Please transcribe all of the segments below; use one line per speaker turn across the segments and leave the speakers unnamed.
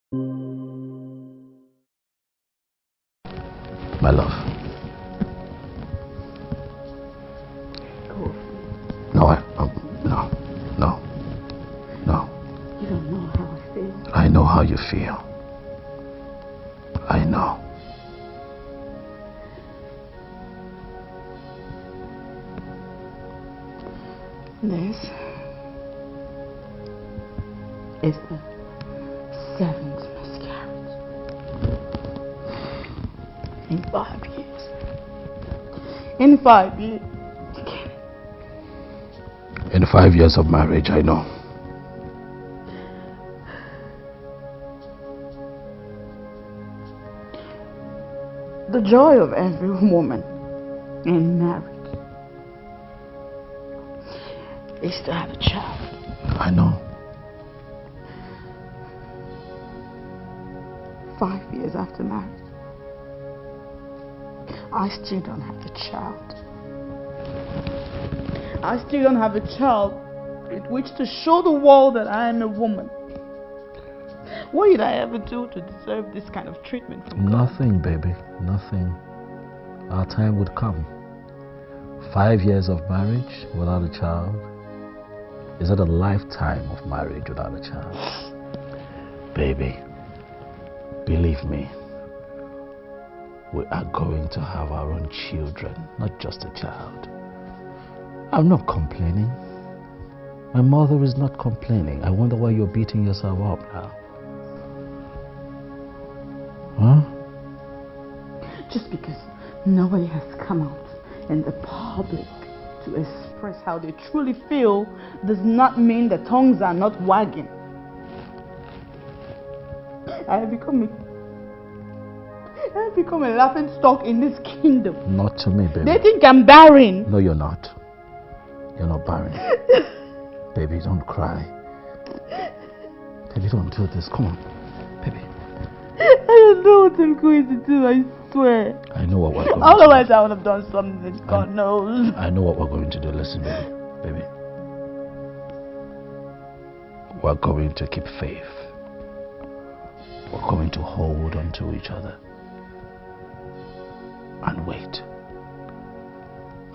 My love. No, no.
You don't know how I feel.
I know how you feel. I know.
This is the 7th miscarriage in 5 years. In 5 years.
In 5 years of marriage, I know.
The joy of every woman in marriage is to have a child.
I know.
5 years after marriage, I still don't have a child. I still don't have a child with which to show the world that I am a woman. What did I ever do to deserve this kind of treatment from God?
Nothing, baby. Nothing. Our time would come. 5 years of marriage without a child. Is it a lifetime of marriage without a child? Baby, believe me, we are going to have our own children, not just a child. I'm not complaining. My mother is not complaining. I wonder why you're beating yourself up now. Huh?
Just because nobody has come out in the public to express how they truly feel does not mean the tongues are not wagging. I have become a laughing stock in this kingdom.
Not to me, baby.
They think I'm barren.
No, you're not. You're not barren. Baby, don't cry. Baby, don't do this. Come on. Baby.
I don't know what I'm going to do, I swear.
I know what we're going to do.
Otherwise, I would have done something, God knows.
I know what we're going to do. Listen, baby. Baby. We're going to keep faith. We're going to hold on to each other. And wait.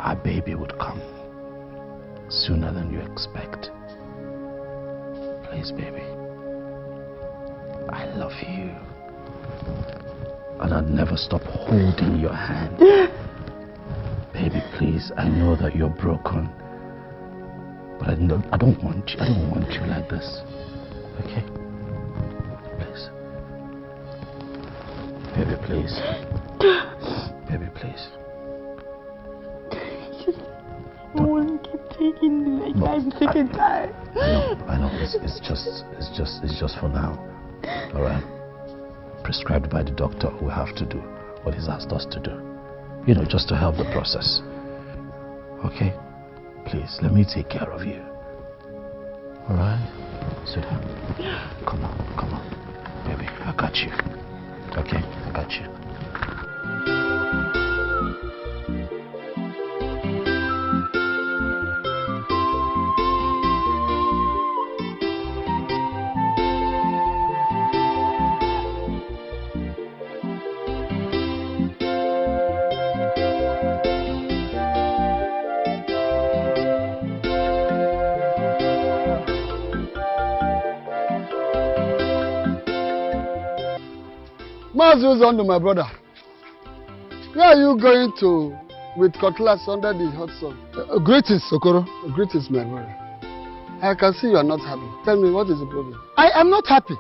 Our baby would come sooner than you expect. Please, baby. I love you. And I'll never stop holding your hand. Baby, please, I know that you're broken. But I don't want you like this. Okay? Please. Baby, please. Baby, please.
I want to keep taking it like I'm sick and tired.
I know. It's just for now. All right. Prescribed by the doctor, we have to do what he's asked us to do. You know, just to help the process. Okay? Please, let me take care of you. All right? Sweetheart. Come on. Baby, I got you. Okay? I got you.
On to my brother. Where are you going to with cutlass under the hot sun?
Greetings, Okoro.
Greetings, my brother. I can see you are not happy. Tell me, what is the problem?
I am not happy.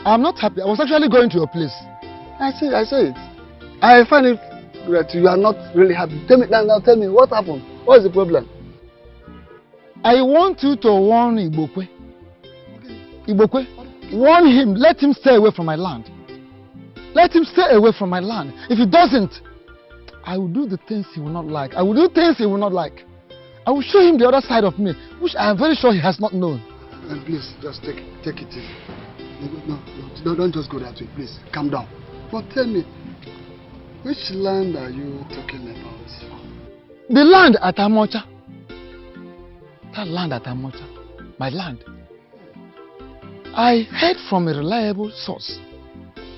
I am not happy. I was actually going to your place.
I see it. I find it that you are not really happy. Tell me now, tell me, what happened? What is the problem?
I want you to warn Igbokwe. Igbokwe, warn him, let him stay away from my land. Let him stay away from my land. If he doesn't, I will do the things he will not like. I will do things he will not like. I will show him the other side of me, which I am very sure he has not known.
And please, just take it easy. No, don't just go that way. Please, calm down. But tell me, which land are you talking about?
The land at Amocha. That land at Amocha. My land. I heard from a reliable source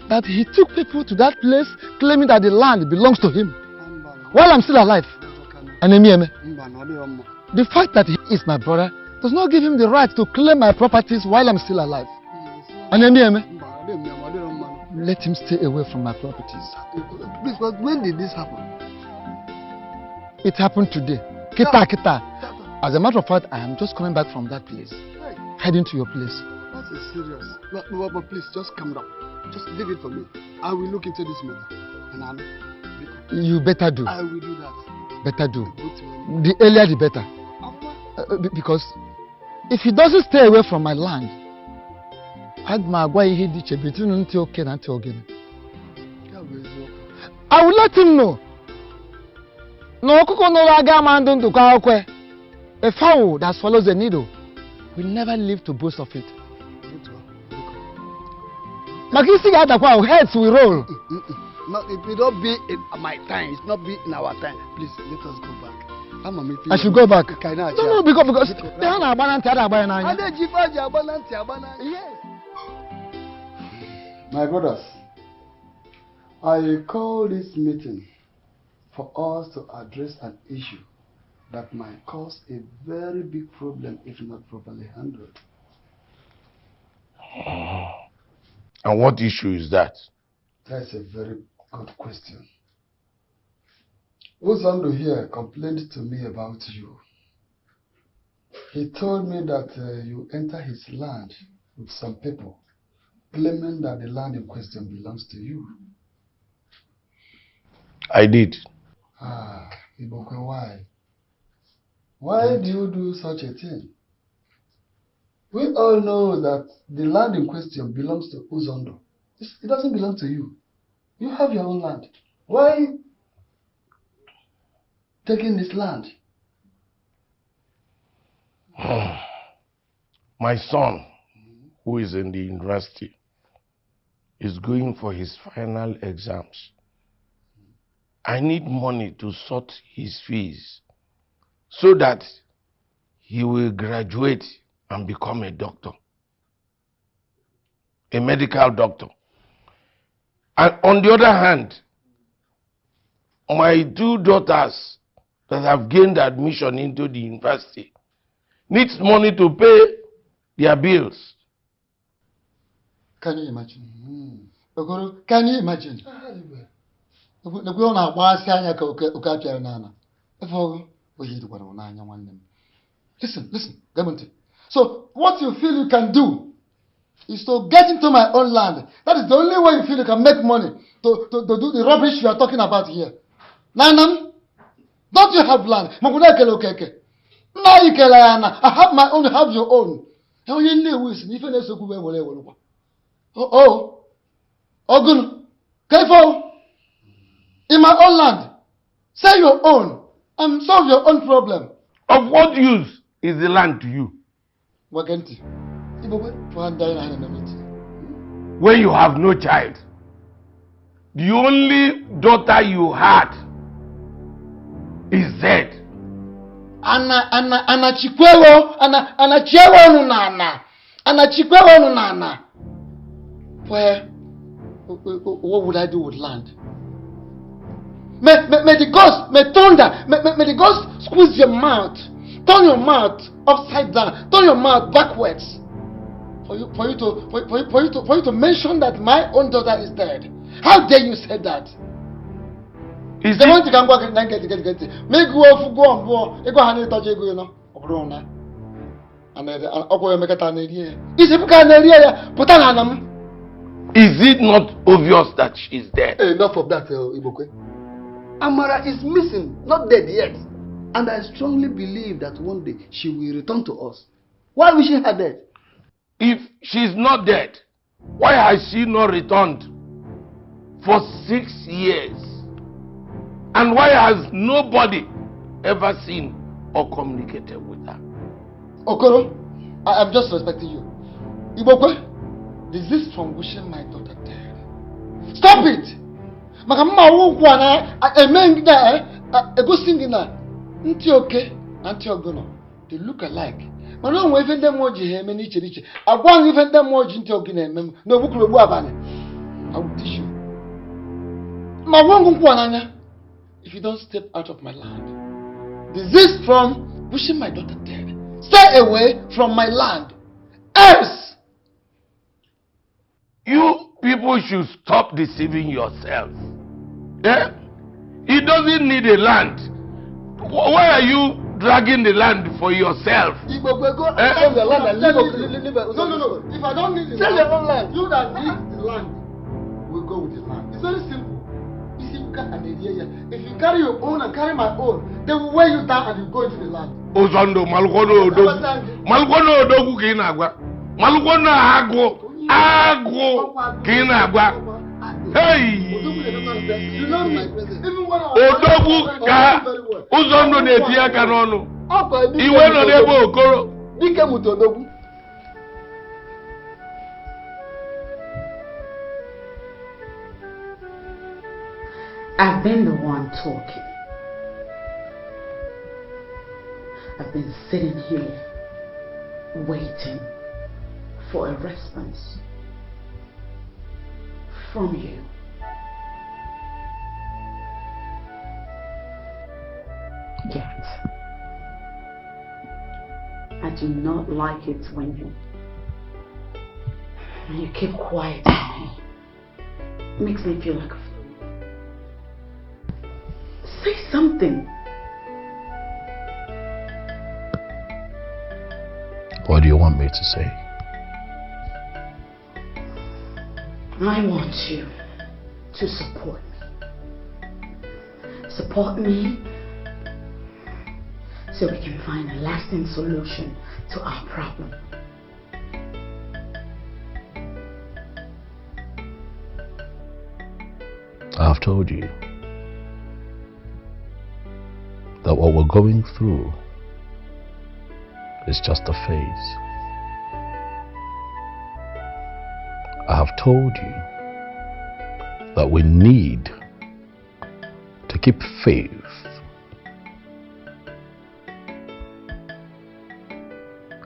that he took people to that place claiming that the land belongs to him while I'm still alive. The fact that he is my brother does not give him the right to claim my properties while I'm still alive. Let him stay away from my properties.
Please, but when did this happen?
It happened today. Kita. As a matter of fact, I am just coming back from that place. Heading to your place.
That is serious. But please, just calm down. Just leave it for me. I will look into this matter. And
you better do.
I will do that.
Better do. The earlier the better. Because if he doesn't stay away from my land, I will let him know. A fowl that swallows a needle will never live to boast of it. Heads will roll.
No, it will not be in my time. It's not be in our time. Please, let us go back.
I should go back. No, because
yes. My brothers, I call this meeting for us to address an issue that might cause a very big problem if not properly handled.
And what issue is that?
That's a very good question. Uzando here complained to me about you. He told me that you enter his land with some people, claiming that the land in question belongs to you.
I did.
Ibokwe, why? Why do you do such a thing? We all know that the land in question belongs to Uzando. It doesn't belong to you. You have your own land. Why taking this land?
My son, who is in the university, is going for his final exams. I need money to sort his fees so that he will graduate and become a doctor, a medical doctor. And on the other hand, my two daughters that have gained admission into the university needs money to pay their bills.
Can you imagine? Can you imagine? Listen, Gamunti. So what you feel you can do is to get into my own land. That is the only way you feel you can make money to do the rubbish you are talking about here. Nanam, don't you have land? I have my own, have your own. Ogun, careful. In my own land, say your own and solve your own problem.
Of what use is the land to you?
When
you have no child, the only daughter you had is dead.
Ana Where? What would I do with land? May the ghost, may thunder, may the ghost squeeze your mouth, turn your mouth upside down, turn your mouth backwards, for you to mention that my own daughter is dead. How dare you say that? Is the one you can go and get it. Make go on, you go and touch it, you know. And
is it not obvious that she's dead?
Enough of that, Ibokwe. Amara is missing, not dead yet. And I strongly believe that one day she will return to us. Why will she have dead?
If she's not dead, why has she not returned for 6 years? And why has nobody ever seen or communicated with her?
Okoro, I'm just respecting you. Ibokwe, desist from wishing my daughter dead. Stop it! Makamma wukwana emengida ego singina nti okay anti ogono they look alike Man, no, even them more him and each. I want even them more talking him. No book will I will teach you. My one if you don't step out of my land. Desist from wishing my daughter dead. Stay away from my land. Else,
you people should stop deceiving yourself. Eh? He doesn't need a land. Why are you dragging the land for yourself?
If I go sell the land and live. No. If I don't need the land, sell your own land. You that need the land will go with the land. It's very simple. If you carry your own and carry my own, they will weigh you down and you go into the land.
Ozondo Malgono Odogu Kinagwa. Malgono Ago Kinagwa. Hey! Odogu Ka Ozondo Netia Kanono. Iwe no Debo Okoro.
Dike Mutodogu.
I've been the one talking. I've been sitting here waiting for a response from you. Yet, I do not like it when you keep quiet on me. It makes me feel like a fool. Say something.
What do you want me to say?
I want you to support me. Support me so we can find a lasting solution to our problem.
I've told you that what we're going through is just a phase. I have told you that we need to keep faith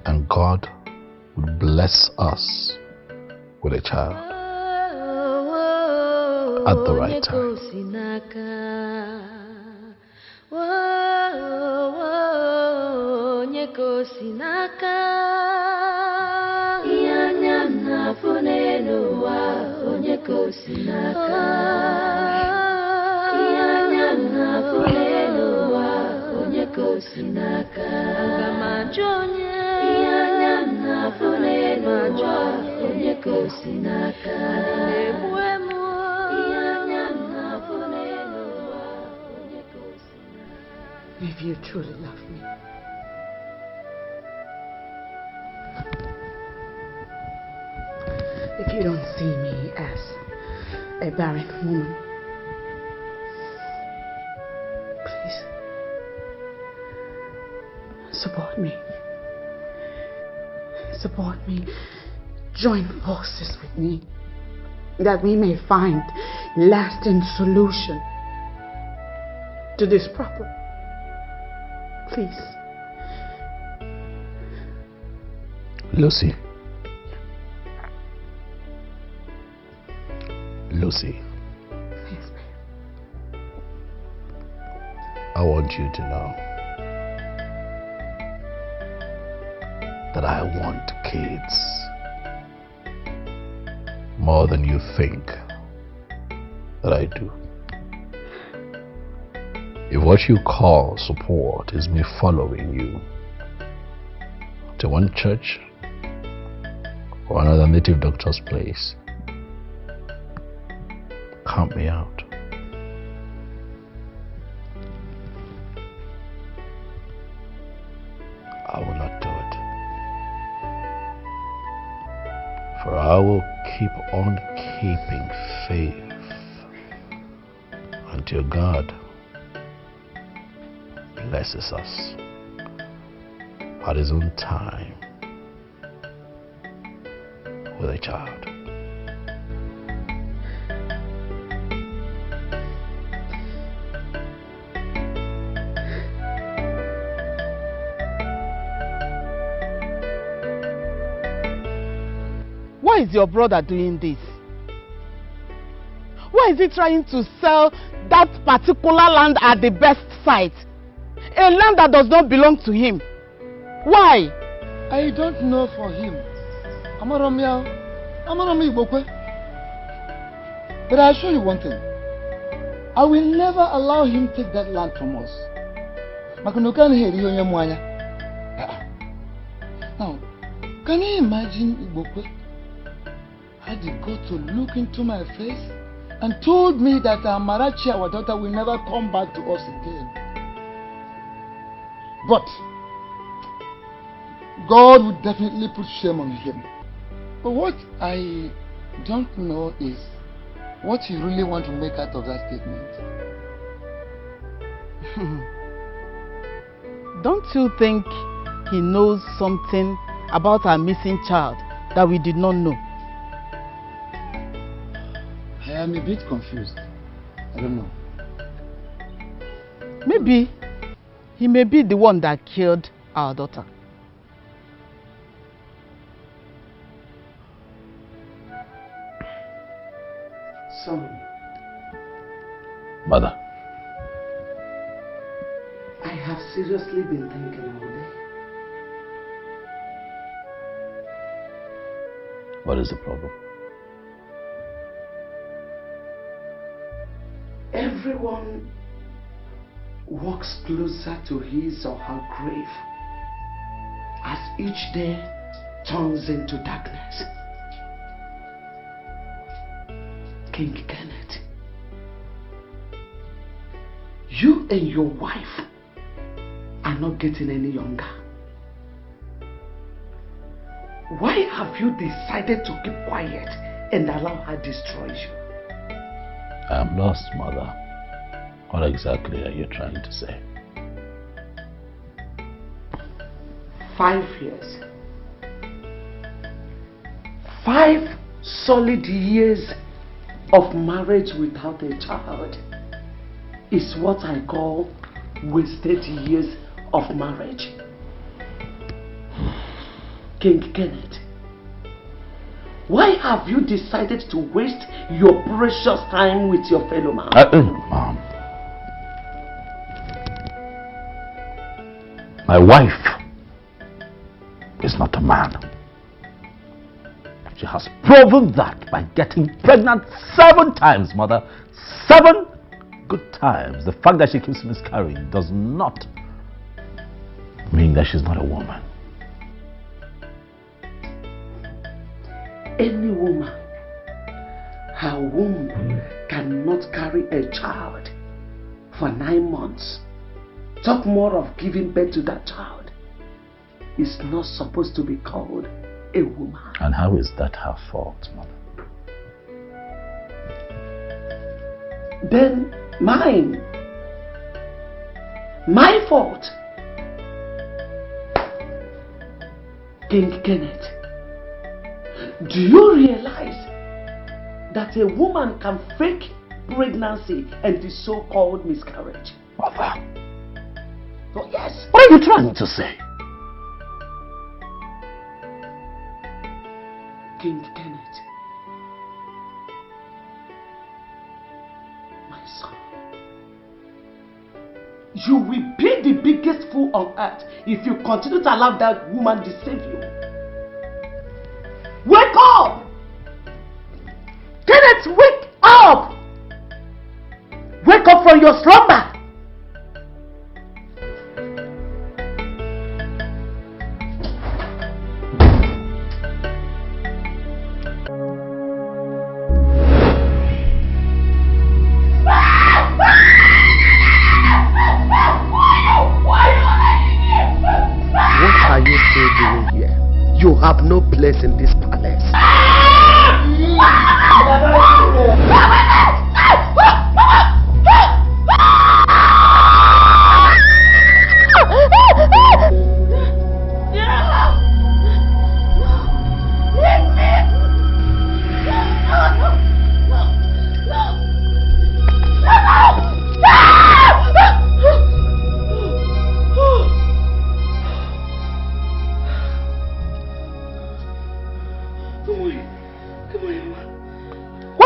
and God would bless us with a child at the right time.
If you truly love me, if you don't see me as a barren woman, please support me. Support me. Join forces with me that we may find lasting solution to this problem. Please.
Lucy. Lucy.
Yes, ma'am.
I want you to know that I want kids more than you think that I do. If what you call support is me following you to one church or another native doctor's place, count me out. I will not do it. For I will keep on keeping faith until God blesses us at His own time with a child.
why is your brother doing this? Why is he trying to sell that particular land at the best site? A land that does not belong to him. Why?
I don't know for him. Amaromi Ibokwe. But I assure you one thing. I will never allow him to take that land from us. Now, can you imagine Ibokwe had the got to look into my face and told me that Amarachi, our daughter, will never come back to us again? But God would definitely put shame on him. But what I don't know is what you really want to make out of that statement.
Don't you think he knows something about our missing child that we did not know?
I am a bit confused. I don't know.
Maybe he may be the one that killed our daughter.
Son.
Mother.
I have seriously been thinking all day.
What is the problem?
Everyone walks closer to his or her grave as each day turns into darkness. King Kenneth, you and your wife are not getting any younger. Why have you decided to keep quiet and allow her destroy you?
I'm lost, Mother. What exactly are you trying to say?
5 years. 5 solid years of marriage without a child is what I call wasted years of marriage. King Kenneth, why have you decided to waste your precious time with your fellow man?
Mom. My wife is not a man. She has proven that by getting pregnant 7 times, Mother. 7 good times. The fact that she keeps miscarrying does not mean that she's not a woman.
Any woman, her womb cannot carry a child for 9 months. Talk more of giving birth to that child. Is not supposed to be called a woman.
And how is that her fault, Mother?
Then mine. My fault. King Kenneth, do you realize that a woman can fake pregnancy and the so-called miscarriage?
Mother.
Oh, yes.
What are you trying to say?
King Kenneth, my son, you will be the biggest fool on earth if you continue to allow that woman deceive you. Wake up! Kenneth, wake up! Wake up from your slumber! You have no place in this palace.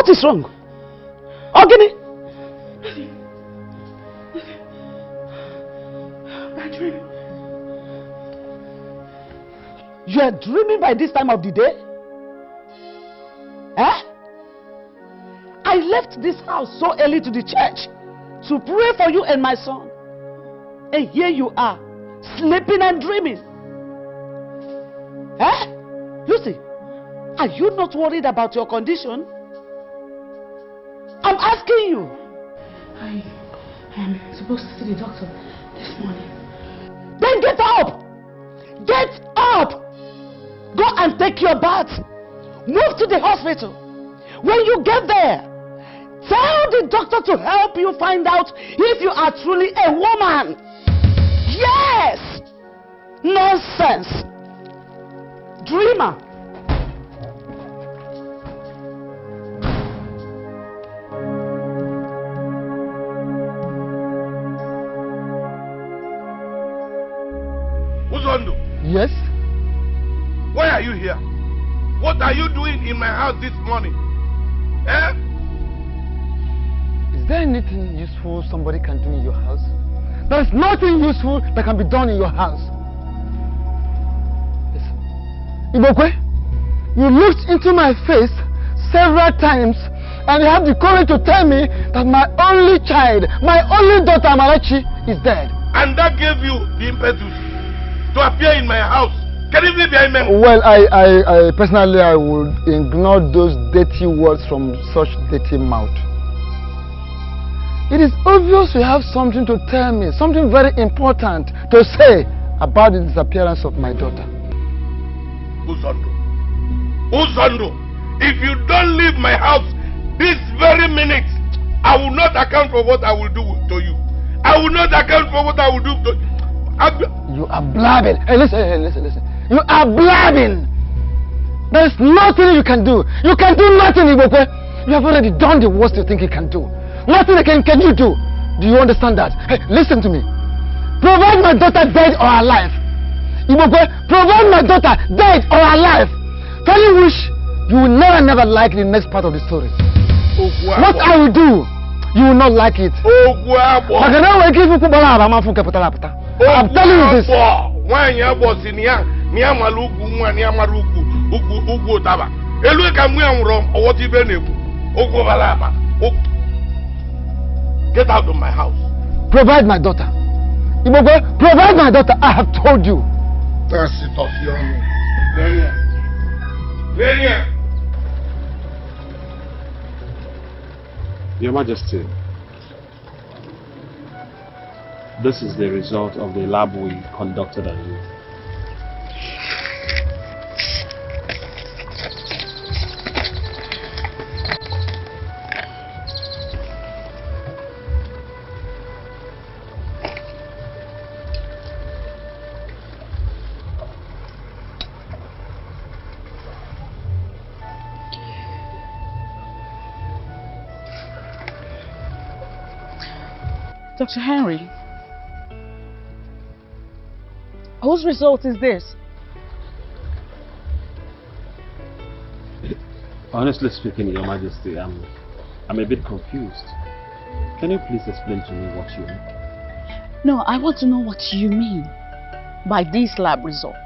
What is wrong? Ogini?
Bad dream.
You are dreaming by this time of the day? Eh? I left this house so early to the church to pray for you and my son. And here you are, sleeping and dreaming. Eh? Lucy, are you not worried about your condition? I'm asking you.
I am supposed to see the doctor this morning.
Then get up! Get up! Go and take your bath. Move to the hospital. When you get there, tell the doctor to help you find out if you are truly a woman. Yes! Nonsense! Dreamer!
Uzondo,
Yes?
why are you here? What are you doing in my house this morning? Eh?
Is there anything useful somebody can do in your house? There is nothing useful that can be done in your house. Listen, Ibokwe, you looked into my face several times and you have the courage to tell me that my only child, my only daughter Amarachi, is dead.
And that gave you the impetus to appear in my house. Can you believe I mean?
Well, I personally, I would ignore those dirty words from such dirty mouth. It is obvious you have something to tell me, something very important to say about the disappearance of my daughter.
Uzondo, Uzondo, if you don't leave my house this very minute, I will not account for what I will do to you. I will not account for what I will do to you.
You are blabbing. Hey, listen. You are blabbing. There is nothing you can do. You can do nothing, Ibokwe. You have already done the worst you think you can do. Nothing can you do. Do you understand that? Hey, listen to me. Provide my daughter dead or alive. Ibokwe, provide my daughter dead or alive. Can you wish you will never like the next part of the story? What I will do, you will not like it. I'm telling you this.
Get out of my house.
Provide my daughter. Ibokwe, provide my daughter. I have told you.
That's it off your Billionaire.
Your Majesty, this is the result of the lab we conducted on you.
Dr. Henry, whose result is this?
Honestly speaking, Your Majesty, I'm a bit confused. Can you please explain to me what you mean?
No, I want to know what you mean by these lab results.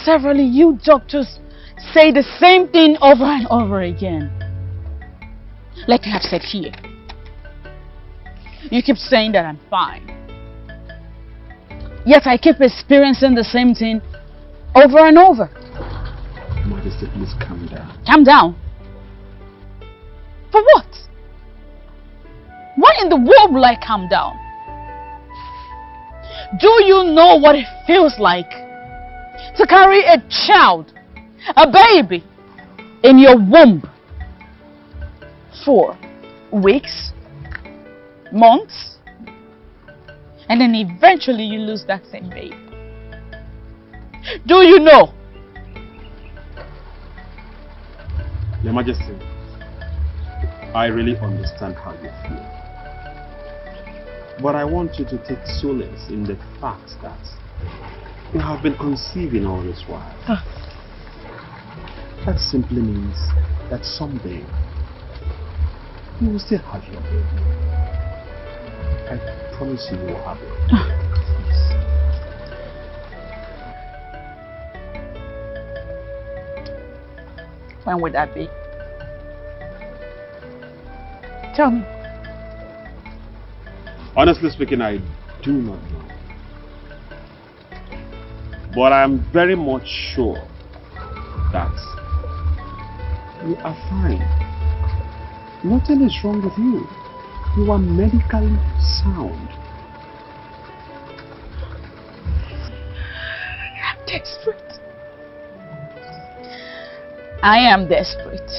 Severally, you doctors say the same thing over and over again. Like I have said here. You keep saying that I'm fine. Yet I keep experiencing the same thing over and over.
Majesty, please calm down.
Calm down? For what? Why in the world will I calm down? Do you know what it feels like to carry a child, a baby, in your womb for weeks, months, and then eventually you lose that same baby? Do you know?
Your Majesty, I really understand how you feel. But I want you to take solace in the fact that you have been conceiving all this while. That simply means that someday you will still have your baby. I promise you will have it.
When would that be? Tell me.
Honestly speaking, I do not know. But I'm very much sure that you are fine. Nothing is wrong with you. You are medically sound.
I'm desperate. I am desperate.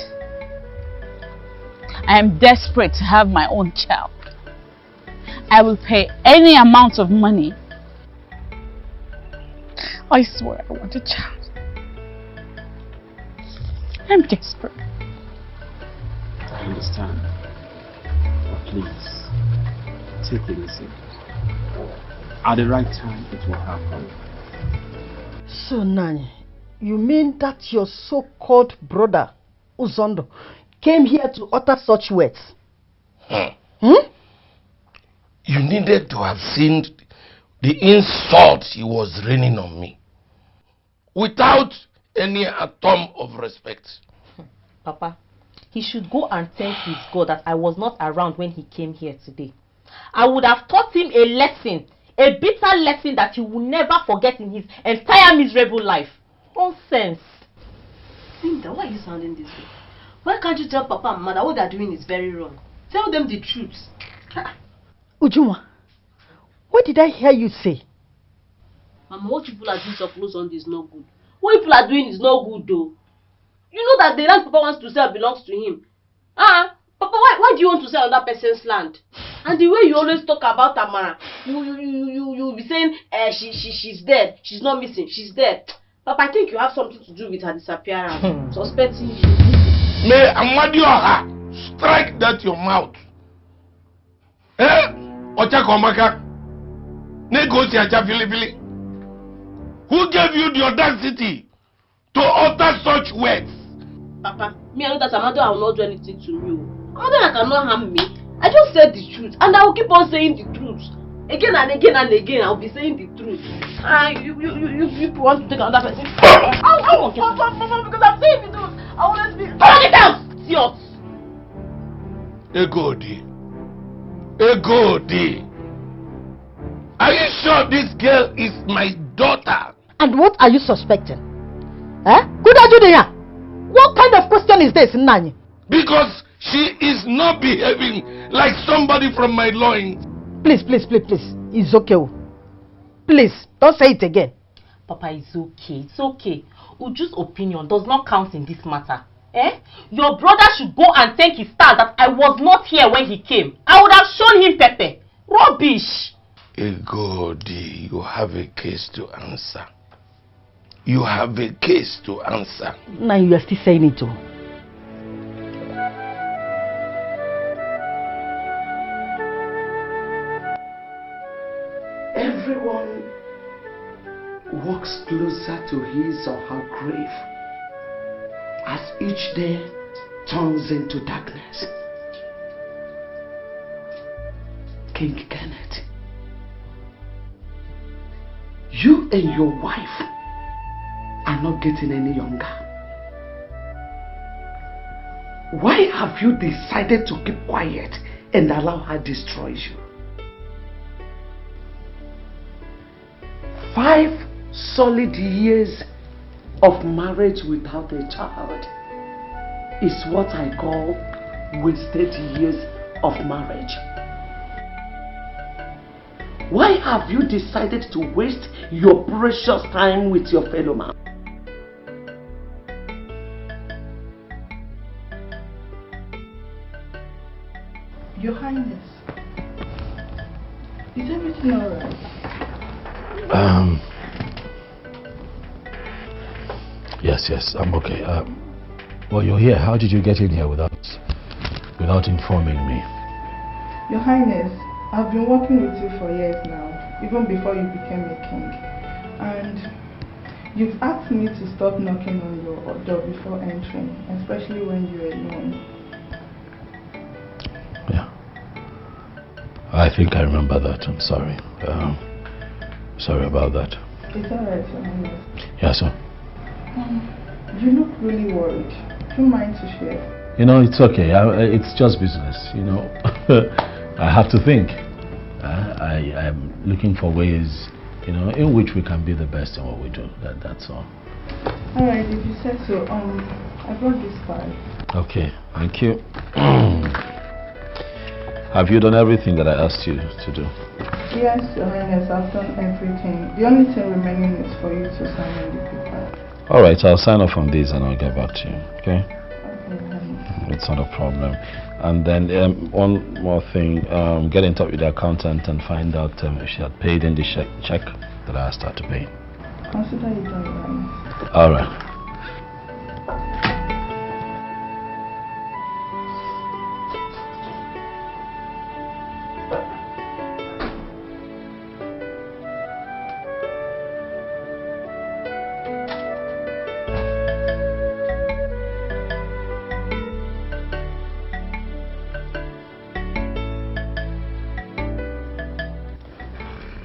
I am desperate to have my own child. I will pay any amount of money. I swear I want a child. I'm desperate.
I understand. But please, take it easy. At the right time, it will happen.
So, Nani, you mean that your so-called brother, Uzondo, came here to utter such words?
You needed to have seen the insult he was raining on me. Without any atom of respect.
Papa, he should go and thank his God that I was not around when he came here today. I would have taught him a lesson, a bitter lesson that he will never forget in his entire miserable life. Nonsense.
Linda, why are you sounding this way? Why can't you tell Papa and Mother what they're doing is very wrong? Tell them the truth.
Ujuma, what did I hear you say?
Mama, what people are doing to close on this is not good. What people are doing is not good though. You know that the land Papa wants to sell belongs to him. Papa, why do you want to sell another person's land? And the way you always talk about Tamara, you be saying she's dead, she's not missing, she's dead. Papa, I think you have something to do with her disappearance. Suspecting you.
May Amadioha strike that your mouth. Ocha Komaka. Negotiacha Filipili. Who gave you the audacity to utter such words?
Papa, me I know that Amadioha will not do anything to me. Amadioha cannot harm me. I just said the truth, and I will keep on saying the truth. Again and again and again, I will be saying the truth. You want to take another person? Papa, because I'm saying the truth. I will always be. Turn it down! Idiot!
Egodi. Are you sure this girl is my daughter?
And what are you suspecting? Good Junior, what kind of question is this, Nani?
Because she is not behaving like somebody from my loins.
Please. It's okay. Please, don't say it again.
Papa, it's okay. It's okay. Uju's opinion does not count in this matter. Your brother should go and thank his star that I was not here when he came. I would have shown him Pepe. Rubbish.
Egodi, you have a case to answer. You have a case to answer.
Now you are still saying it too.
Everyone walks closer to his or her grave as each day turns into darkness. King Kenneth, you and your wife are not getting any younger. Why have you decided to keep quiet and allow her destroy you? 5 solid years of marriage without a child is what I call wasted years of marriage. Why have you decided to waste your precious time with your fellow man?
Your Highness, is everything alright?
Yes, I'm okay. Well, you're here. How did you get in here without informing me?
Your Highness, I've been working with you for years now, even before you became a king. And You've asked me to stop knocking on your door before entering, especially when you're alone.
Yeah. I think I remember that. I'm sorry. Sorry about that.
It's alright, Your Highness.
Yeah, sir.
You look really worried. Do you mind to share?
You know, it's okay. It's just business, you know. I have to think. I'm looking for ways, you know, in which we can be the best in what we do. That's all.
Alright, if you said so, I brought this file.
Okay, thank you. Have you done everything that I asked you to do?
Yes, Your Highness, I've done everything. The only thing remaining is for you to sign on the paper.
Alright, I'll sign off on this and I'll get back to you, okay?
Okay.
It's not a problem. And then one more thing, get in touch with the accountant and find out if she had paid in the check that I asked her to pay.
Consider it done, Your Highness.
Alright.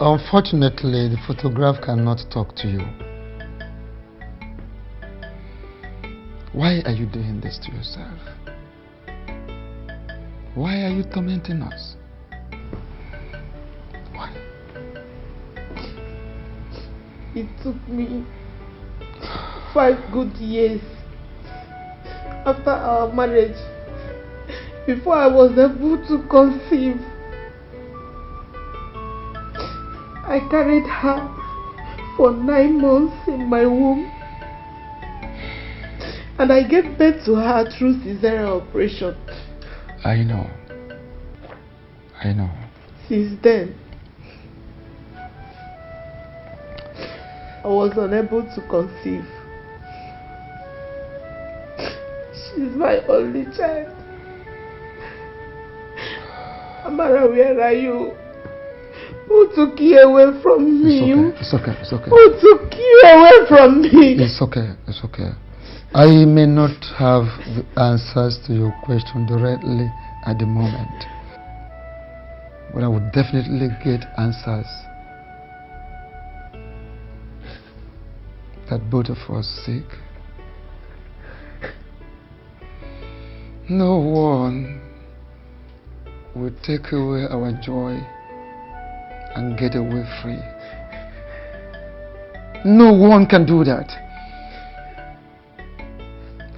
Unfortunately, the photograph cannot talk to you. Why are you doing this to yourself? Why are you tormenting us? Why?
It took me 5 good years after our marriage before I was able to conceive. I carried her for 9 months in my womb, and I gave birth to her through cesarean operation.
I know.
Since then, I was unable to conceive. She's my only child. Amara, where are you? Who took you away from me?
It's okay.
Who took you away from me?
It's okay. I may not have the answers to your question directly at the moment, but I would definitely get answers that both of us seek. No one will take away our joy and get away free. No one can do that.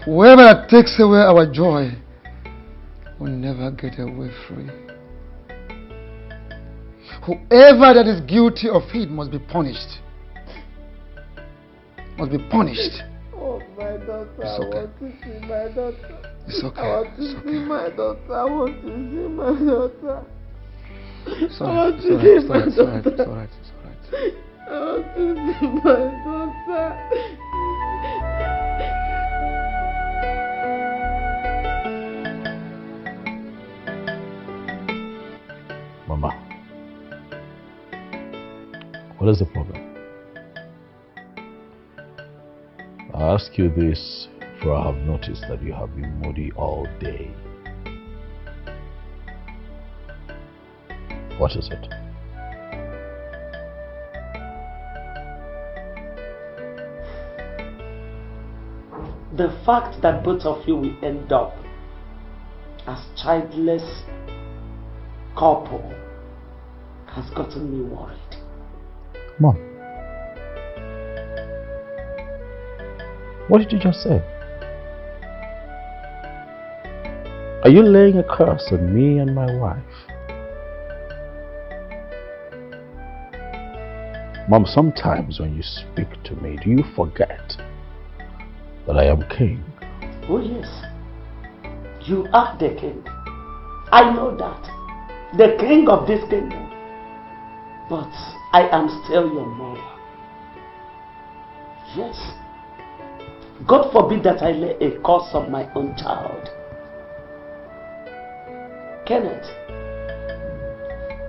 Whoever takes away our joy will never get away free. Whoever that is guilty of it must be punished. Oh,
my daughter,
It's okay.
I want to see my daughter.
It's okay.
I want to see my daughter. I want to see my daughter.
It's
I
alright.
want to see my daughter. I want to see my daughter.
Mama, what is the problem? I ask you this, for I have noticed that you have been moody all day. What is it?
The fact that both of you will end up as childless couple has gotten me worried.
Mom, what did you just say? Are you laying a curse on me and my wife? Mom, sometimes when you speak to me, do you forget that I am king?
Oh yes, you are the king. I know that. The king of this kingdom. But I am still your mother. Yes. God forbid that I lay a curse on my own child. Kenneth,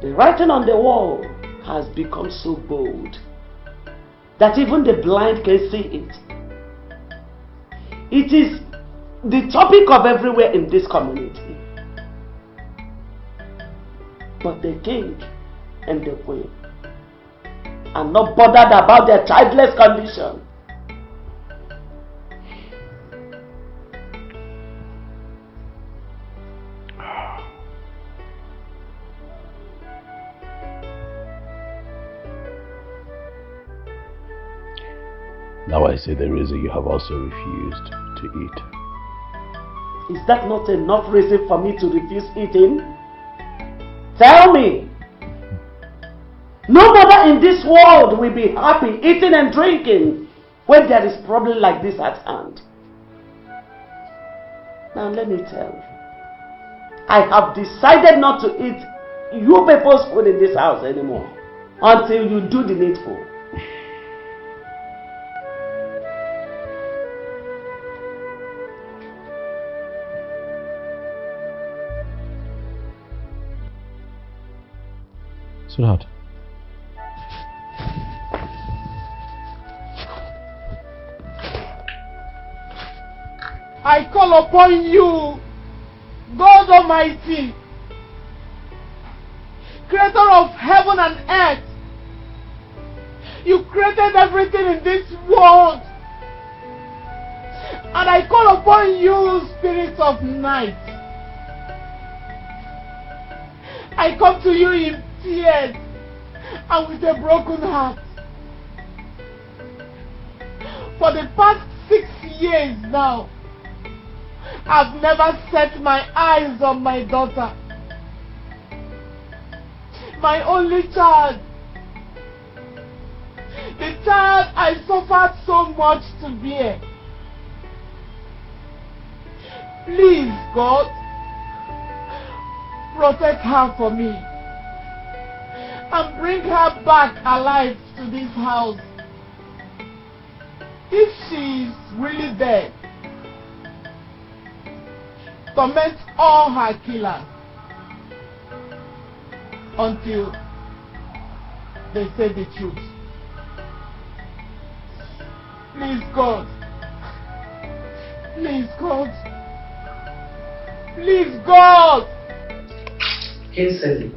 the writing on the wall has become so bold. that even the blind can see it. It is the topic of everywhere in this community. But the king and the queen are not bothered about their childless condition.
Now I see the reason you have also refused to eat.
Is that not enough reason for me to refuse eating? Tell me. No mother in this world will be happy eating and drinking when there is problem like this at hand. Now let me tell you. I have decided not to eat you people's food in this house anymore until you do the needful.
Sweetheart.
I call upon you, God Almighty, creator of heaven and earth. You created everything in this world. And I call upon you, spirit of night. I come to you in tears and with a broken heart. For the past 6 years now, I've never set my eyes on my daughter, my only child, the child I suffered so much to bear. Please, God, protect her for me and bring her back alive to this house. If she is really dead, torment all her killers until they say the truth. Please, God. Please, God. Please, God.
Kinsley,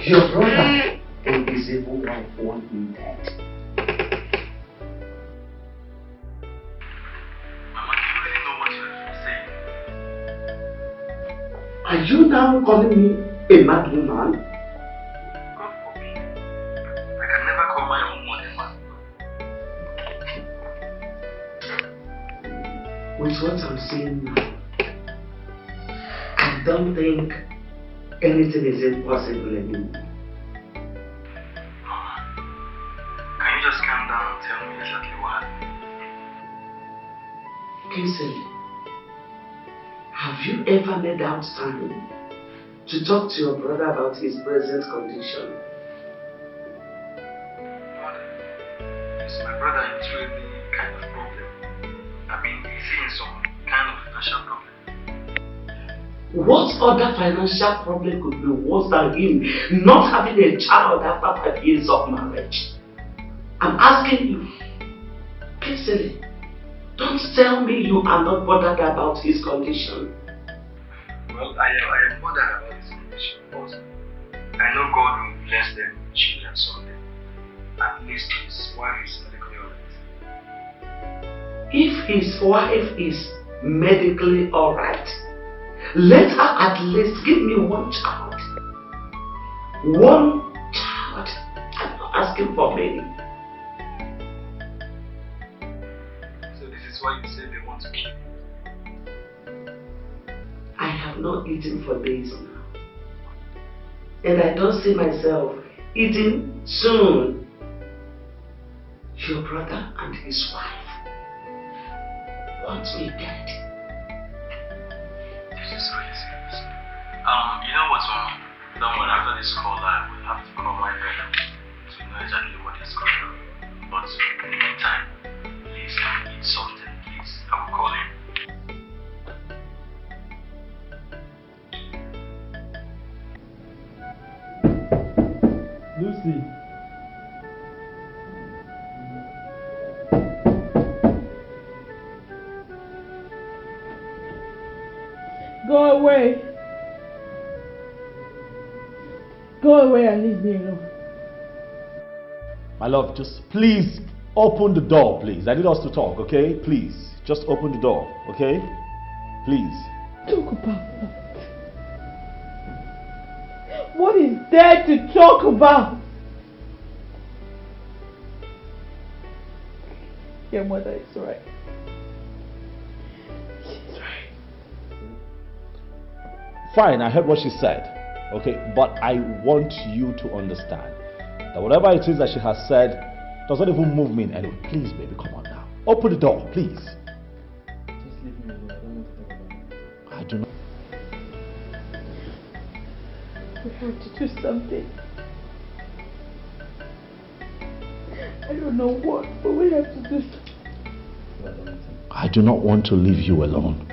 your brother and his evil wife want him dead.
Mama, do you really know what you're saying?
Are you now calling me a mad woman?
God forbid. I can never call my own mother mad.
With what I'm saying now, I don't think anything is impossible anymore.
Mama, can you just calm down and tell me exactly what happened?
Kinsley, have you ever made out time to talk to your brother about his present condition?
Mother, is my brother into any kind of problem? I mean, is he in some kind of financial problem?
What other financial problem could be worse than him not having a child after 5 years of marriage? I'm asking you, Kinsley, don't tell me you are not bothered about his condition.
Well, I am bothered about his condition, but I know God will bless them with children someday. At least his wife is medically alright.
If his wife is medically alright, let her at least give me one child. One child. I'm not asking for many.
So this is why you say they want to kill you?
I have not eaten for days now. And I don't see myself eating soon. Your brother and his wife want me dead.
This is really serious. You know what's wrong? Don't worry, after this call I will have to call my brother to know exactly what is going on. But in the meantime, please eat something, please. I will call him.
Lucy.
Go away. Go away and leave me alone.
My love, just please open the door, please. I need us to talk, okay? Please, just open the door, okay? Please.
Talk about what? What is there to talk about? Your mother is right. She's right.
Fine, I heard what she said, okay? But I want you to understand that whatever it is that she has said does not even move me in any way. Please, baby, come on now. Open the door, please.
Just leave me alone. I don't want to talk about it.
I do not.
We have to do something. I don't know what, but we have to do something.
I do not want to leave you alone.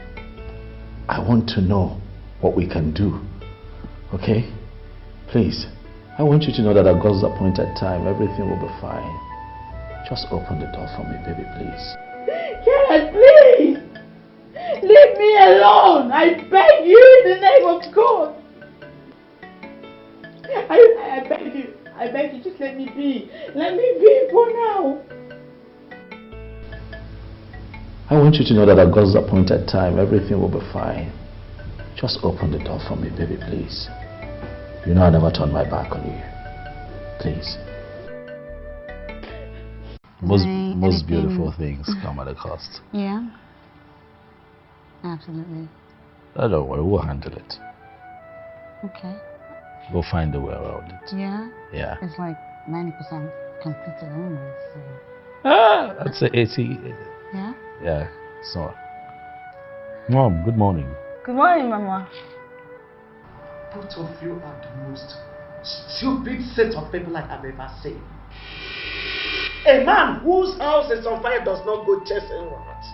I want to know what we can do. Okay? Please. I want you to know that at God's appointed time, everything will be fine. Just open the door for me, baby, please.
Kenneth, please! Leave me alone! I beg you in the name of God! I beg you. I beg you, just let me be. Let me be for now.
I want you to know that at God's appointed time, everything will be fine. Just open the door for me, baby, please. You know I never turn my back on you. Please.
Most beautiful things come at a cost.
Yeah. Absolutely.
Don't worry, we'll handle it.
Okay.
We'll find a way around it.
Yeah?
Yeah.
It's like 90% completed anyway, so...
I'd say 80.
Yeah?
Yeah, so... Mom, good morning.
Good morning, Mama.
Both of you are the most stupid set of people I have ever seen. A man whose house is on fire does not go chasing rats.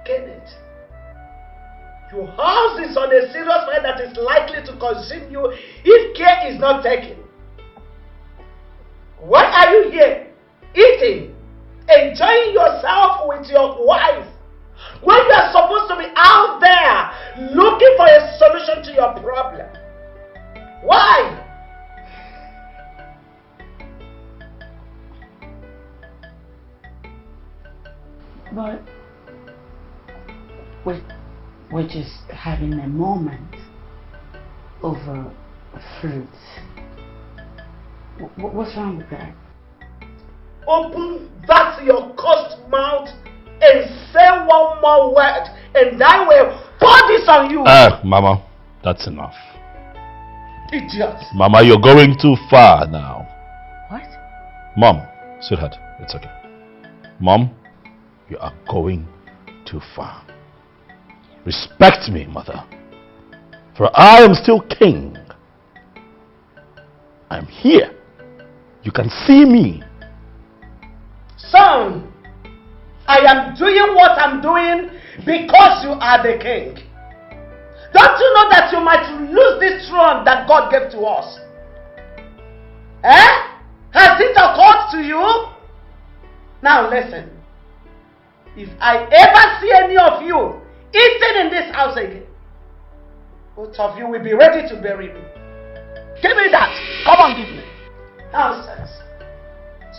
Kenneth, your house is on a serious fire that is likely to consume you if care is not taken. Why are you here? Eating, enjoying yourself with your wife, when you are supposed to be out there looking for a solution to your problem. Why?
But we're just having a moment over fruits. What's wrong with that?
Open that your cursed mouth and say one more word, and I will pour this on you.
Mama, that's enough.
Idiot.
Mama, you're going too far now.
What?
Mom, sweetheart, it's okay. Mom, you are going too far. Respect me, mother. For I am still king. I'm here. You can see me.
Son, I am doing what I'm doing because you are the king. Don't you know that you might lose this throne that God gave to us? Eh? Has it occurred to you? Now listen. If I ever see any of you eating in this house again, both of you will be ready to bury me. Give me that. Come on, give me. Nonsense.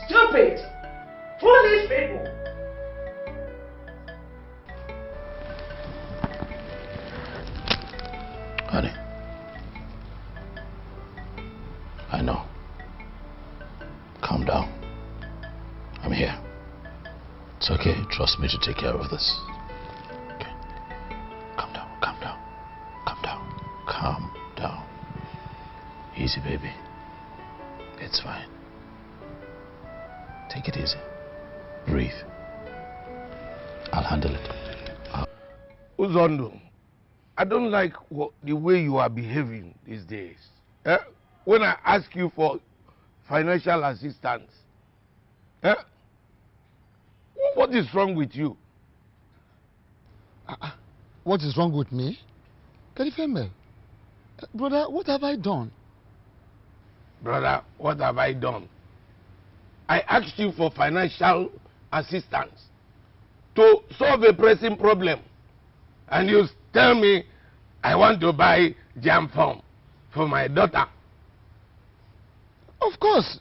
Stupid. Foolish people.
Honey, I know. Calm down. I'm here. It's okay. Trust me to take care of this. Okay. Calm down, calm down, calm down, calm down. Easy, baby. It's fine. Take it easy. Breathe. I'll handle it.
Uzondo, I don't like the way you are behaving these days. When I ask you for financial assistance, what is wrong with you?
What is wrong with me? Karifeme, brother, what have I done?
Brother, what have I done? I asked you for financial assistance to solve a pressing problem, and you tell me I want to buy jam farm for my daughter.
Of course.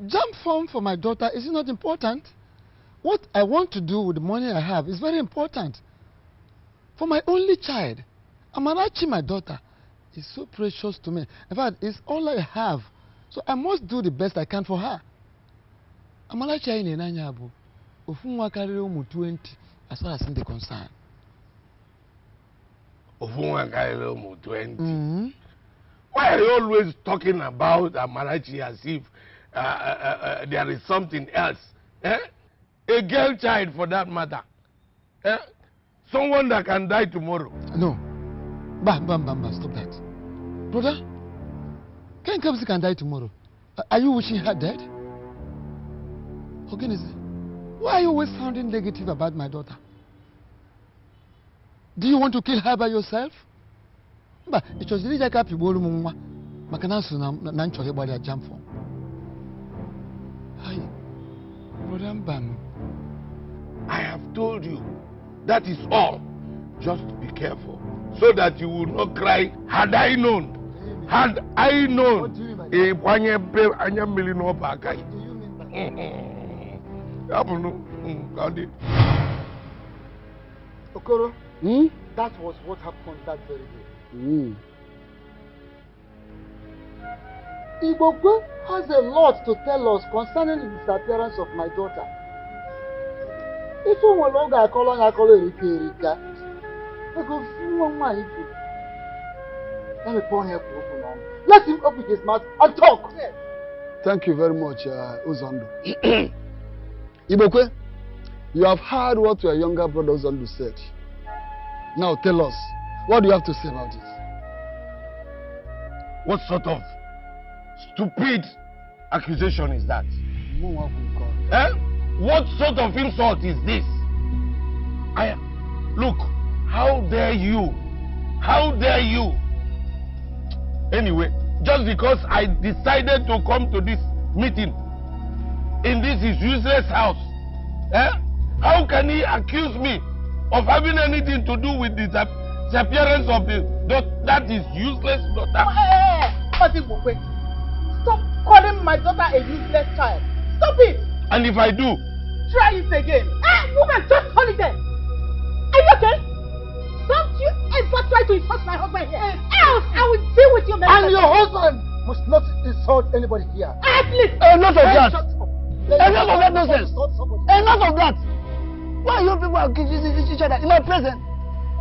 Jam farm for my daughter is not important. What I want to do with the money I have is very important. For my only child, Amarachi, my daughter, is so precious to me. In fact, it's all I have. So I must do the best I can for her. Amarachi in Nanyabu, Ofunwa carry 20 as far as I'm concerned.
Ofunwa carry 20. Why are you always talking about Amarachi as if there is something else? Eh? A girl child for that matter. Eh? Someone that can die tomorrow.
No. Stop that. Brother, Ken Kamsi can die tomorrow. Are you wishing her dead? Why are you always sounding negative about my daughter? Do you want to kill her by yourself? But it was really like a people who Makanasu Nancho about their jump for. Hi, Brother Mbam.
I have told you, that is all. Just be careful, so that you will not cry. Had I known, what do you mean by that?
Okoro, that was what happened that very day. Ibokwe has a lot to tell us concerning the disappearance of my daughter. If you no longer call on Erika, let him open his mouth and talk.
Thank you very much, Uzondo. Ibokwe, you have heard what your younger brother Uzondo said. Now tell us, what do you have to say about it?
What sort of stupid accusation is that? Eh? What sort of insult is this? Look, how dare you? How dare you? Anyway, just because I decided to come to this meeting in this useless house, how can he accuse me of having anything to do with the disappearance of that is useless daughter?
Stop calling my daughter a useless child. Stop it!
And if I do?
Try it again. Woman, just holiday. Are you okay? Don't you ever try to insult my husband here. Else I will deal with you.
And your husband must not insult anybody here.
At least.
Enough of that. Enough of that nonsense. Enough of that. Why you people accusing each other in my presence?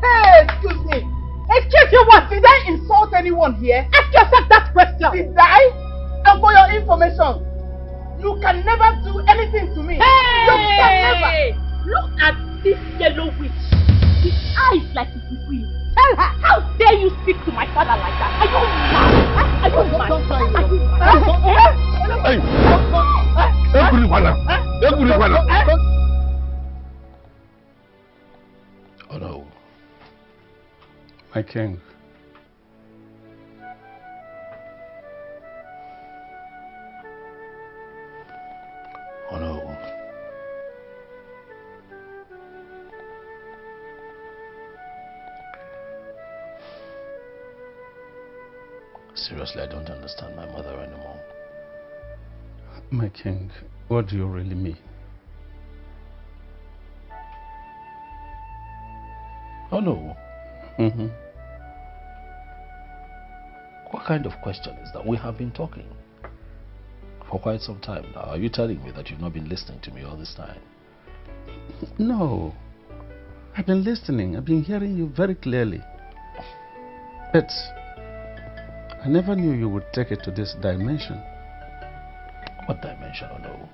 Hey, excuse me. Excuse you what? Did I insult anyone here? Ask yourself that question. Did I? And for your information, you can never do anything to me.
Hey!
You can never.
Look at this yellow witch. His eyes like a queen. Tell her, how dare you speak to my father like that? Are you mad? Are you mad?
Don't try
Oh no.
My king.
Oh no. Seriously, I don't understand my mother anymore.
My king, what do you really mean?
Oh no. What kind of question is that? We have been talking for quite some time now. Are you telling me that you've not been listening to me all this time?
No. I've been listening. I've been hearing you very clearly. But I never knew you would take it to this dimension.
What dimension? Oh no.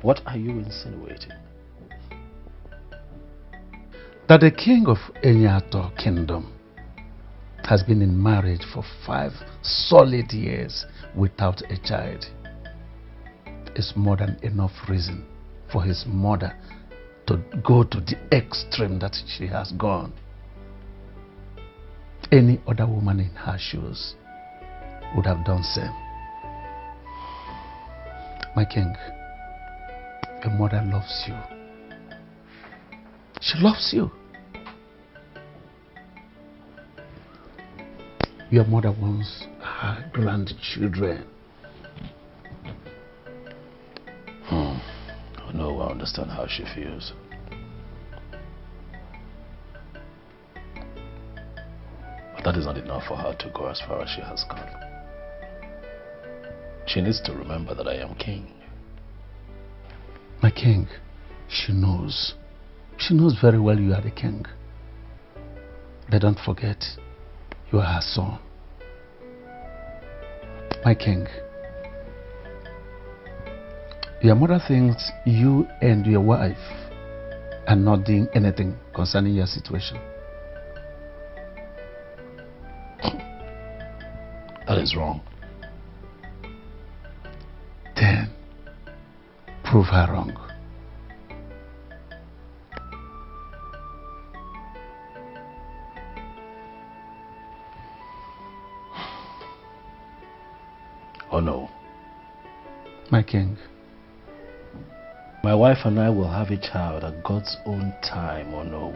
What are you insinuating?
That the king of Enyato kingdom has been in marriage for 5 solid years without a child is more than enough reason for his mother to go to the extreme that she has gone. Any other woman in her shoes would have done same. My king, your mother loves you. She loves you. Your mother wants her grandchildren. I know, I understand how she feels. But that is not enough for her to go as far as she has gone. She needs to remember that I am king. My king, she knows. She knows very well you are the king. But don't forget, you are her son. My king, your mother thinks you and your wife are not doing anything concerning your situation. That is wrong. Then prove her wrong. Oh no. My king, my wife and I will have a child at God's own time, oh no.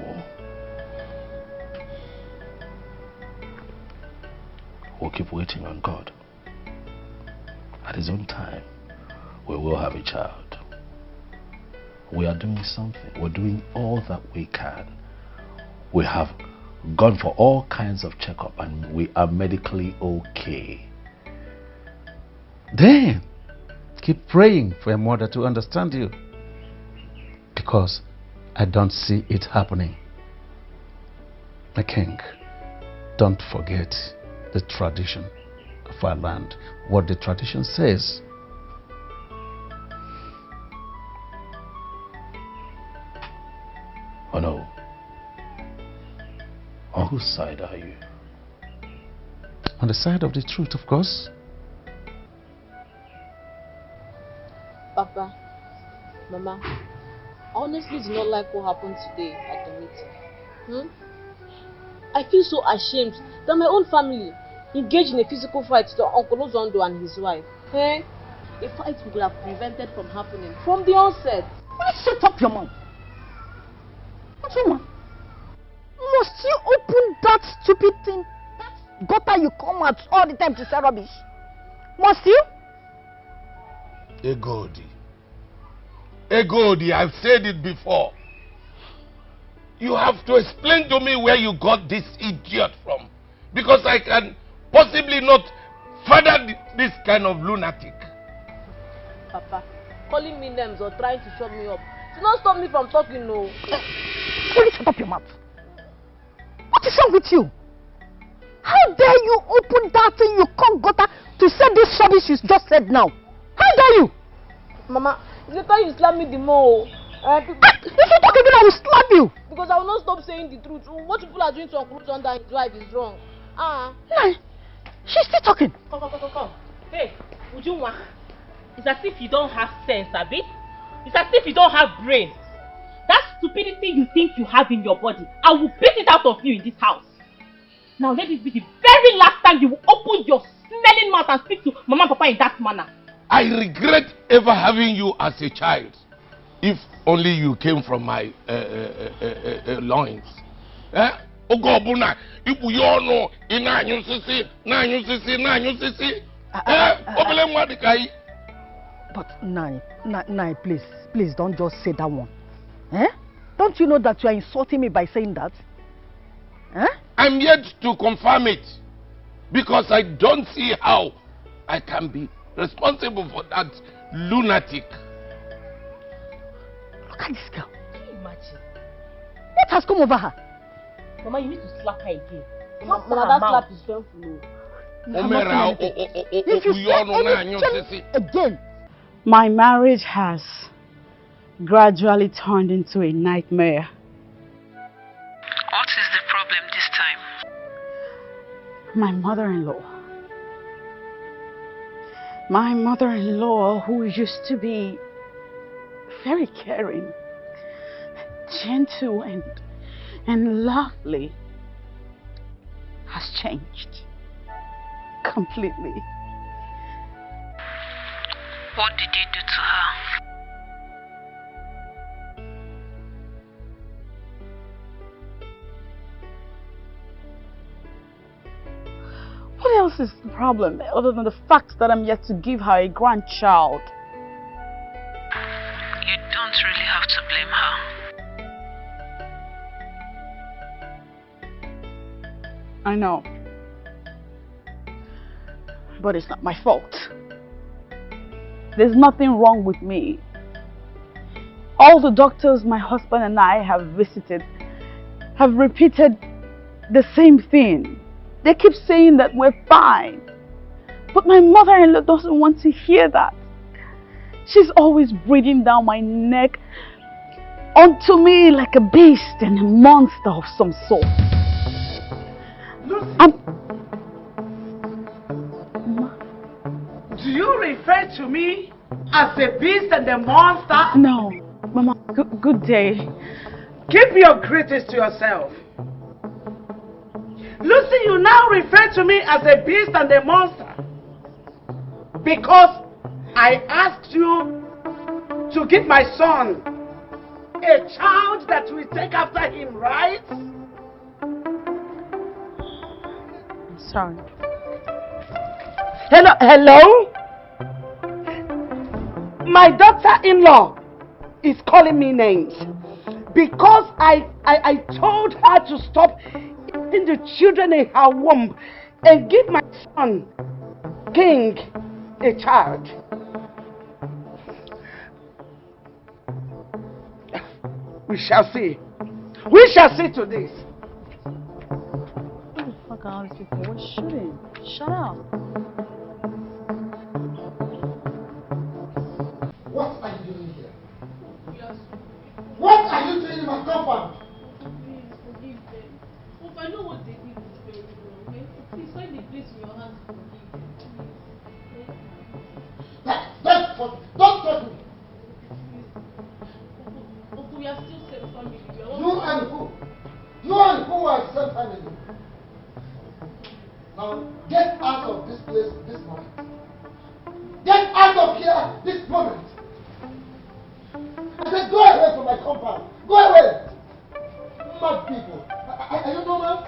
We'll keep waiting on God. At his own time, we will have a child. We are doing something. We're doing all that we can. We have gone for all kinds of checkup and we are medically okay. Then, keep praying for your mother to understand you. Because I don't see it happening. My king, don't forget the tradition of our land. What the tradition says. Oh no. On whose side are you? On the side of the truth, of course.
Papa, Mama, I honestly do not like what happened today at the meeting. I feel so ashamed that my own family engaged in a physical fight to Uncle Ozondo and his wife. A fight we could have prevented from happening from the onset.
Shut up your mouth. What's wrong? Must you open that stupid thing, that gutter you come out all the time to say rubbish? Must you?
Egodi, I've said it before. You have to explain to me where you got this idiot from. Because I can possibly not father this kind of lunatic.
Papa, calling me names or trying to shut me up. Do not stop me from talking, no.
Please shut up your mouth. What is wrong with you? How dare you open that thing you call gutter to say this rubbish you just said now? How dare you?
Mama, it's later you slap me the more.
If you talk again, I will slap you.
Because I will not stop saying the truth. What people are doing to Uncle Ozondo and his wife is wrong.
Nah, she's still talking.
Come. Hey, Ujunwa, it's as if you don't have sense, Abi. It's as if you don't have brain. That stupidity you think you have in your body, I will beat it out of you in this house. Now let this be the very last time you will open your smelling mouth and speak to Mama and Papa in that manner.
I regret ever having you as a child. If only you came from my loins. Ogobuna, ibu yono, inanyu sisi.
But Nai, please don't just say that one. Don't you know that you are insulting me by saying that?
I'm yet to confirm it. Because I don't see how I can be responsible for that lunatic.
Look at this girl.
Can you imagine?
What has come over her?
Mama, you need to slap her again.
Mama, that slap is painful.
If you say anything again.
My marriage has gradually turned into a nightmare.
What is the problem this time?
My mother-in-law. My mother-in-law, who used to be very caring, gentle and lovely, has changed completely.
What did you do to her?
else is the problem other than the fact that I'm yet to give her a grandchild?
You don't really have to blame her.
I know. But it's not my fault. There's nothing wrong with me. All the doctors my husband and I have visited have repeated the same thing. They keep saying that we're fine. But my mother-in-law doesn't want to hear that. She's always breathing down my neck onto me like a beast and a monster of some sort.
Do you refer to me as a beast and a monster?
No, Mama, good day.
Keep your greetings to yourself. Lucy, you now refer to me as a beast and a monster because I asked you to give my son a child that will take after him, right?
I'm sorry. Hello?
My daughter-in-law is calling me names because I told her to stop eating the children in her womb and give my son, King, a child. We shall see. We shall see to this.
Who the fuck are all these people? We're shooting. Shut up.
What are you doing here? What are you doing in my compound?
Please forgive them. Hope I know what they did is very wrong, okay? Please find the place in your hands to forgive them.
Don't touch me.
Hope we are still same family.
You and who? You and who are the same family? Now get out of this place this moment. Get out of here this moment. I said go away from my compound. Go away. Mad people. Are you normal?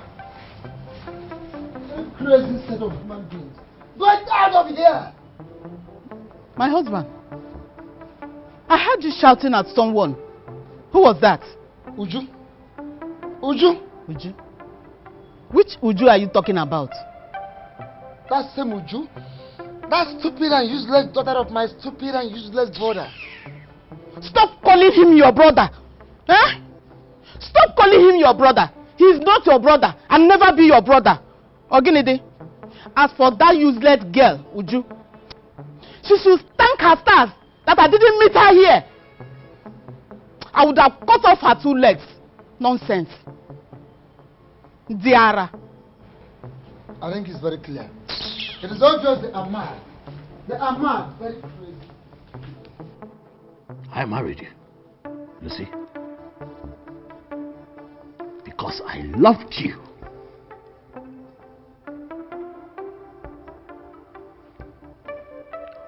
You crazy set of human beings. Get out of here.
My husband. I heard you shouting at someone. Who was that?
Uju. Uju.
Uju? Which Uju are you talking about?
That same Uju. That stupid and useless daughter of my stupid and useless brother.
Stop calling him your brother. Huh? Stop calling him your brother. He is not your brother and never be your brother. Oginide, as for that useless girl, Uju, she should thank her stars that I didn't meet her here. I would have cut off her 2 legs. Nonsense. Diara.
I think it's very clear. It is obvious they are mad. They are mad. Very crazy.
I married you, Lucy, because I loved you.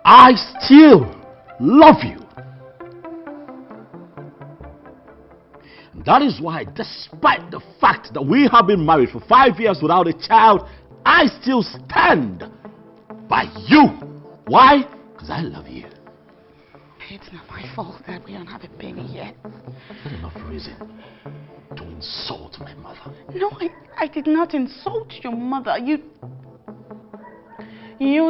I still love you. And that is why, despite the fact that we have been married for 5 years without a child, I still stand by you. Why? Because I love you.
It's not my fault that we don't have a baby yet.
Not enough reason to insult my mother.
No, I did not insult your mother. You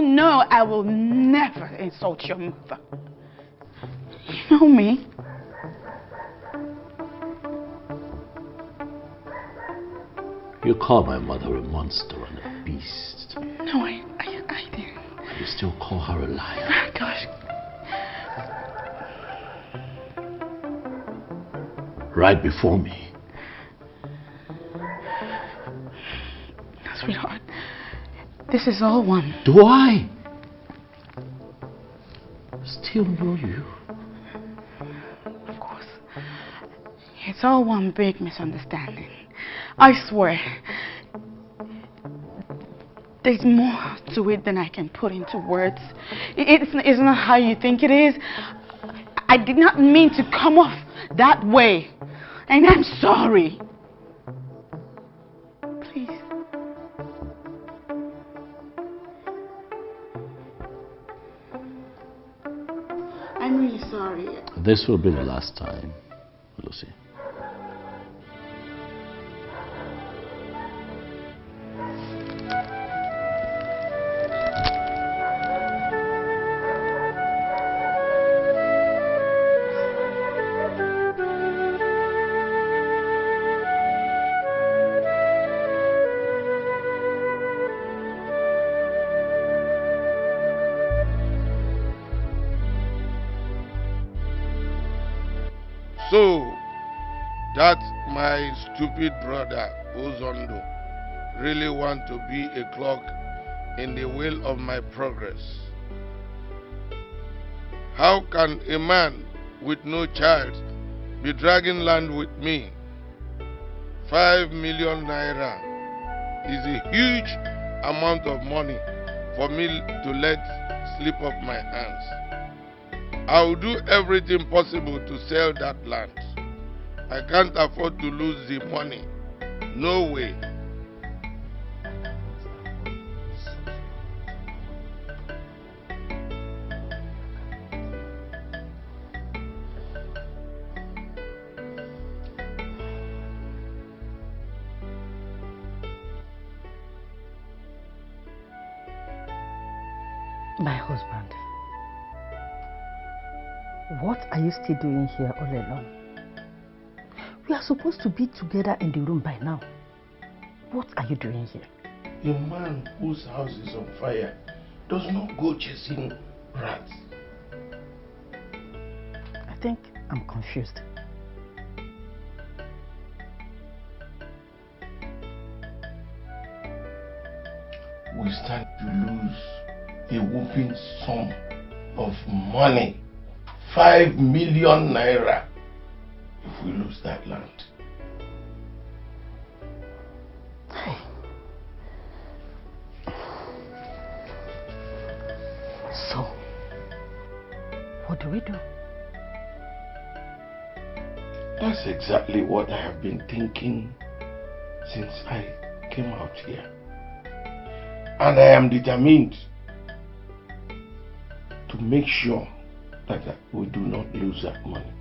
know I will never insult your mother. You know me.
You call my mother a monster and a beast.
No, I didn't.
You still call her a liar.
Oh, gosh.
Right before me.
Sweetheart, this is all one.
Do I still know you?
Of course. It's all one big misunderstanding. I swear. There's more to it than I can put into words. It's not how you think it is. I did not mean to come off that way. And I'm sorry. Please. sorry.
This will be the last time, Lucy.
So, that my stupid brother, Ozondo, really want to be a clog in the wheel of my progress. How can a man with no child be dragging land with me? 5 million naira is a huge amount of money for me to let slip off my hands. I will do everything possible to sell that land. I can't afford to lose the money. No way.
My husband, what are you still doing here all alone? We are supposed to be together in the room by now. What are you doing here?
A man whose house is on fire does not go chasing rats.
I think I'm confused.
We stand to lose a whooping sum of money, 5 million naira, if we lose that land.
So, what do we do?
That's exactly what I have been thinking since I came out here. And I am determined to make sure that we do not lose that money.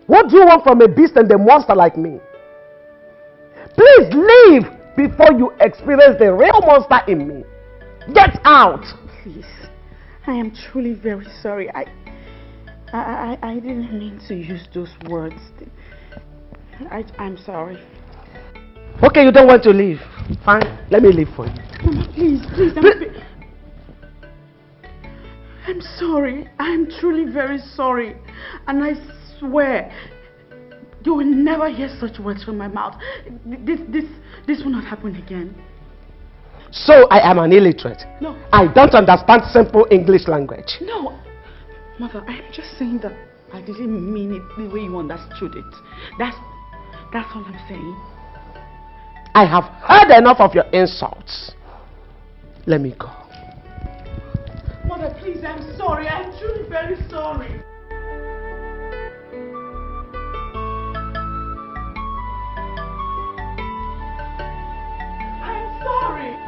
What do you want from a beast and a monster like me? Please leave before you experience the real monster in me. Get out!
Please, I am truly very sorry. I didn't mean to use those words. I'm sorry.
Okay, you don't want to leave. Fine, let me leave for you.
Mama, please, I'm sorry. I'm truly very sorry. And I swear, you will never hear such words from my mouth. This will not happen again.
So I am an illiterate.
No.
I don't understand simple English language.
No. Mother, I'm just saying that I didn't mean it the way you understood it. That's all I'm saying.
I have heard enough of your insults. Let me go.
Mother, please, I'm sorry. I'm truly very sorry. I'm sorry.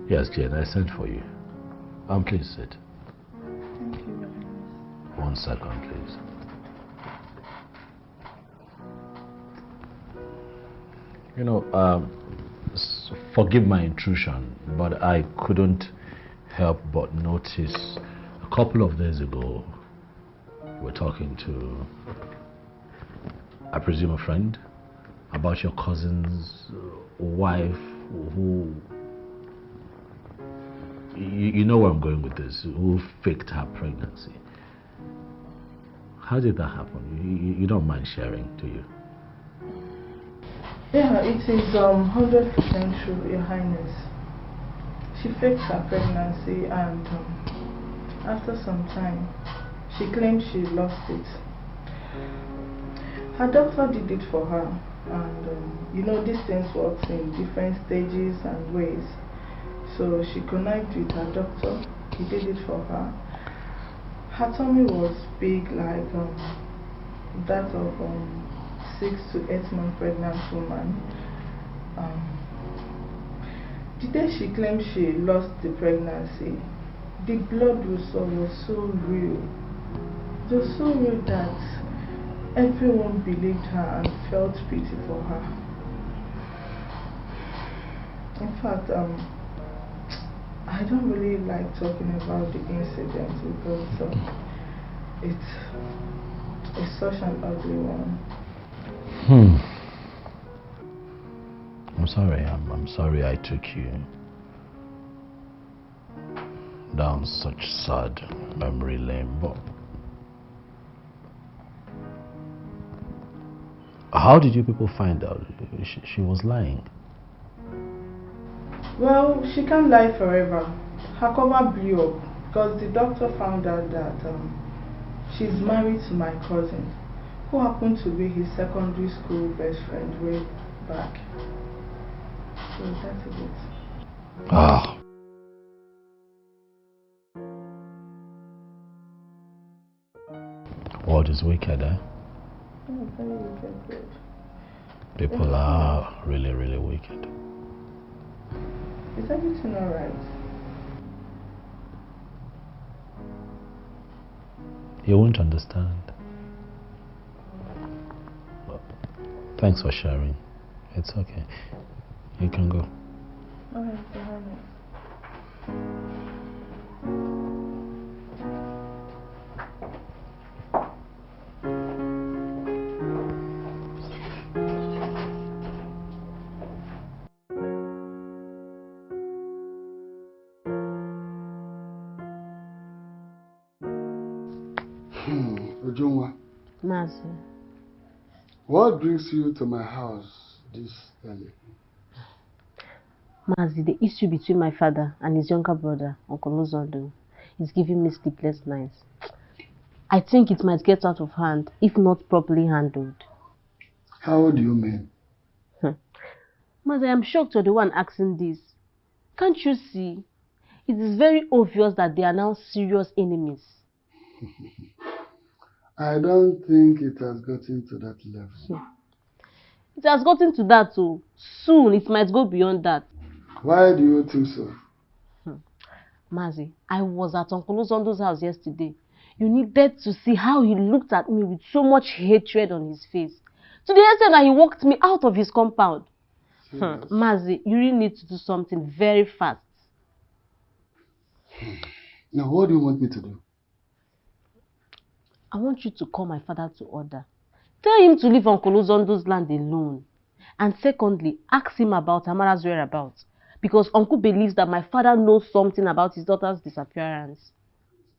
Yes, Jane, I sent for you. Please sit.
Thank you very much.
1 second, please. You know, forgive my intrusion, but I couldn't help but notice a couple of days ago, you were talking to, I presume, a friend about your cousin's wife who, you know where I'm going with this, who faked her pregnancy. How did that happen? You don't mind sharing, do you?
Yeah, it is 100% true, Your Highness. She faked her pregnancy, and after some time, She claimed she lost it. Her doctor did it for her, and you know these things work in different stages and ways. So she connected with her doctor. He did it for her. Her tummy was big, like that of 6 to 8 month pregnant woman. The day she claimed she lost the pregnancy, the blood was so real. It was so real that everyone believed her and felt pity for her. In fact, I don't really like talking about the incident because it's such an ugly one.
I'm sorry. I'm sorry I took you down such sad memory lane, but how did you people find out she was lying?
Well, she can't lie forever. Her cover blew up because the doctor found out that she's married to my cousin, who happened to be his secondary school best friend way back. So that is it.
Ah. World is wicked, eh?
Oh, very wicked.
People are really, really wicked.
Is everything alright?
You won't understand. Thanks for sharing. It's okay. You can go.
Alright, barrenness.
Ujungwa,
Mazi.
what brings you to my house this early?
Mazi, the issue between my father and his younger brother, Uncle Uzondo, is giving me sleepless nights. I think it might get out of hand if not properly handled.
How do you mean?
Mazi, I'm shocked you're the one asking this. Can't you see? It is very obvious that they are now serious enemies.
I don't think it has gotten to that level.
It has gotten to that too. Soon it might go beyond that.
Why do you think so?
Mazi, I was at Uncle Uzondo's house yesterday. You needed to see how he looked at me with so much hatred on his face. To the extent that he walked me out of his compound. Mazi, you really need to do something very fast.
Now, what do you want me to do?
I want you to call my father to order. Tell him to leave Uncle Uzondo's land alone. And secondly, ask him about Amara's whereabouts. Because Uncle believes that my father knows something about his daughter's disappearance.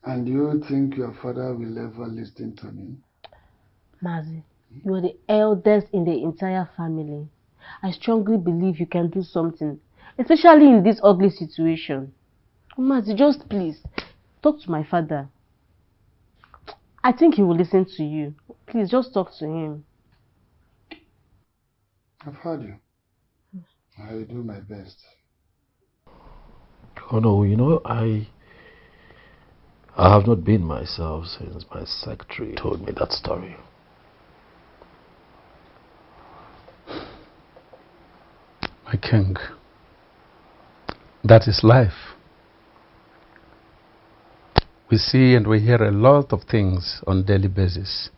And do you think your father will ever listen to me?
Mazi, you are the eldest in the entire family. I strongly believe you can do something, especially in this ugly situation. Mazi, just please, talk to my father. I think he will listen to you. Please, just talk to him.
I've heard you. I will do my best.
Oh no, you know, I have not been myself since my secretary told me that story.
My king, that is life. We see and we hear a lot of things on a daily basis.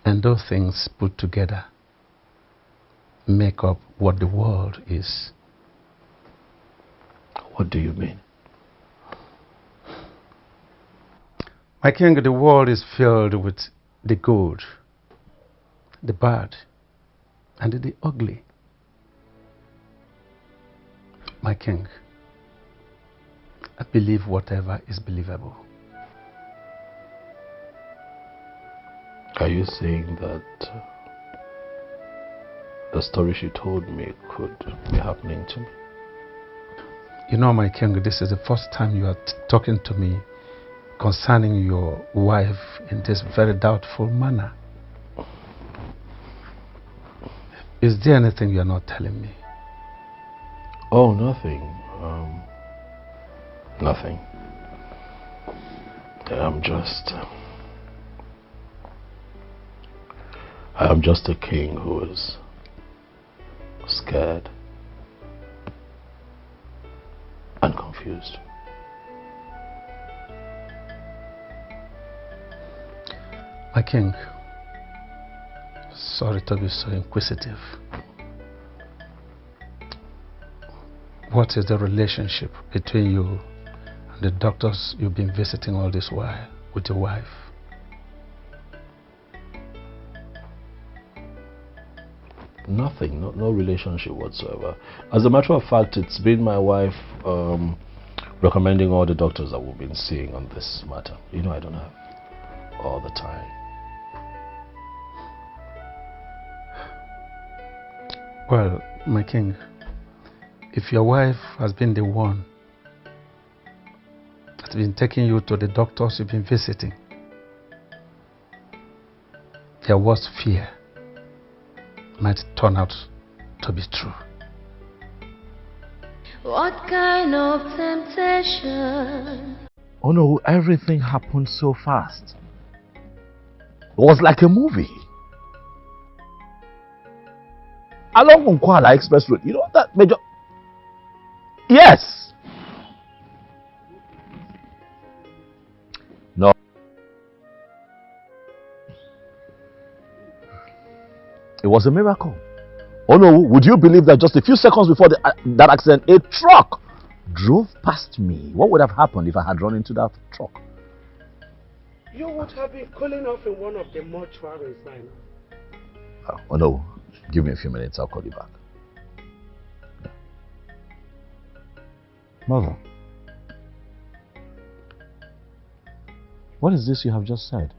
And those things put together make up what the world is.
What do you mean?
My king, the world is filled with the good, the bad, and the ugly. My king, I believe whatever is believable.
Are you saying that the story she told me could be happening to me?
You know, my king, this is the first time you are talking to me concerning your wife in this very doubtful manner. Is there anything you're not telling me?
Oh, nothing. Nothing. I'm just a king who is scared and confused.
My king, sorry to be so inquisitive. What is the relationship between you and the doctors you've been visiting all this while with your wife?
Nothing, no relationship whatsoever. As a matter of fact, it's been my wife recommending all the doctors that we've been seeing on this matter. You know, I don't have all the time.
Well, my king, if your wife has been the one that's been taking you to the doctors you've been visiting, their worst fear might turn out to be true.
What kind of temptation?
Oh no, everything happened so fast. It was like a movie. Along Nkwala Express Road, you know that major... Yes! No. It was a miracle. Oh no, would you believe that just a few seconds before that accident, a truck drove past me? What would have happened if I had run into that truck?
You would have been cooling off in one of the mortuaries by now.
Oh no, give me a few minutes, I'll call you back. Yeah. Mother, what is this you have just said?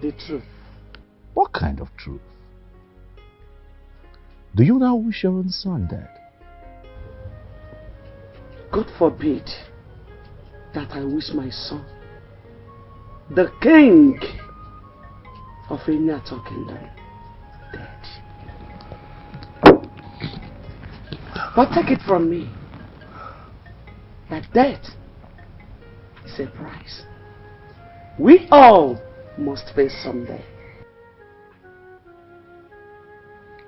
The truth.
What kind of truth? Do you now wish your own son dead?
God forbid that I wish my son, the king of Inyato Kingdom, dead. But take it from me that death is a price we all must face someday.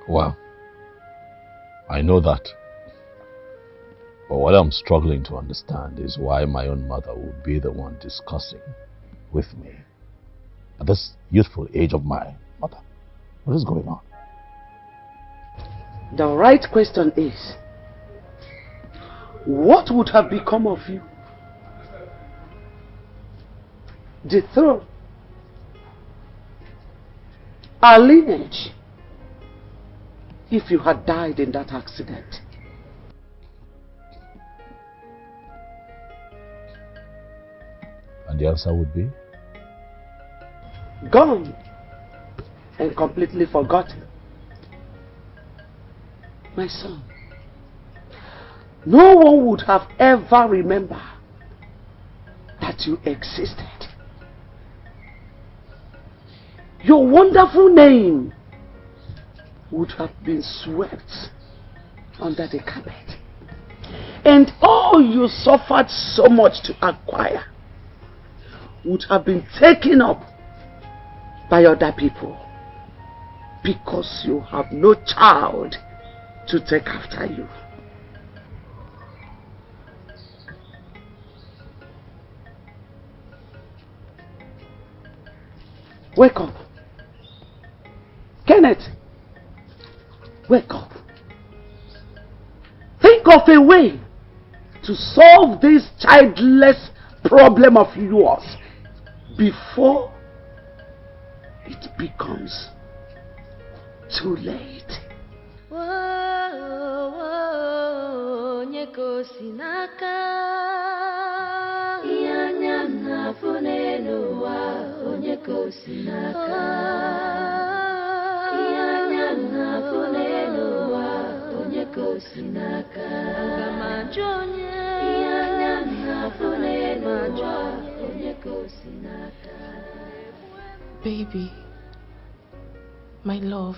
Well, I know that. But what I'm struggling to understand is why my own mother would be the one discussing with me at this youthful age of mine. Mother, what is going on?
The right question is, what would have become of you? The throne, our lineage, if you had died in that accident?
And the answer would be?
Gone and completely forgotten. My son, no one would have ever remembered that you existed. Your wonderful name would have been swept under the carpet. And all you suffered so much to acquire would have been taken up by other people because you have no child to take after you. Wake up. Kenneth, wake up. Think of a way to solve this childless problem of yours before it becomes too late.
Baby, my love,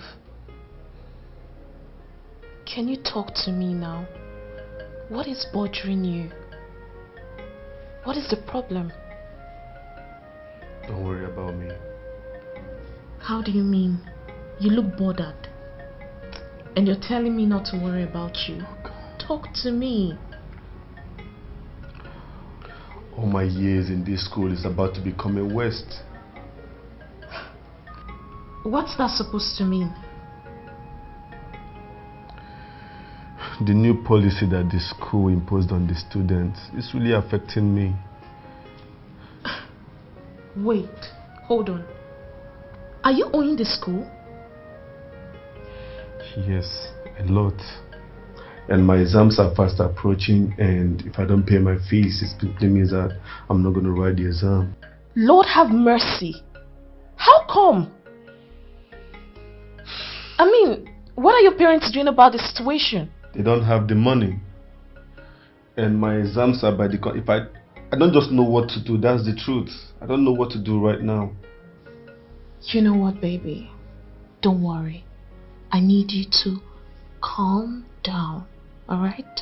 can you talk to me now? What is bothering you? What is the problem?
Don't worry about me.
How do you mean? You look bothered. And you're telling me not to worry about you. Talk to me.
All my years in this school is about to become a waste.
What's that supposed to mean?
The new policy that the school imposed on the students is really affecting me.
Wait, hold on. Are you owing the school?
Yes, a lot. And my exams are fast approaching, and if I don't pay my fees, it simply means that I'm not going to write the exam.
Lord have mercy. How come? I mean, what are your parents doing about the situation?
They don't have the money. And my exams are by the... If I don't just know what to do, that's the truth. I don't know what to do right now.
You know what, baby? Don't worry. I need you to calm down, alright?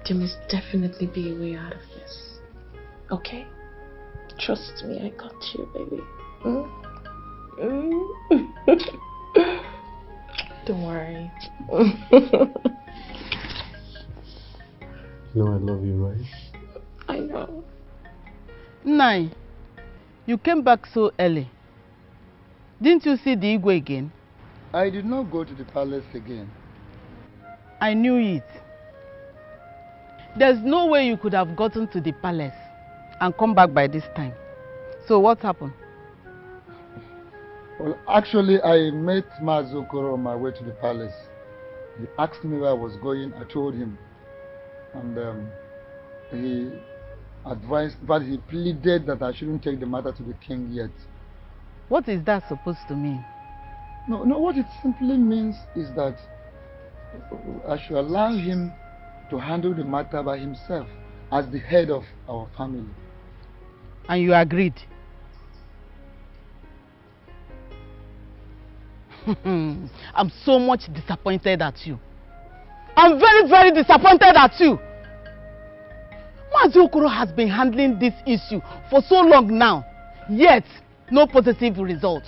There must definitely be a way out of this. Okay? Trust me, I got you, baby. Don't worry.
You know I love you, right?
I know.
Nai, you came back so early. Didn't you see the Igwe again?
I did not go to the palace again.
I knew it. There's no way you could have gotten to the palace and come back by this time. So what happened?
Well, actually, I met Mazokoro on my way to the palace. He asked me where I was going. I told him. And he advised, but he pleaded that I shouldn't take the matter to the king yet.
What is that supposed to mean?
No, what it simply means is that I should allow him to handle the matter by himself as the head of our family.
And you agreed? I'm so much disappointed at you. I'm very, very disappointed at you. Mazi Okoro has been handling this issue for so long now, yet no positive result.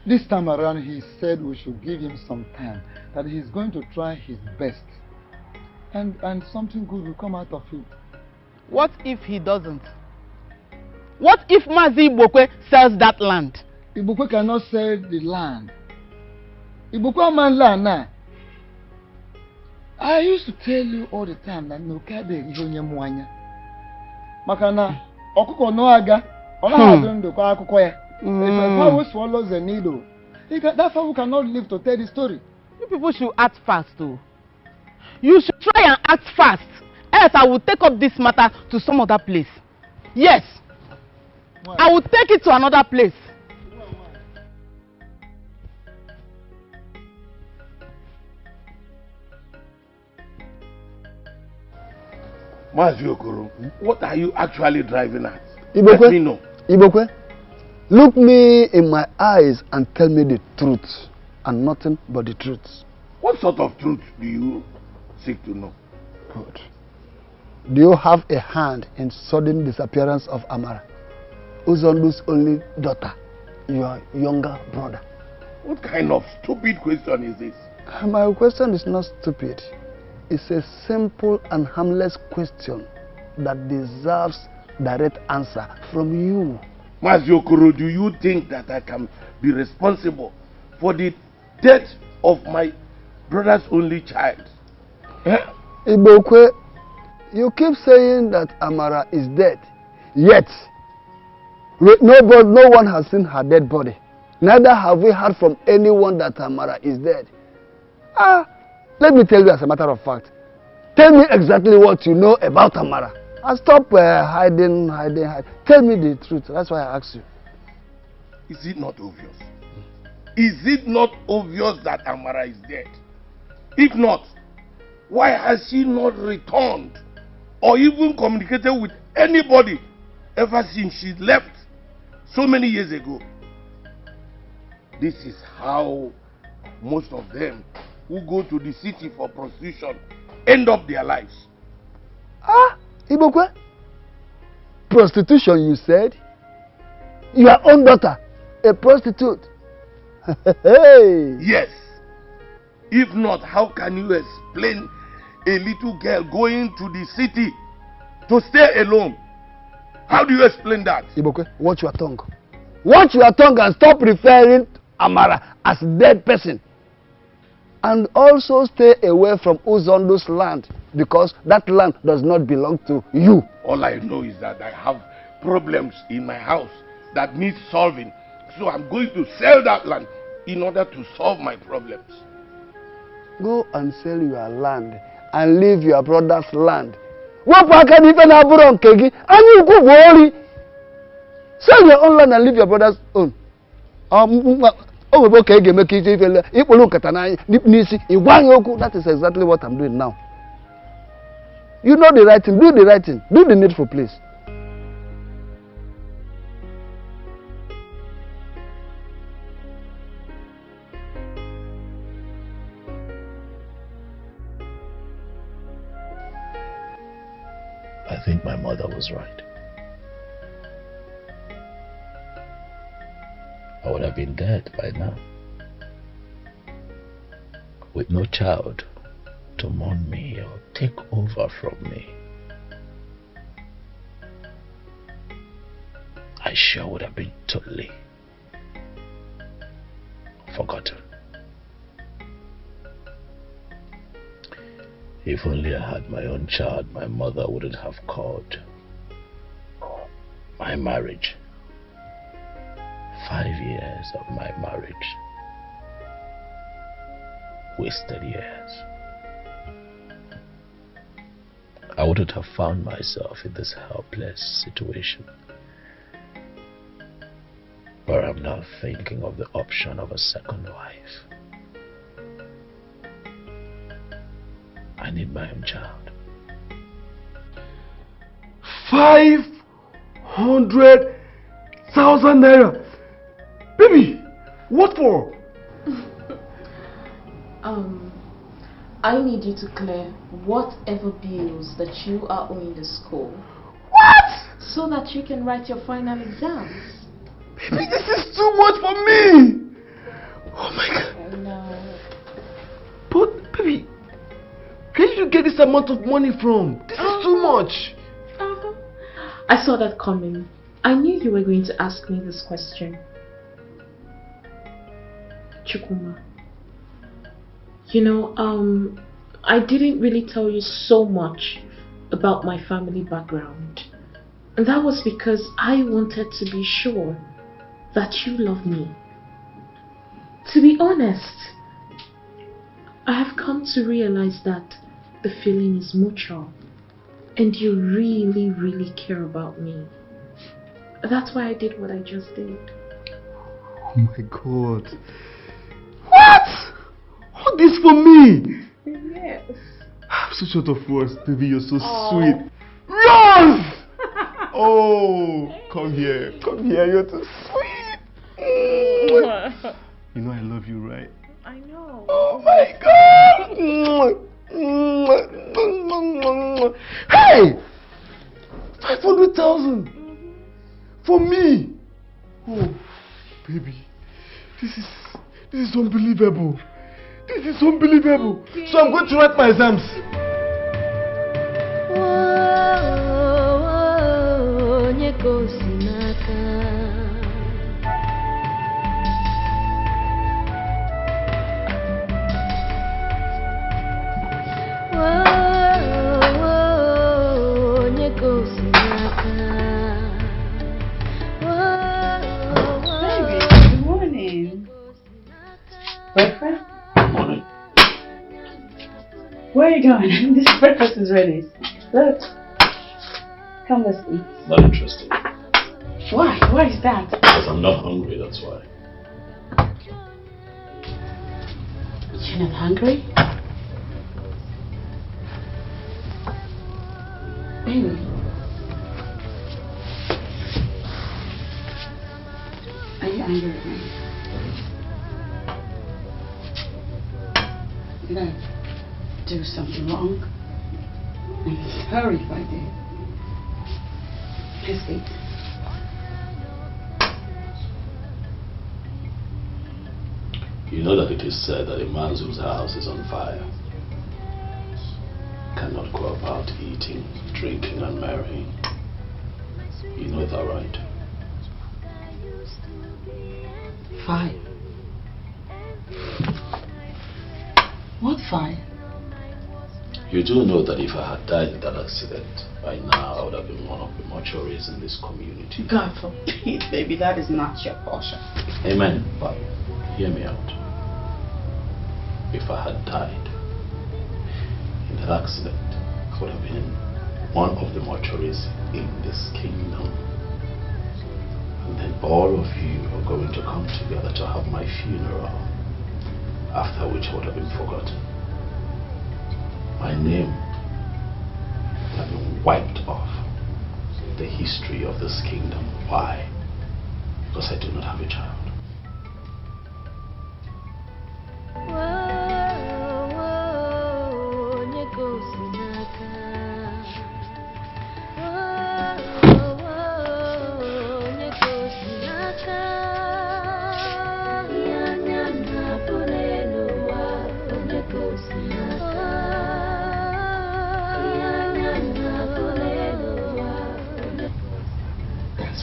This time around, he said we should give him some time, that he's going to try his best, and something good will come out of it.
What if he doesn't? What if Mazi Ibokwe sells that land?
Ibokwe cannot sell the land. Ibokwe man land now. I used to tell you all the time that no kade ihonye mwanya. Makana okuko no aga, ona hadondo kwa akuko ya. If a fowl swallows a needle, that fowl cannot live to tell the story.
You people should act fast too. You should try and act fast, else I will take up this matter to some other place. Yes, why? I will take it to another place.
Mazi Okoro, what are you actually driving at?
Ibokwe,
let me know.
Ibokwe, look me in my eyes and tell me the truth, and nothing but the truth.
What sort of truth do you seek to know?
Good. Do you have a hand in sudden disappearance of Amara, Uzondu's only daughter, your younger brother?
What kind of stupid question is this?
My question is not stupid. It's a simple and harmless question that deserves direct answer from you.
Mazi Okoro, do you think that I can be responsible for the death of my brother's only child?
Ibokwe, you keep saying that Amara is dead, yet no one has seen her dead body. Neither have we heard from anyone that Amara is dead. Let me tell you as a matter of fact. Tell me exactly what you know about Amara. And stop hiding. Tell me the truth. That's why I asked you.
Is it not obvious? Is it not obvious that Amara is dead? If not, why has she not returned or even communicated with anybody ever since she left so many years ago. This is how most of them who go to the city for prostitution end up their lives.
Ah, Ibokwe? Prostitution, you said? Your own daughter, a prostitute? Hey.
Yes. If not, how can you explain a little girl going to the city to stay alone? How do you explain that?
Ibokwe, watch your tongue. Watch your tongue and stop referring to Amara as a dead person. And also stay away from Uzondo's land, because that land does not belong to you.
All I know is that I have problems in my house that need solving. So I'm going to sell that land in order to solve my problems.
Go and sell your land and leave your brother's land. Sell your own land and leave your brother's own. That is exactly what I'm doing now. You know the right thing, do the right thing, do the needful, please.
I think my mother was right. I would have been dead by now, with no child to mourn me or take over from me. I sure would have been totally forgotten. If only I had my own child, my mother wouldn't have called my marriage. 5 years of my marriage. Wasted years. I wouldn't have found myself in this helpless situation, where I'm now thinking of the option of a second wife. I need my own child.
500,000 naira. Baby, what for?
I need you to clear whatever bills that you are owing the school.
What?
So that you can write your final exams.
Baby, this is too much for me. Oh my God.
I know.
But, baby, where did you get this amount of money from? This is too much.
I saw that coming. I knew you were going to ask me this question. Chukuma, you know, I didn't really tell you so much about my family background. And that was because I wanted to be sure that you love me. To be honest, I have come to realize that the feeling is mutual and you really, really care about me. That's why I did what I just did.
Oh my God. What? All this for me?
Yes.
I'm so short of words, baby. You're so sweet. Rose! Oh, come here. Come here. You're too sweet. You know I love you, right?
I know.
Oh my God. Hey! 500,000 for me. Oh, baby. This is unbelievable. This is unbelievable. Okay. So I'm going to write my exams.
Breakfast? Where are you going? This breakfast is ready. Look. Come, let's eat.
Not interested.
Why? Why is that?
Because I'm not hungry, that's why.
You're not hungry? Baby. Are you angry with me? Did I do something wrong? I'm sorry if I did. Please eat.
You know that it is said that a man whose house is on fire cannot go about eating, drinking, and marrying. You know that, right?
Fire? What fire?
You do know that if I had died in that accident, by now I would have been one of the mortuaries in this community.
God forbid, baby, that is not your portion.
Amen, but hear me out. If I had died in that accident, I would have been one of the mortuaries in this kingdom. And then all of you are going to come together to have my funeral, after which I would have been forgotten. My name would have been wiped off the history of this kingdom. Why? Because I do not have a child.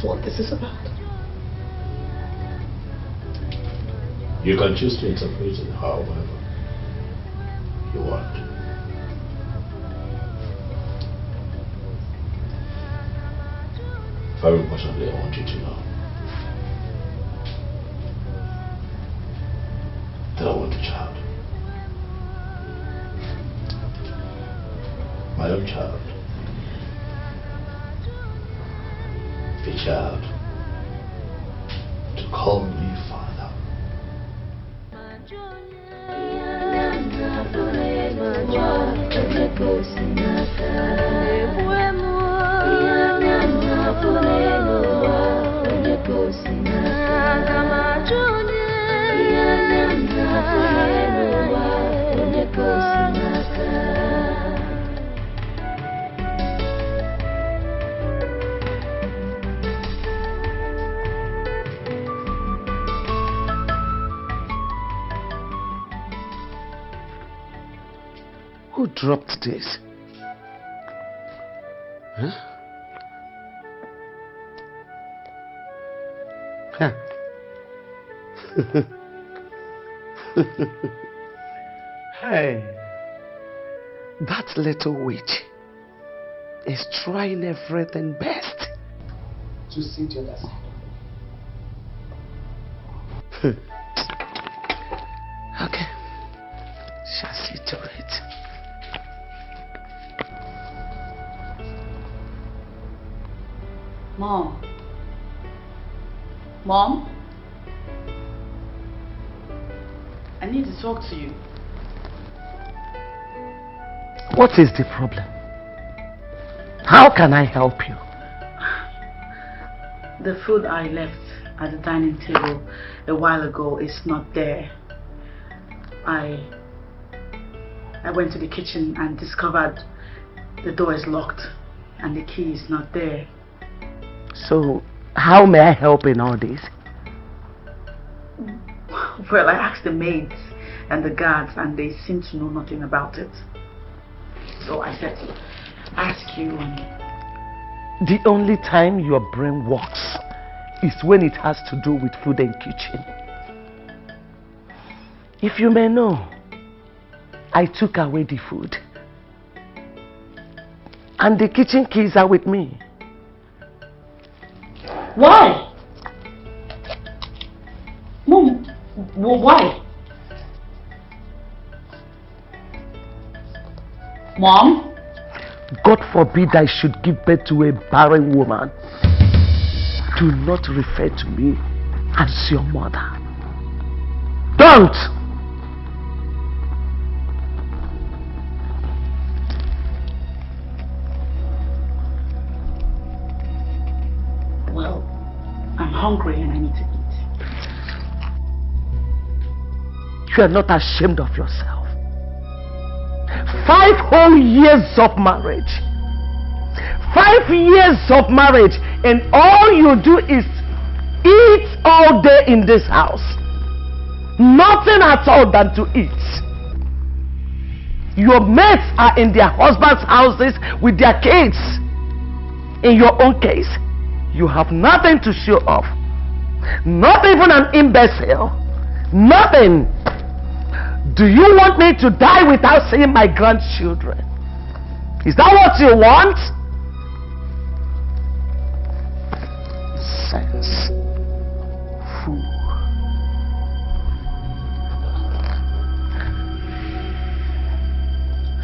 What this is about.
You can choose to interpret it however you want. Very importantly, I want you to know that I want a child. My own child. A child to call me father.
Who dropped this? Huh? Huh. Hey, that little witch is trying everything best to see the other side. Okay, shall see to it.
Mom. Mom? I need to talk to you.
What is the problem? How can I help you?
The food I left at the dining table a while ago is not there. I went to the kitchen and discovered the door is locked and the key is not there.
So, how may I help in all this?
Well, I asked the maids and the guards and they seem to know nothing about it. So I said to ask you.
The only time your brain works is when it has to do with food and kitchen. If you may know, I took away the food. And the kitchen keys are with me.
Why? Mom, why? Mom?
God forbid I should give birth to a barren woman. Do not refer to me as your mother. Don't!
I'm hungry and I need to eat.
You are not ashamed of yourself. 5 whole years of marriage. 5 years of marriage, and all you do is eat all day in this house. Nothing at all than to eat. Your mates are in their husbands' houses with their kids. In your own case, you have nothing to show off. Not even an imbecile. Nothing. Do you want me to die without seeing my grandchildren? Is that what you want? Sense. Fool.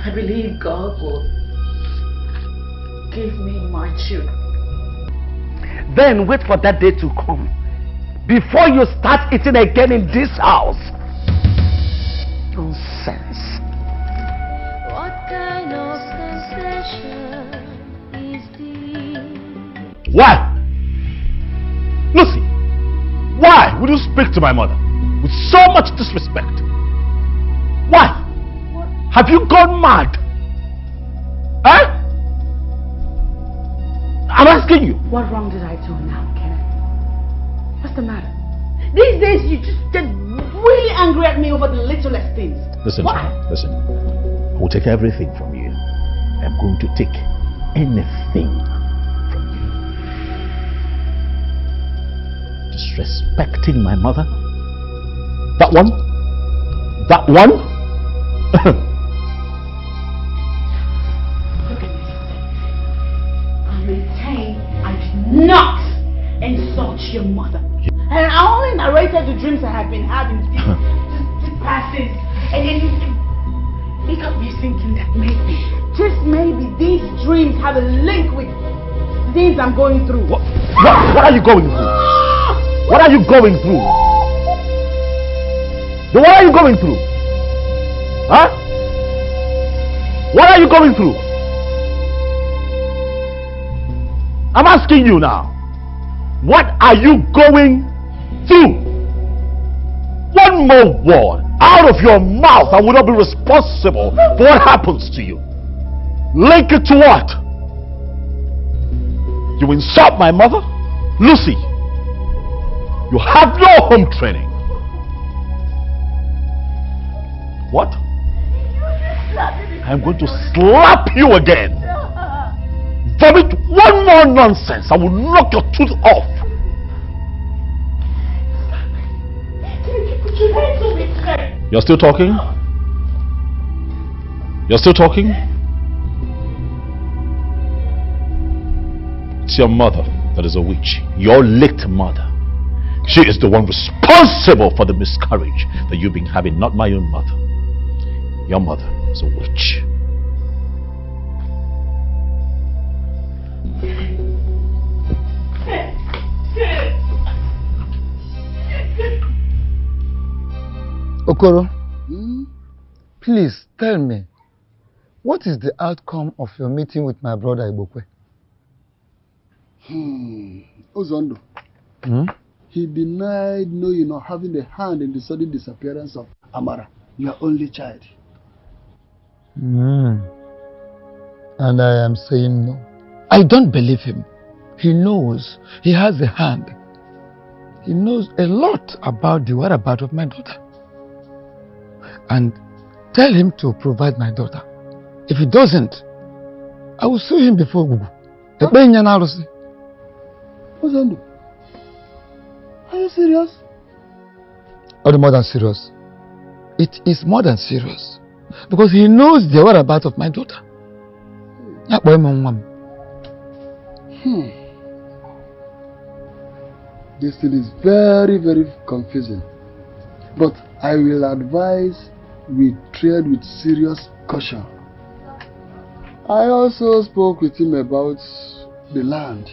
I believe God will give me my children.
Then wait for that day to come before you start eating again in this house. Nonsense.
What kind of sensation is this?
Why? Lucy, why would you speak to my mother with so much disrespect? Why? Have you gone mad? Eh? I'm asking you.
What wrong did I do now, Kenneth? What's the matter? These days you just get really angry at me over the littlest things.
Listen, Sharon, listen. I will take everything from you. I'm going to take anything from you. Disrespecting my mother? That one? That one?
Look at me. I maintain I did not insult your mother. And I only narrated the dreams I have been having these passes. And it got me thinking that maybe, just maybe, these dreams have a link with things I'm going through.
What are you going through? What are you going through? What are you going through? Huh? What are you going through? I'm asking you now. What are you going through? One more word out of your mouth, I will not be responsible for what happens to you. Link it to what? You insult my mother? Lucy, you have no home training. What? I'm going to slap you again. Vomit one more nonsense, I will knock your tooth off. You're still talking? You're still talking? It's your mother that is a witch. Your late mother. She is the one responsible for the miscarriage that you've been having, not my own mother. Your mother is a witch.
Okoro, please tell me, what is the outcome of your meeting with my brother Ibokwe?
Ozondo. He denied knowing or having a hand in the sudden disappearance of Amara, your only child.
And I am saying no. I don't believe him. He knows. He has a hand. He knows a lot about the whereabouts of my daughter. And tell him to provide my daughter. If he doesn't, I will sue him before Gugu.
Ozondo, are you serious?
Or more than serious. It is more than serious. Because he knows the whereabouts of my daughter.
This thing is very, very confusing. But I will advise we tread with serious caution. I also spoke with him about the land.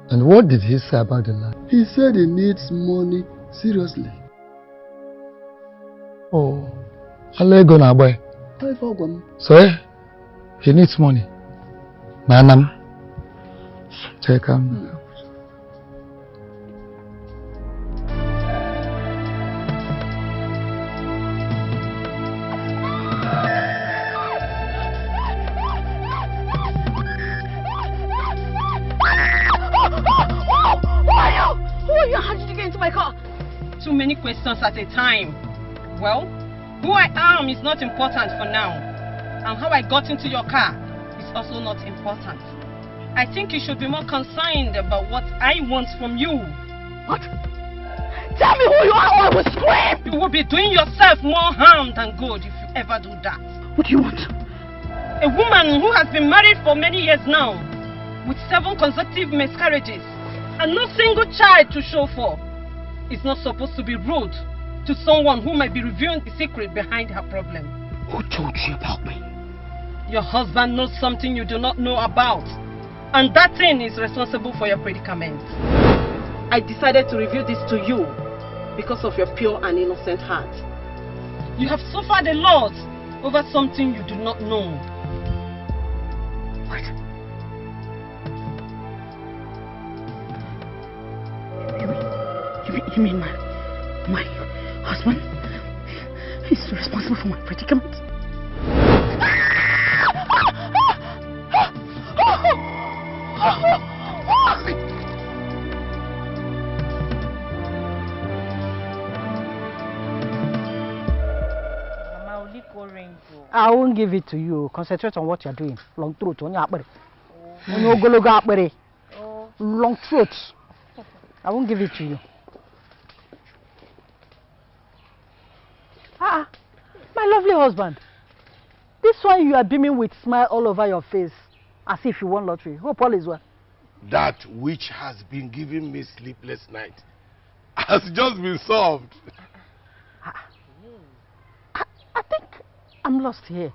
And what did he say about the land?
He said he needs money seriously.
Oh, boy. So he needs money. Manam, take him.
many questions at a time. Well, who I am is not important for now. And how I got into your car is also not important. I think you should be more concerned about what I want from you.
What? Tell me who you are or I will scream!
You will be doing yourself more harm than good if you ever do that.
What do you want?
A woman who has been married for many years now, with 7 consecutive miscarriages, and no single child to show for, is not supposed to be rude to someone who might be revealing the secret behind her problem.
Who told you about me?
Your husband knows something you do not know about, and that thing is responsible for your predicament. I decided to reveal this to you because of your pure and innocent heart. You have suffered a lot over something you do not know.
What? You mean my husband is responsible for my predicament?
I won't give it to you. Concentrate on what you're doing. Long throat. Long throat. I won't give it to you. Ah, my lovely husband. This one you are beaming with smile all over your face, as if you won lottery. Hope all is well.
That which has been giving me sleepless night has just been solved.
I think I'm lost here.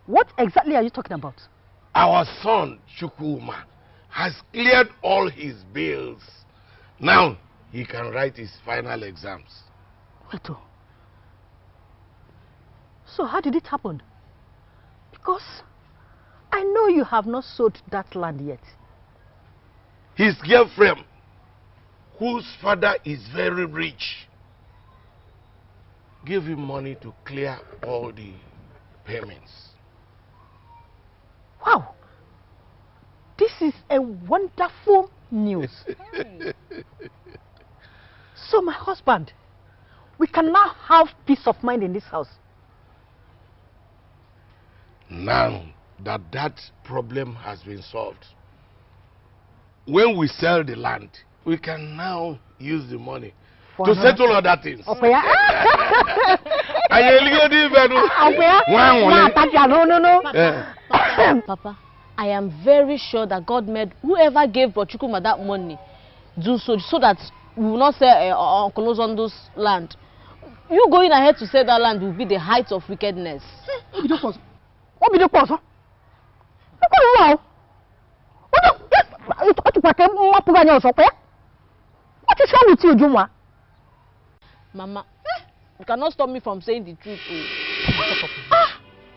What exactly are you talking about?
Our son, Chukwuma, has cleared all his bills. Now, he can write his final exams.
Wait, so how did it happen? Because I know you have not sold that land yet.
His girlfriend, whose father is very rich, gave him money to clear all the payments.
Wow! This is a wonderful news. So my husband, we can now have peace of mind in this house.
Now that problem has been solved, when we sell the land, we can now use the money to settle other things.
Okay.
Papa, I am very sure that God made whoever gave Chukuma that money do so that we will not sell Uncle Ozondo's land. You going ahead to sell that land will be the height of wickedness.
What be the cause? What is wrong with you, Juma?
Mama, you cannot stop me from saying the truth.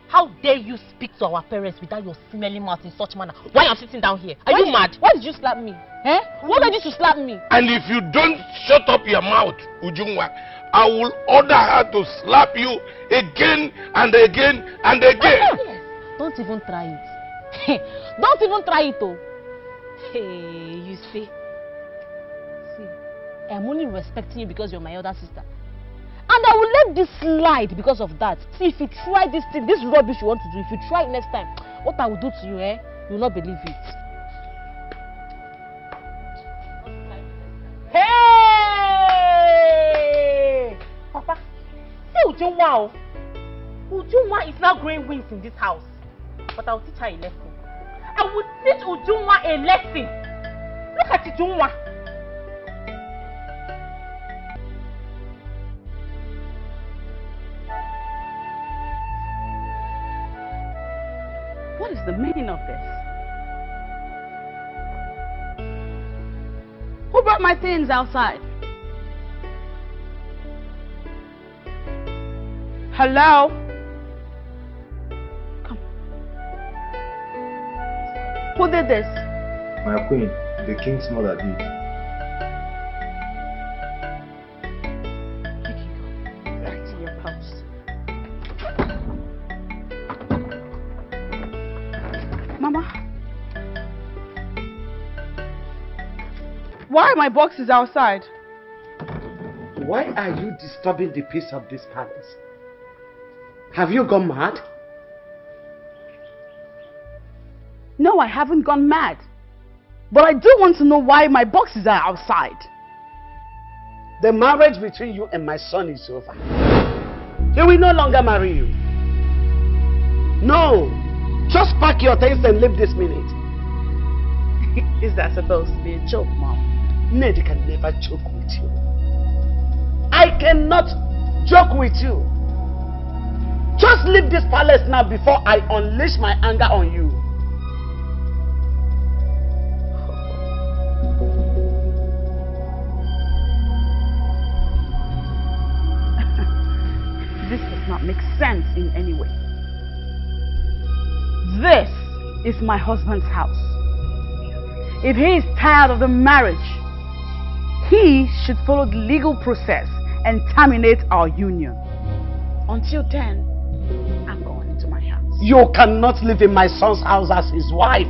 How dare you speak to our parents without your smelly mouth in such manner while I'm sitting down here? Are you mad?
Why did you slap me? Eh? What made you to slap me?
And if you don't shut up your mouth, Ujungwa, I will order her to slap you again and again and again.
Yes. Don't even try it. Don't even try it, oh. Hey, you see, I'm only respecting you because you're my elder sister. And I will let this slide because of that. See, if you try this thing, this rubbish you want to do, if you try it next time, what I will do to you, you will not believe it.
Hey! Papa, see Ujunwa. Ujunwa is now growing wings in this house. But I will teach her a lesson. I will teach Ujunwa a lesson. Look at Ujunwa.
What is the meaning of this? Who brought my things outside? Hello? Come. Who did this?
My queen, the king's mother did.
Back to your post. Mama? Why are my boxes outside?
Why are you disturbing the peace of this palace? Have you gone mad?
No, I haven't gone mad. But I do want to know why my boxes are outside.
The marriage between you and my son is over. He will no longer marry you. No. Just pack your things and leave this minute.
Is that supposed to be a joke, Mom?
Ned can never joke with you. I cannot joke with you. Just leave this palace now before I unleash my anger on you.
This does not make sense in any way. This is my husband's house. If he is tired of the marriage, he should follow the legal process and terminate our union. Until then, I'm going into my house.
You cannot live in my son's house as his wife.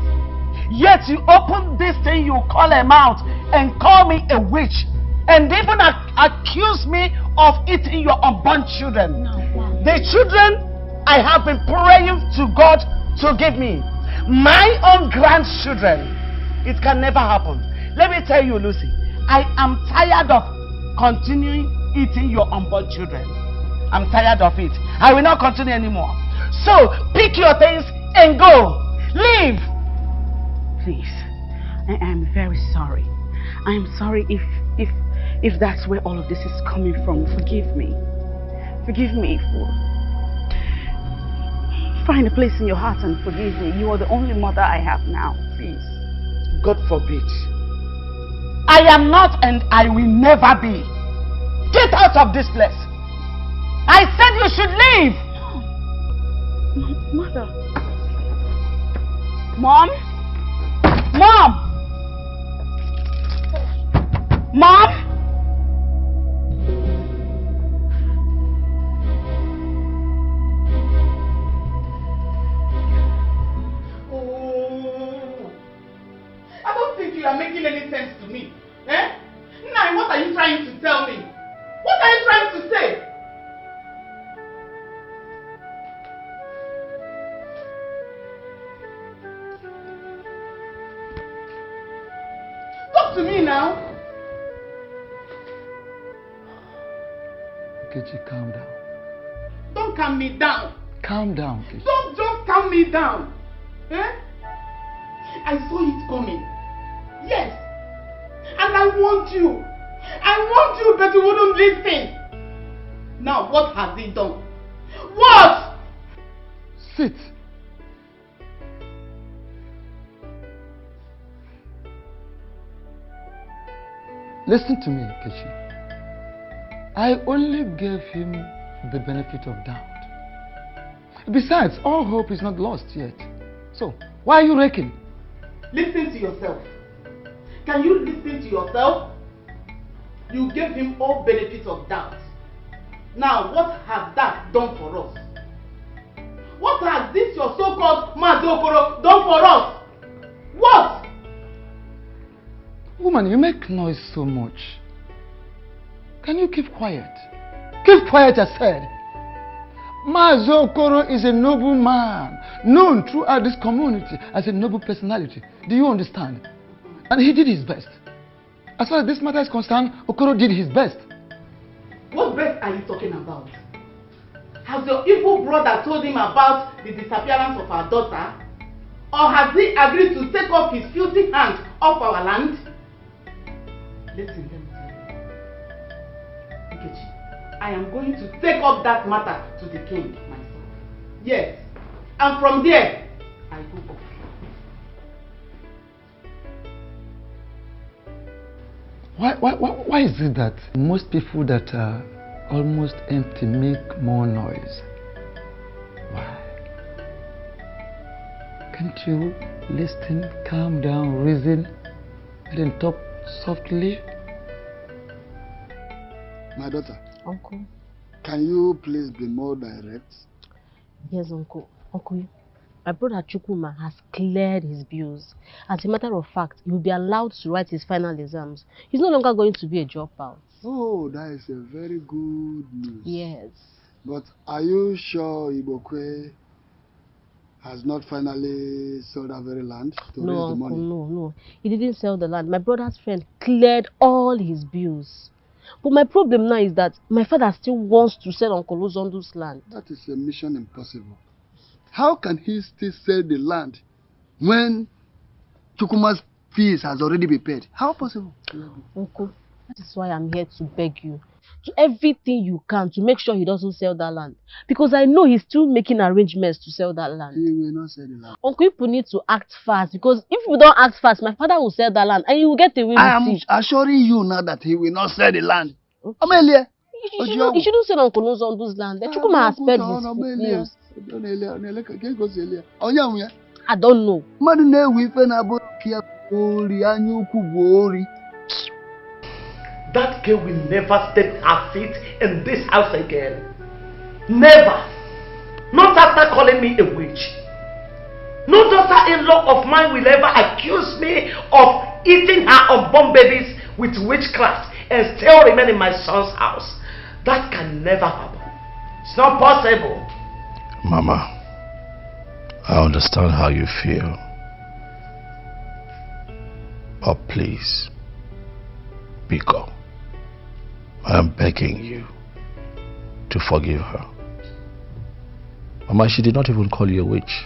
Yet you open this thing, you call him out and call me a witch. And even accuse me of eating your unborn children.
No,
the children I have been praying to God to give me. My own grandchildren. It can never happen. Let me tell you, Lucy, I am tired of continuing eating your unborn children. I'm tired of it. I will not continue anymore. So, pick your things and go. Leave.
Please, I am very sorry. I am sorry if that's where all of this is coming from. Forgive me. Forgive me for... Find a place in your heart and forgive me. You are the only mother I have now. Please.
God forbid. I am not and I will never be. Get out of this place. I said you should leave.
Mother. Mom? Mom! Mom?
I don't think you are making any sense to me. Eh? Now, what are you trying to tell me? What are you trying to say? Talk to me now.
Kechi, calm down.
Don't calm me down.
Calm down, Kechi.
Don't just calm me down. Eh? I saw it coming. Yes. And I want you. I want you, but you wouldn't listen. Now, what has he done? What?
Sit. Listen to me, Kechi. I only gave him the benefit of doubt. Besides, all hope is not lost yet. So, why are you raking?
Listen to yourself. Can you listen to yourself? You gave him all benefits of doubt. Now, what has that done for us? What has this your so-called Mazokoro done for us? What?
Woman, you make noise so much. Can you keep quiet? Keep quiet, I said. Mazokoro is a noble man, known throughout this community as a noble personality. Do you understand? And he did his best. As far as this matter is concerned, Okoro did his best.
What best are you talking about? Has your evil brother told him about the disappearance of our daughter? Or has he agreed to take off his filthy hands off our land? Listen, let me tell you. Nkechi, I am going to take up that matter to the king myself. Yes. And from there, I go off.
Why is it that most people that are almost empty make more noise? Why? Can't you listen, calm down, reason, and then talk softly?
My daughter.
Uncle.
Can you please be more direct?
Yes, Uncle. Uncle,
My brother Chukuma has cleared his bills. As a matter of fact, he will be allowed to write his final exams. He's no longer going to be a dropout.
Oh, that is a very good news.
Yes.
But are you sure Ibokwe has not finally sold that very land to
No,
raise the
uncle,
money?
no. He didn't sell the land. My brother's friend cleared all his bills. But my problem now is that my father still wants to sell Uncle Uzondu's land.
That is a mission impossible. How can he still sell the land when Chukuma's fees has already been paid? How possible?
Uncle, that is why I'm here to beg you. Do everything you can to make sure he doesn't sell that land. Because I know he's still making arrangements to sell that land.
He will not sell the land.
Uncle, people need to act fast. Because if we don't act fast, my father will sell that land and he will get away with it.
I am assuring you now that he will not sell the land.
Okay.
Amelia.
You shouldn't sell Uncle Uzondu's land. The Chukuma has paid his bills. I don't know.
That girl will never step her feet in this house again. Never. Not after calling me a witch. No daughter-in-law of mine will ever accuse me of eating her unborn babies with witchcraft and still remain in my son's house. That can never happen. It's not possible.
Mama, I understand how you feel. But please, Biko, I am begging you to forgive her. Mama, she did not even call you a witch.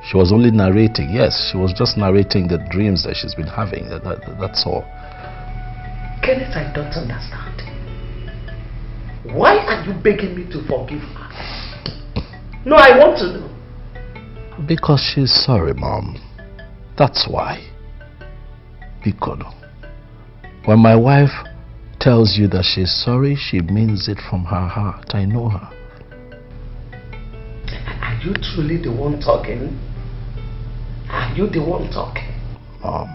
She was only narrating. Yes, she was just narrating the dreams that she's been having. That's all.
Kenneth, I don't understand. Why are you begging me to forgive her? No, I want to know.
Because she's sorry, Mom. That's why. Biko, when my wife tells you that she's sorry, she means it from her heart. I know her.
Are you truly the one talking? Are you the one talking?
Mom,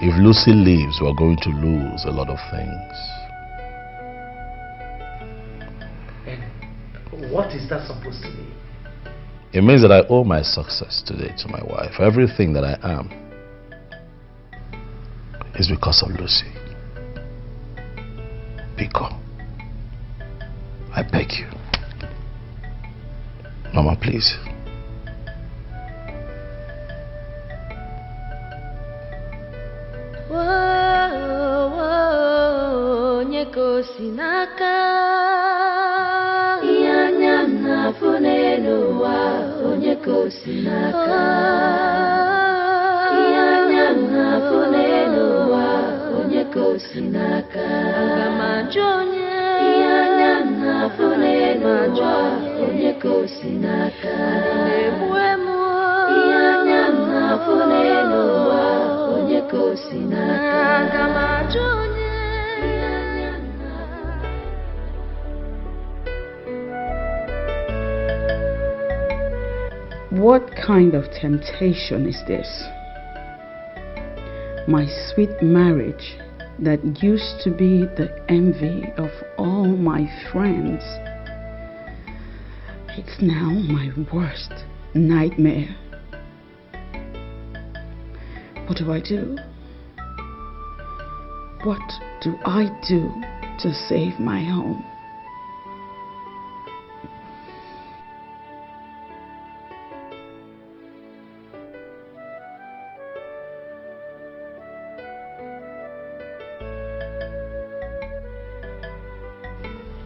if Lucy leaves, we're going to lose a lot of things.
And what is that supposed to mean?
It means that I owe my success today to my wife. Everything that I am is because of Lucy. Biko, I beg you. Mama, please.
Sinaka Ianya na funenu wa onyeko sinaka Ianya na funenu wa onyeko sinaka Gamajonye Ianya na funenu wa onyeko sinaka Nebuemu Ianya na funenu wa onyeko sinaka Gamajonye.
What kind of temptation is this? My sweet marriage that used to be the envy of all my friends. It's now my worst nightmare. What do I do? What do I do to save my home?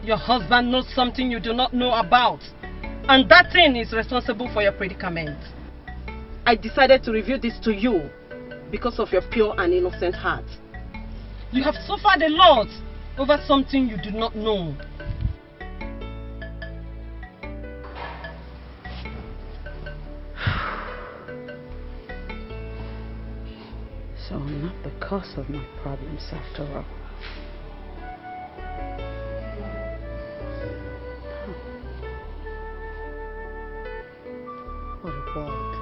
Your husband knows something you do not know about. And that thing is responsible for your predicament. I decided to reveal this to you because of your pure and innocent heart. You have suffered a lot over something you do not know.
So I'm not the cause of my problems after all. What a world.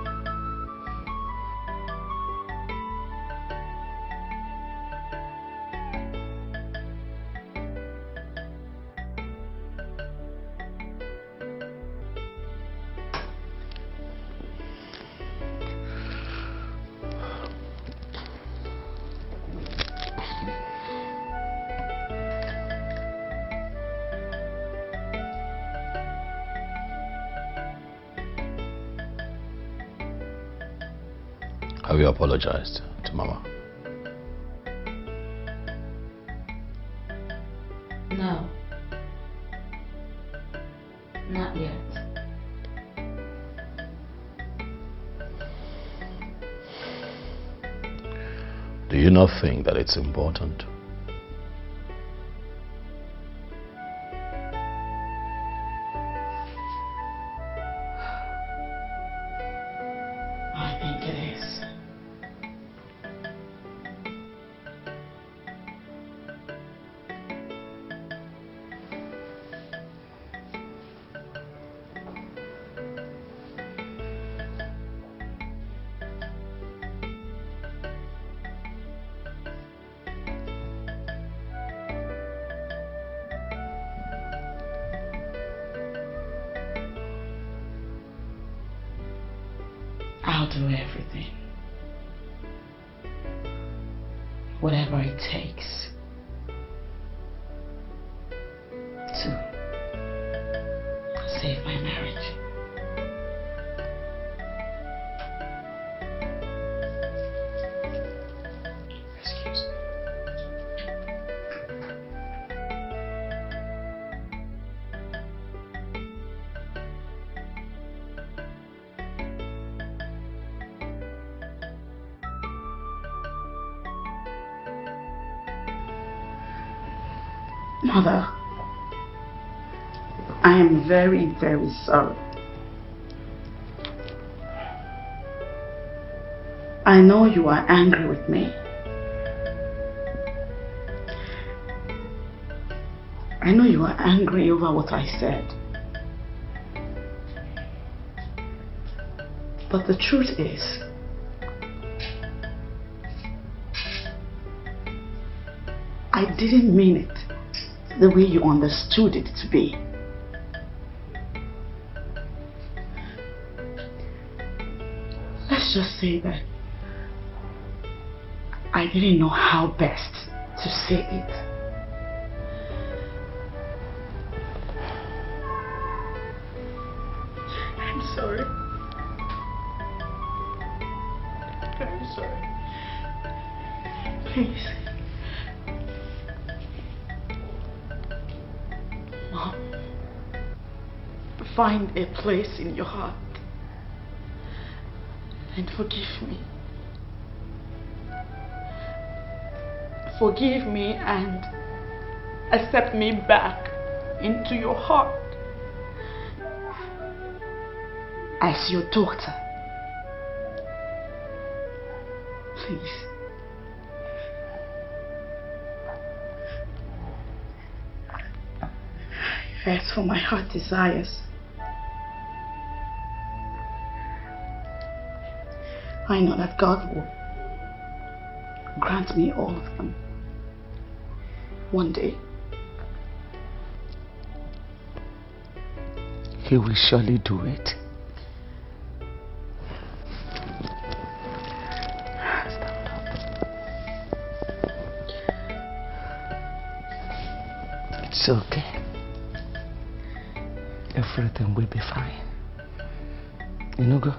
Have you apologized to Mama?
No. Not yet.
Do you not think that it's important?
I think it is. I'll do everything. Whatever it takes to save my marriage. Excuse me.
Mother, I am very, very sorry. I know you are angry with me. I know you are angry over what I said. But the truth is, I didn't mean it the way you understood it to be. Let's just say that I didn't know how best to say it. I'm sorry. I'm sorry. Please. Find a place in your heart and forgive me. Forgive me and accept me back into your heart as your daughter. Please. As for my heart desires, I know that God will grant me all of them one day.
He will surely do it. It's okay. Everything will be fine. You know, go.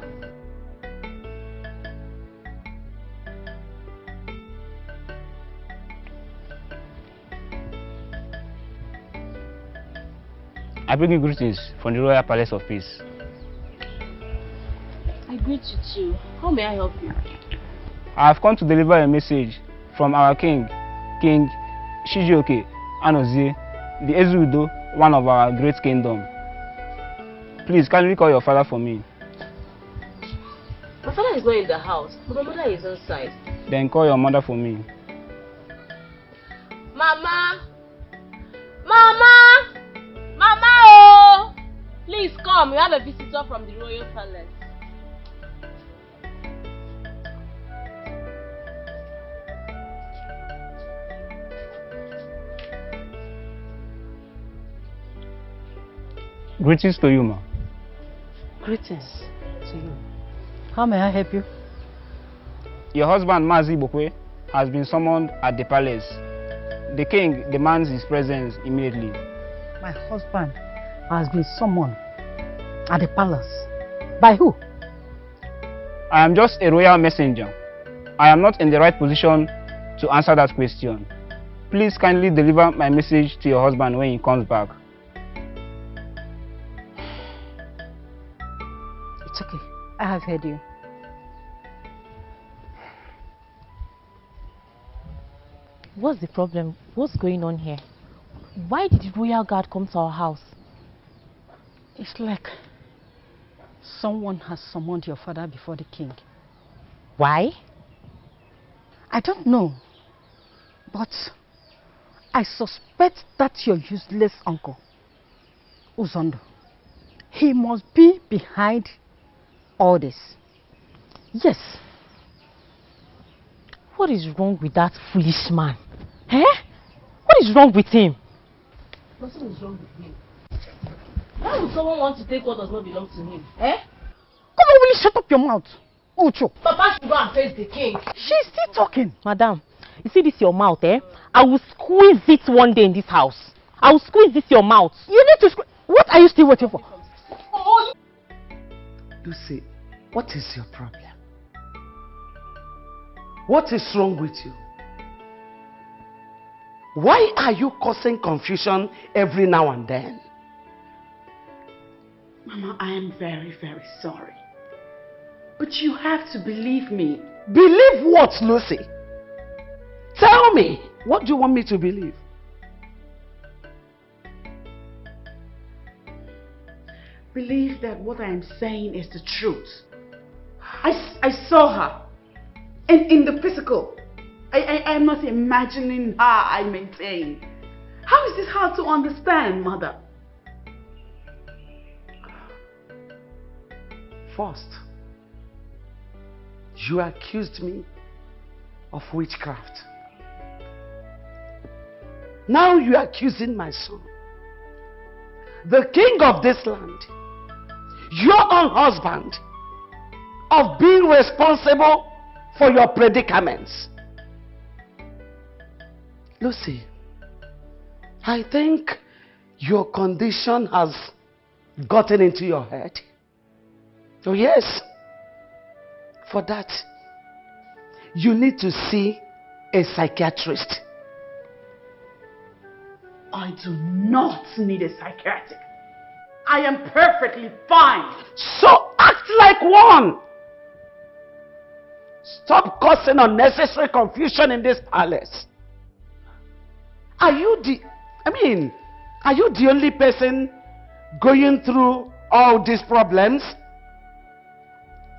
I bring you greetings from the Royal Palace of Peace.
I greet you too. How may I help you?
I have come to deliver a message from our king, King Shijioke Anozie, the Ezudo, one of our great kingdom. Please, kindly call your father for me.
My father is not in the house, but my mother is inside.
Then call your mother for me.
Mama! Mama! Mama! Oh! Please come, we have a visitor from the royal palace.
Greetings to you, ma.
Greetings to you. How may I help you?
Your husband, Mazi Bokwe, has been summoned at the palace. The king demands his presence immediately.
My husband has been summoned at the palace. By who?
I am just a royal messenger. I am not in the right position to answer that question. Please kindly deliver my message to your husband when he comes back.
It's okay. I have heard you.
What's the problem? What's going on here? Why did the royal guard come to our house?
It's like someone has summoned your father before the king.
Why?
I don't know. But I suspect that's your useless uncle, Uzondo. He must be behind all this. Yes.
What is wrong with that foolish man? Eh? What is wrong with him?
Nothing is wrong with him. Why would someone want to take what does not belong to him? Eh?
Come on, will you shut up your mouth? Ucho.
Papa should go and face the king.
She's still talking.
Madam, you see this your mouth, eh? I will squeeze it one day in this house. I will squeeze this your mouth.
You need to squeeze. What are you still waiting for?
Lucy, what is your problem? What is wrong with you? Why are you causing confusion every now and then?
Mama, I am very, very sorry. But you have to believe me.
Believe what, Lucy? Tell me, what do you want me to believe?
Believe that what I am saying is the truth. I saw her. In the physical. I am not imagining her, I maintain. How is this hard to understand, Mother?
First, you accused me of witchcraft. Now you are accusing my son, the king of this land, your own husband, of being responsible for your predicaments. Lucy, I think your condition has gotten into your head. Oh yes, for that, you need to see a psychiatrist.
I do not need a psychiatric. I am perfectly fine.
So act like one. Stop causing unnecessary confusion in this palace. Are you the only person going through all these problems?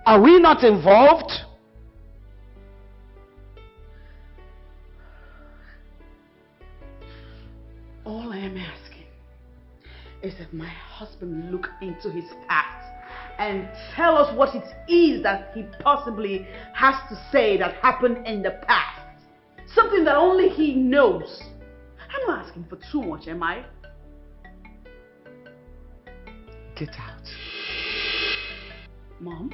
Are we not involved?
All I am asking is that my husband look into his past and tell us what it is that he possibly has to say that happened in the past. Something that only he knows. I'm not asking for too much, am I?
Get out.
Mom?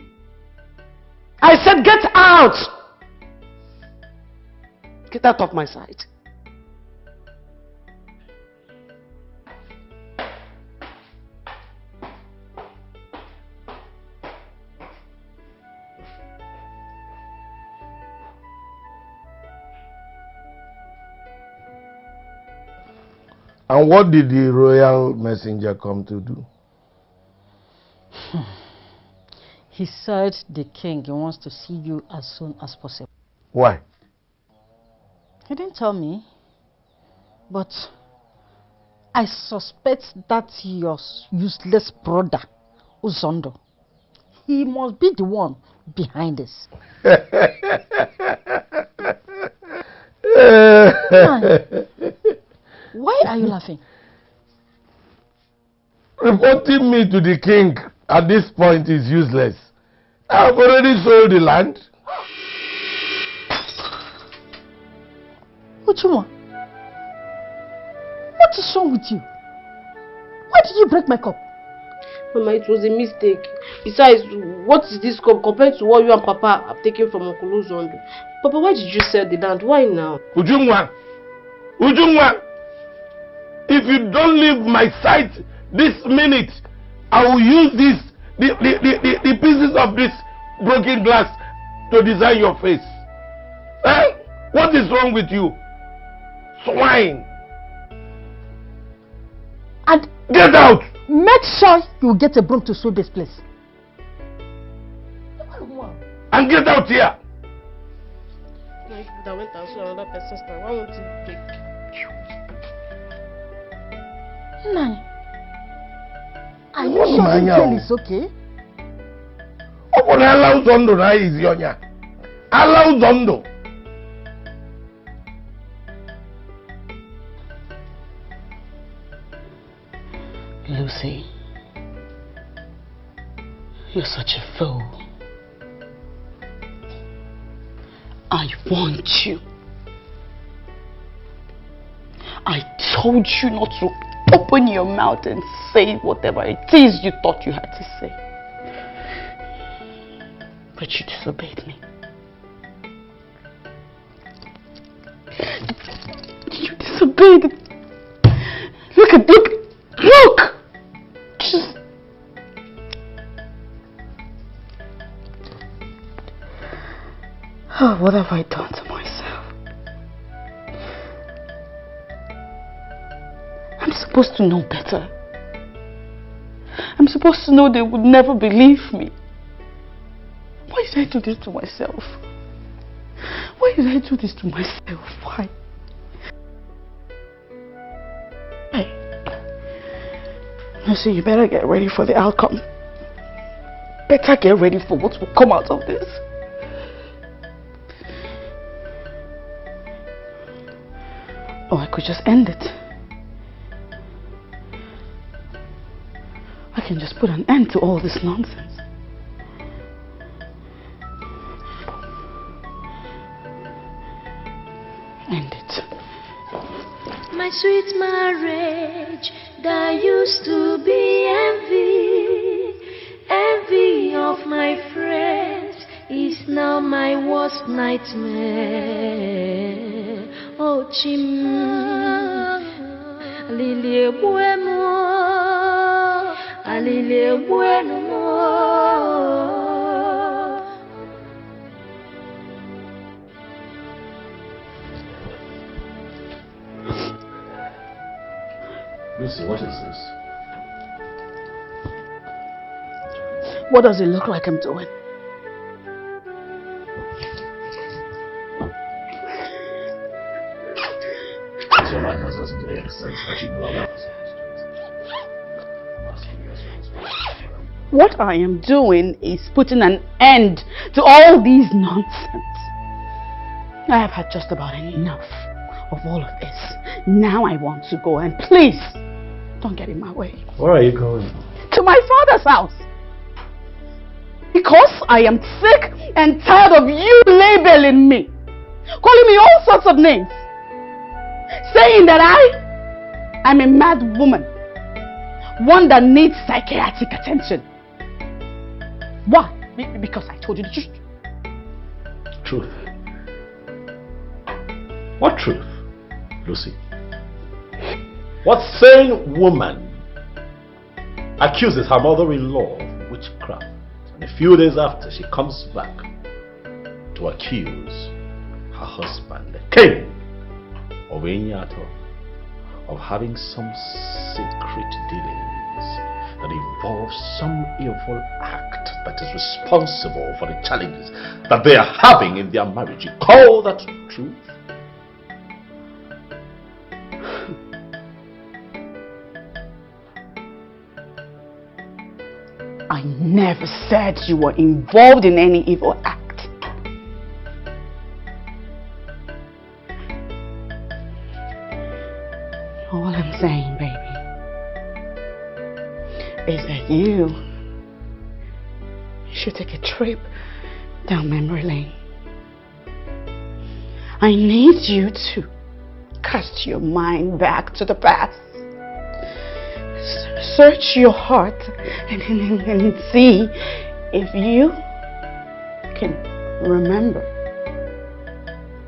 I said get out! Get out of my sight.
And what did the royal messenger come to do?
He said the king wants to see you as soon as possible.
Why?
He didn't tell me, but I suspect that's your useless brother, Uzondo. He must be the one behind this. Why are you laughing?
Reporting me to the king at this point is useless. I've already sold the land.
Uchuma, what is wrong with you? Why did you break my cup?
Mama, it was a mistake. Besides, what is this cup compared to what you and Papa have taken from Uncle Uzondo? Papa, why did you sell the land? Why now?
Ujungwa! Ujungwa! If you don't leave my sight this minute, I will use the pieces of this broken glass to design your face? Eh? What is wrong with you? Swine!
And
get out!
Make sure you get a broom to sweep this place.
And get out here!
No, if that went and saw another person's time, why won't you take?
Nani, are you sure the girl is okay?
Open allow Zondo na is yonya. Allow Zondo.
Lucy, you're such a fool. I warned you. I told you not to open your mouth and say whatever it is you thought you had to say. But you disobeyed me. You disobeyed. Look! Just... Oh, what have I done to myself? I'm supposed to know better. I'm supposed to know they would never believe me. Why did I do this to myself? Why did I do this to myself? Why? Hey. Lucy, you better get ready for the outcome. Better get ready for what will come out of this. Or I could just end it. I can just put an end to all this nonsense. End it.
My sweet marriage, that used to be envy of my friends, is now my worst nightmare. Oh, Chim, Alilie bueno.
Lucy, what is this?
What does it look like I'm doing?
Your mind has us to the extent that you know that.
What I am doing is putting an end to all these nonsense. I have had just about enough of all of this. Now I want to go, and please don't get in my way.
Where are you going?
To my father's house. Because I am sick and tired of you labeling me, calling me all sorts of names, saying that I'm a mad woman, one that needs psychiatric attention. Why? Because I told you the truth.
Truth? What truth, Lucy? What sane woman accuses her mother-in-law of witchcraft, and a few days after she comes back to accuse her husband, the king of Enyato, of having some secret dealings that involves some evil act that is responsible for the challenges that they are having in their marriage? You call that truth?
I never said you were involved in any evil act. All I'm saying, baby, is that you should take a trip down memory lane. I need you to cast your mind back to the past. Search your heart and see if you can remember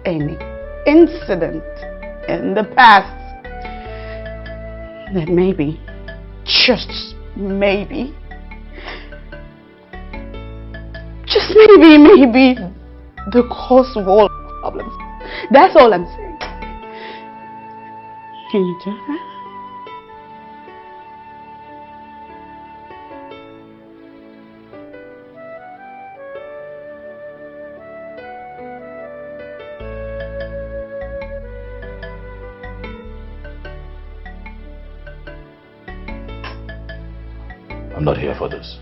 any incident in the past that maybe, just maybe, Maybe the cause of all problems. That's all I'm saying. Can you do that?
I'm not here for this.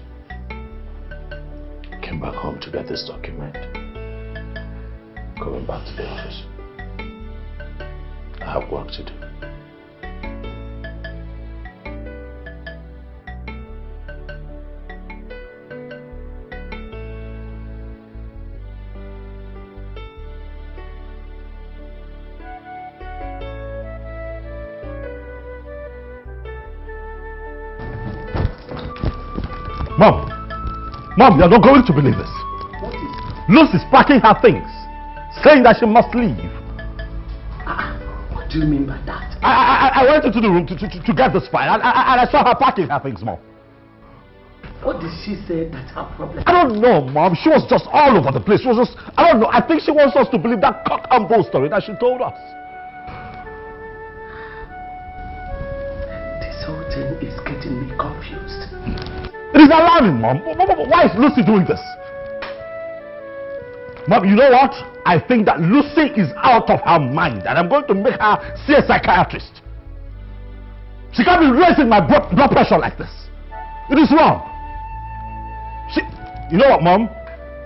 I came back home to get this document. Going back to the office. I have work to do.
Mom, you're not going to believe this. What is? Lucy's packing her things, saying that she must leave.
What do you mean by that?
I went into the room to get this file, and I saw her packing her things, Mom.
What did she say that's her problem?
I don't know, Mom. She was just all over the place. She was just, I don't know. I think she wants us to believe that cock and bull story that she told us.
This whole thing is getting me confused.
It is alarming, Mom. Why is Lucy doing this? Mom, you know what? I think that Lucy is out of her mind, and I'm going to make her see a psychiatrist. She can't be raising my blood pressure like this. It is wrong. You know what, Mom?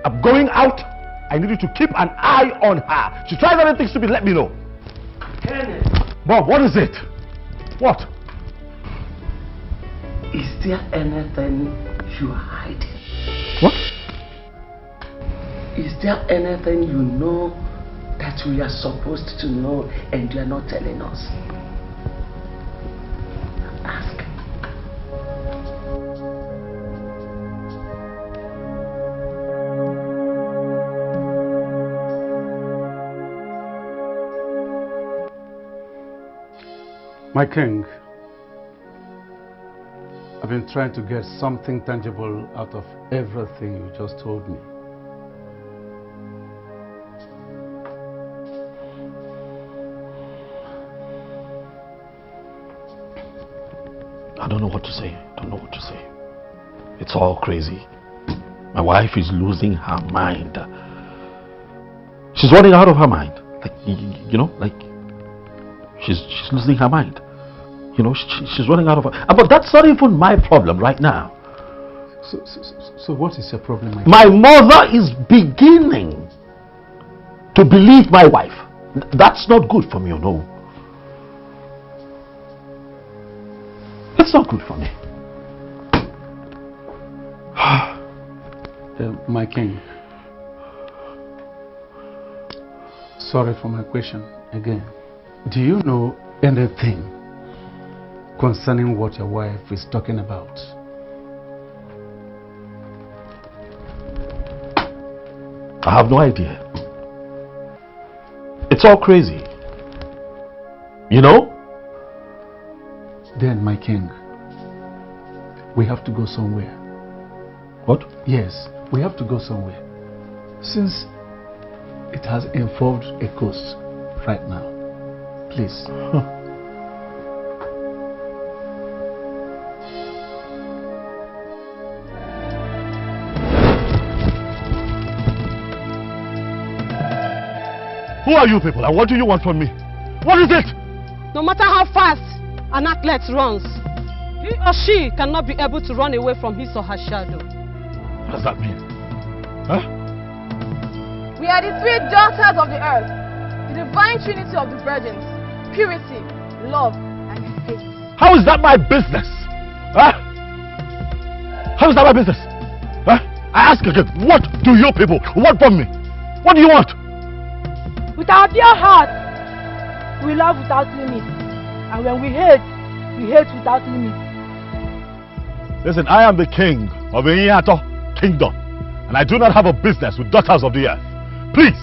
I'm going out. I need you to keep an eye on her. She tries anything stupid, let me know.
Kenneth.
Mom, what is it? What?
Is there anything you are hiding?
What?
Is there anything you know that we are supposed to know and you are not telling us? Ask.
My king, I've been trying to get something tangible out of everything you just told me.
I don't know what to say. It's all crazy. My wife is losing her mind. She's running out of her mind. She's losing her mind. She's running out of her... But that's not even my problem right now.
So what is your problem?
My mother is beginning to believe my wife. That's not good for me, you know. That's not good for me.
My king, sorry for my question again. Do you know anything concerning what your wife is talking about?
I have no idea. It's all crazy. You know?
Then, my king, we have to go somewhere.
What?
Yes, we have to go somewhere. Since it has involved a ghost right now. Please.
Who are you people and what do you want from me? What is it?
No matter how fast an athlete runs, he or she cannot be able to run away from his or her shadow.
What does that mean? Huh?
We are the three daughters of the earth, the divine trinity of the virgins, purity, love, and hate.
How is that my business? Huh? How is that my business? Huh? I ask again, what do you people want from me? What do you want?
With our pure heart, we love without limits. And when we hate without limits.
Listen, I am the king of the Iyato kingdom. And I do not have a business with daughters of the earth. Please,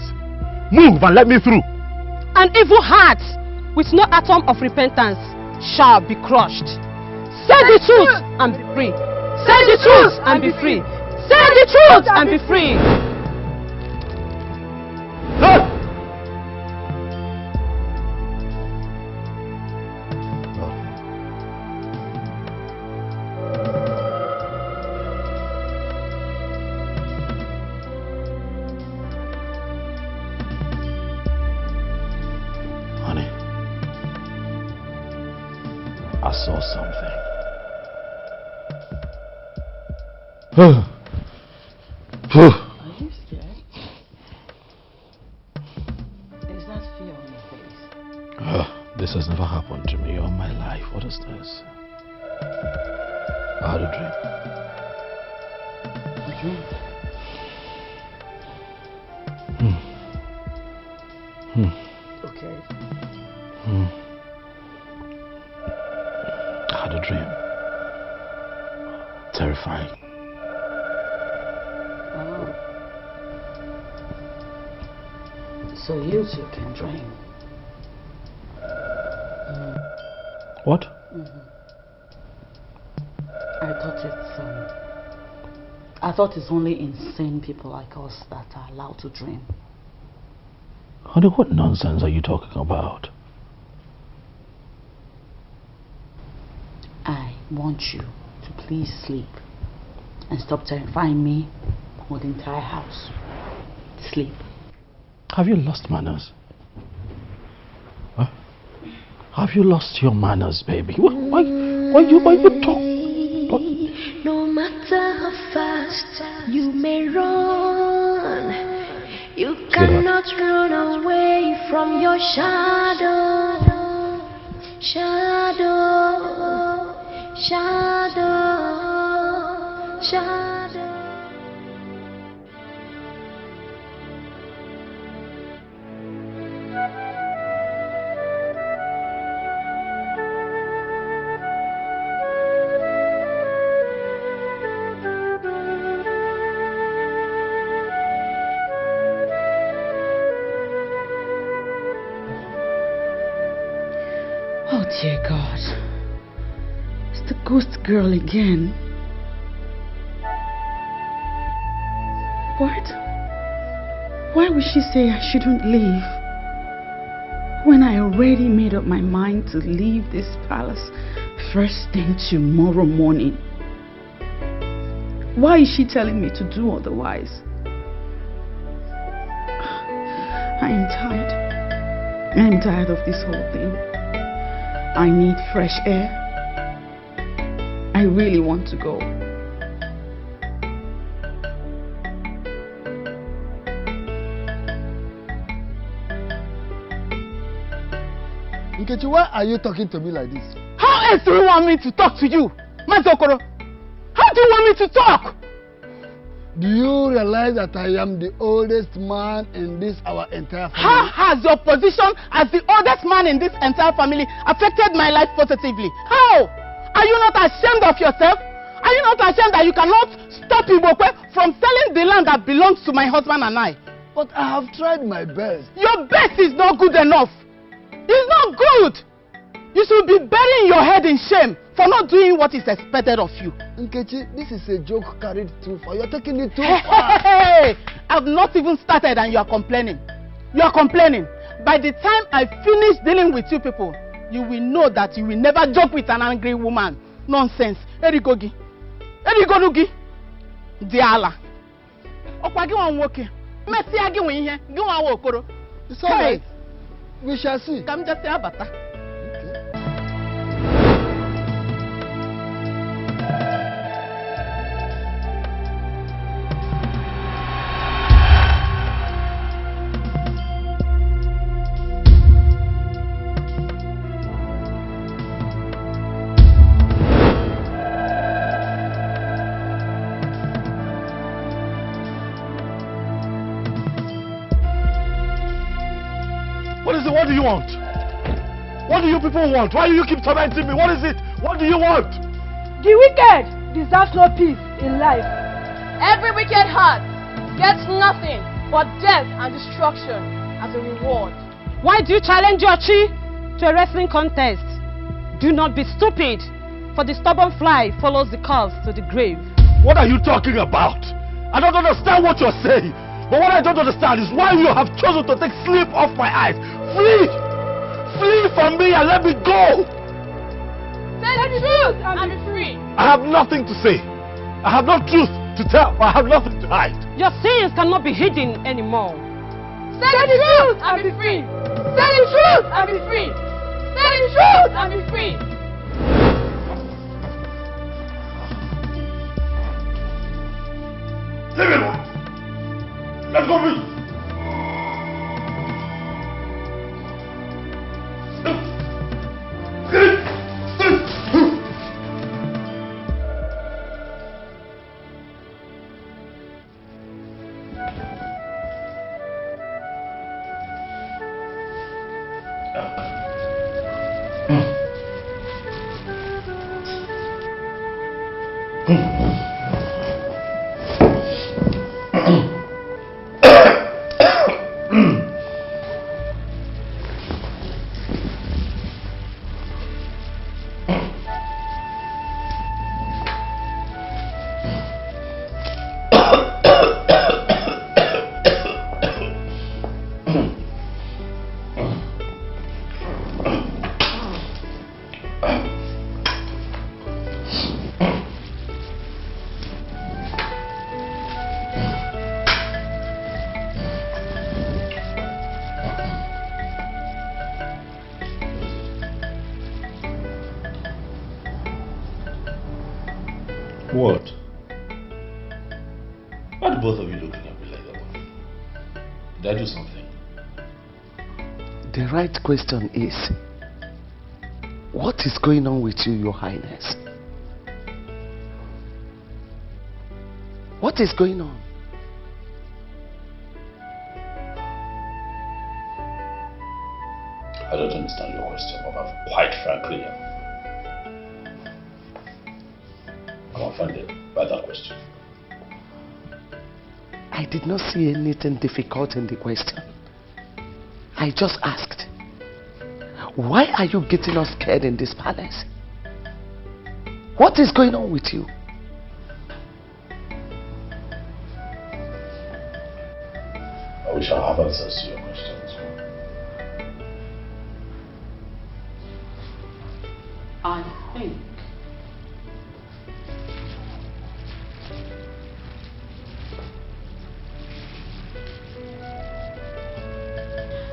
move and let me through.
An evil heart with no atom of repentance shall be crushed. Say the truth and be free. Say the truth and be free. Say the truth and be free.
I saw something.
Are you scared? Is that fear on your face?
This has never happened to me all my life. What is this? I had a dream.
A dream? Okay.
I had a dream. Terrifying.
Oh. So you too can dream.
What?
I thought it's only insane people like us that are allowed to dream.
Honey, what nonsense are you talking about?
I want you to please sleep and stop terrifying me or the entire house. Sleep.
Have you lost manners? Huh? Have you lost your manners, baby? Why you talk?
No matter how fast you may run, you cannot run away from your shadow. Shadow, shadow, shadow.
Oh dear God, it's the ghost girl again. What? Why would she say I shouldn't leave when I already made up my mind to leave this palace first thing tomorrow morning? Why is she telling me to do otherwise? I am tired. I am tired of this whole thing. I need fresh air. I really want to go.
Nkechi, why are you talking to me like this?
How else do you want me to talk to you, Mazokoro? How do you want me to talk?
Do you realize that I am the oldest man in this our entire family?
How has your position as the oldest man in this entire family affected my life positively? How? Are you not ashamed of yourself? Are you not ashamed that you cannot stop Ibokwe from selling the land that belongs to my husband and I?
But I have tried my best.
Your best is not good enough. It's not good. You should be burying your head in shame for not doing what is expected of you.
Nkechi, this is a joke carried too far. You're taking it too
far. Hey, I've not even started and you are complaining. You are complaining. By the time I finish dealing with you people, you will know that you will never joke with an angry woman. Nonsense. Erigogi. Erigonugi. Diala. Okwagi wan woke. Messi agi wen ihe. Gi wan wo okoro.
It's all right. We shall see.
Come just say abata.
What do you want? What do you people want? Why do you keep tormenting me? What is it? What do you want?
The wicked deserves no peace in life. Every wicked heart gets nothing but death and destruction as a reward.
Why do you challenge your chi to a wrestling contest? Do not be stupid, for the stubborn fly follows the calves to the grave.
What are you talking about? I don't understand what you're saying. But what I don't understand is why you have chosen to take sleep off my eyes. Flee! Flee from me and let me go!
Say the truth and be free.
I have nothing to say. I have no truth to tell. I have nothing to hide.
Your sins cannot be hidden anymore.
Say the truth and be free. Say the truth and be free. Say the truth and be free.
Let's go, please.
What? Why do both of you looking at me like that? Did I do something?
The right question is, what is going on with you, Your Highness? What is going on?
I don't understand your question, Mama. Quite frankly, I'm offended by that question.
I did not see anything difficult in the question. I just asked, why are you getting us scared in this palace? What is going on with you?
I wish I have answers to your questions.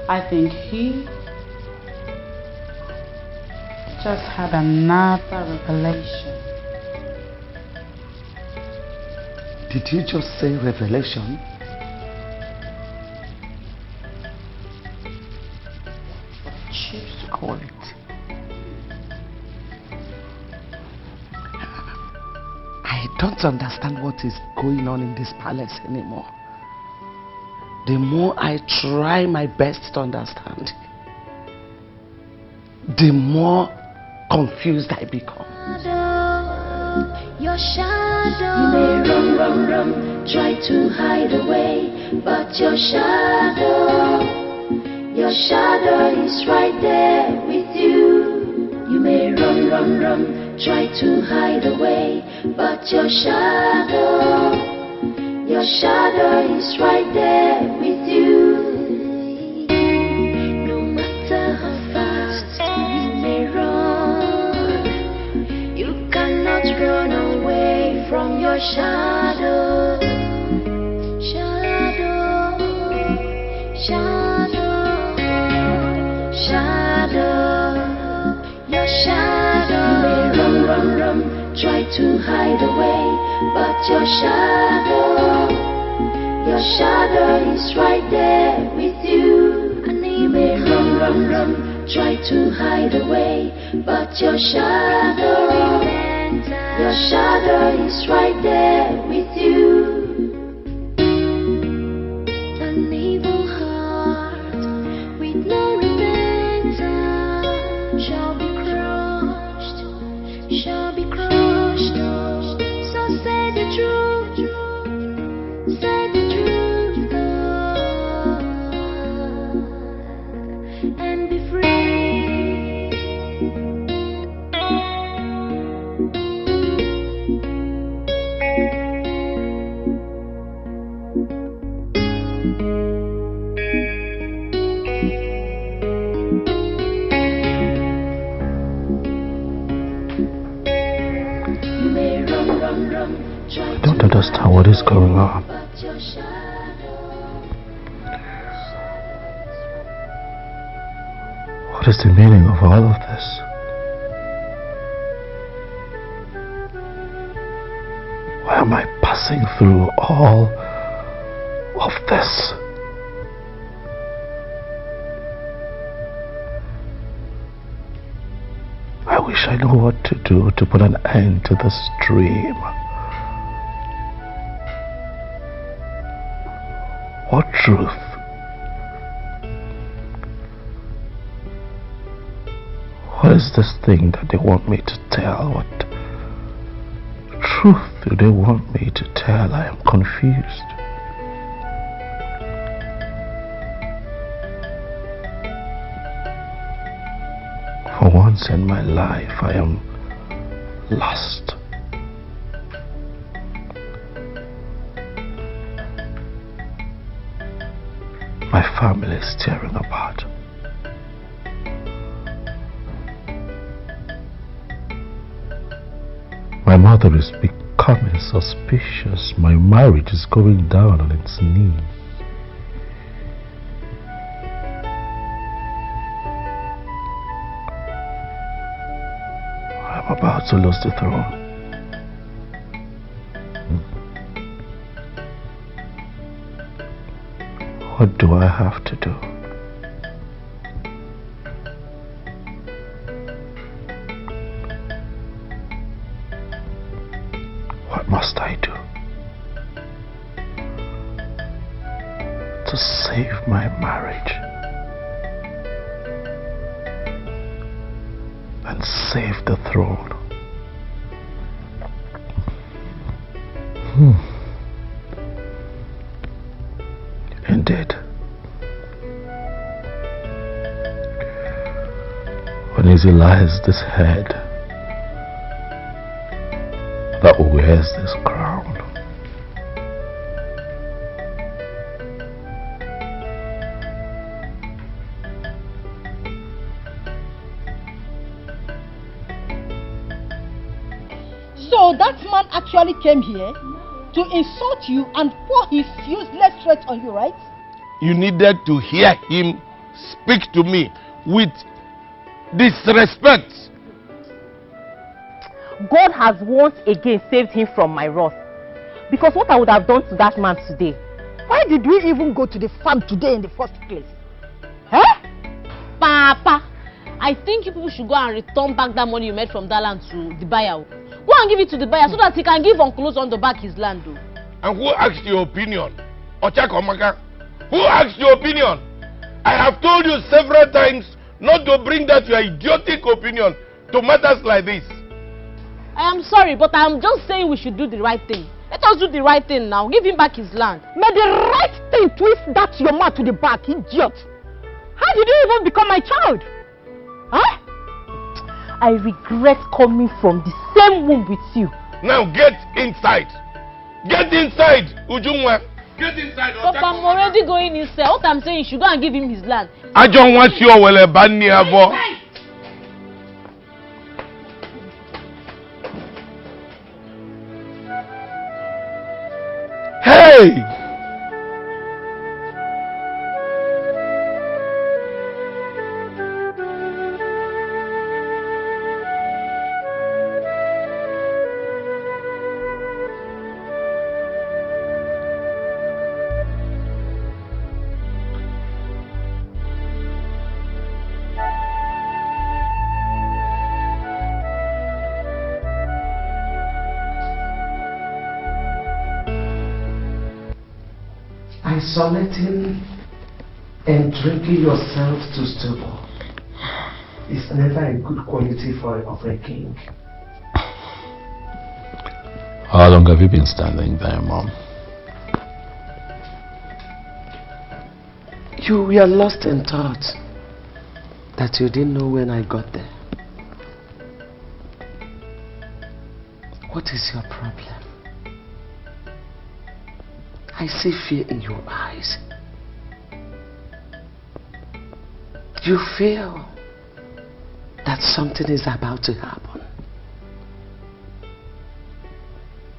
I think he just had another revelation.
Did you just say revelation? Choose to call it. I don't understand what is going on in this palace anymore. The more I try my best to understand, the more confused I become.
Your shadow. You may run, try to hide away, but your shadow is right there with you. You may run, try to hide away, but your shadow is right there with you. No matter how fast you may run, you cannot run away from your shadow. Shadow. Your shadow. You may run, try to hide away, but your shadow is right there with you. And you may run, try to hide away, but your shadow is right there with you. An evil heart with no repentance shall be crushed. So say the truth, God, and be free.
I don't understand what is going on. What is the meaning of all of this? Why am I passing through all of
this. I wish I knew what to do to put an end to this dream. What truth? What is this thing that they want me to tell? What truth do they want me to tell? I am confused. For once in my life, I am lost. My family is tearing apart. My mother is becoming suspicious. My marriage is going down on its knees. I'm about to lose the throne. What do I have to do? What must I do to save my marriage and save the throne? Indeed. When easy lies this head that wears this crown.
So that man actually came here to insult you and pour his useless threats on you, right?
You needed to hear him speak to me with disrespect.
God has once again saved him from my wrath. Because what I would have done to that man today.
Why did we even go to the farm today in the first place?
Papa, I think you people should go and return back that money you made from that land to the buyer. Go and give it to the buyer so that he can give Uncle Ozondo back his land.
And who asked your opinion? Ochakomaka? Who asked your opinion? I have told you several times not to bring that your idiotic opinion to matters like this.
I am sorry, but I am just saying we should do the right thing. Let us do the right thing now. Give him back his land.
May the right thing twist that your mouth to the back, idiot. How did you even become my child? Huh?
I regret coming from the same womb with you.
Now get inside. Get inside, Ujungwa. Get inside.
Papa, I'm already going inside. What I'm saying, you should go and give him his land.
I don't want you to ban me. Hey!
Isolating and drinking yourself to stupor is never a good quality of a king.
How long have you been standing there, Mom?
You were lost in thought that you didn't know when I got there. What is your problem? I see fear in your eyes. You feel that something is about to happen.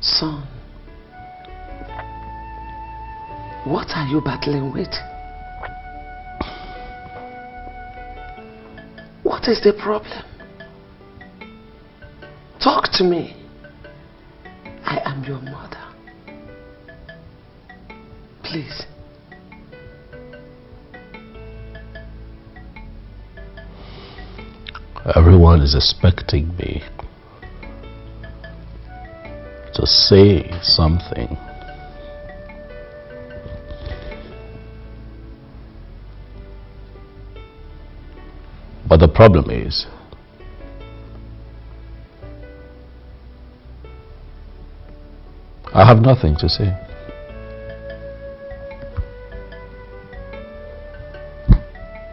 Son, what are you battling with? What is the problem? Talk to me. I am your mother. Please,
Everyone is expecting me to say something. But the problem is, I have nothing to say.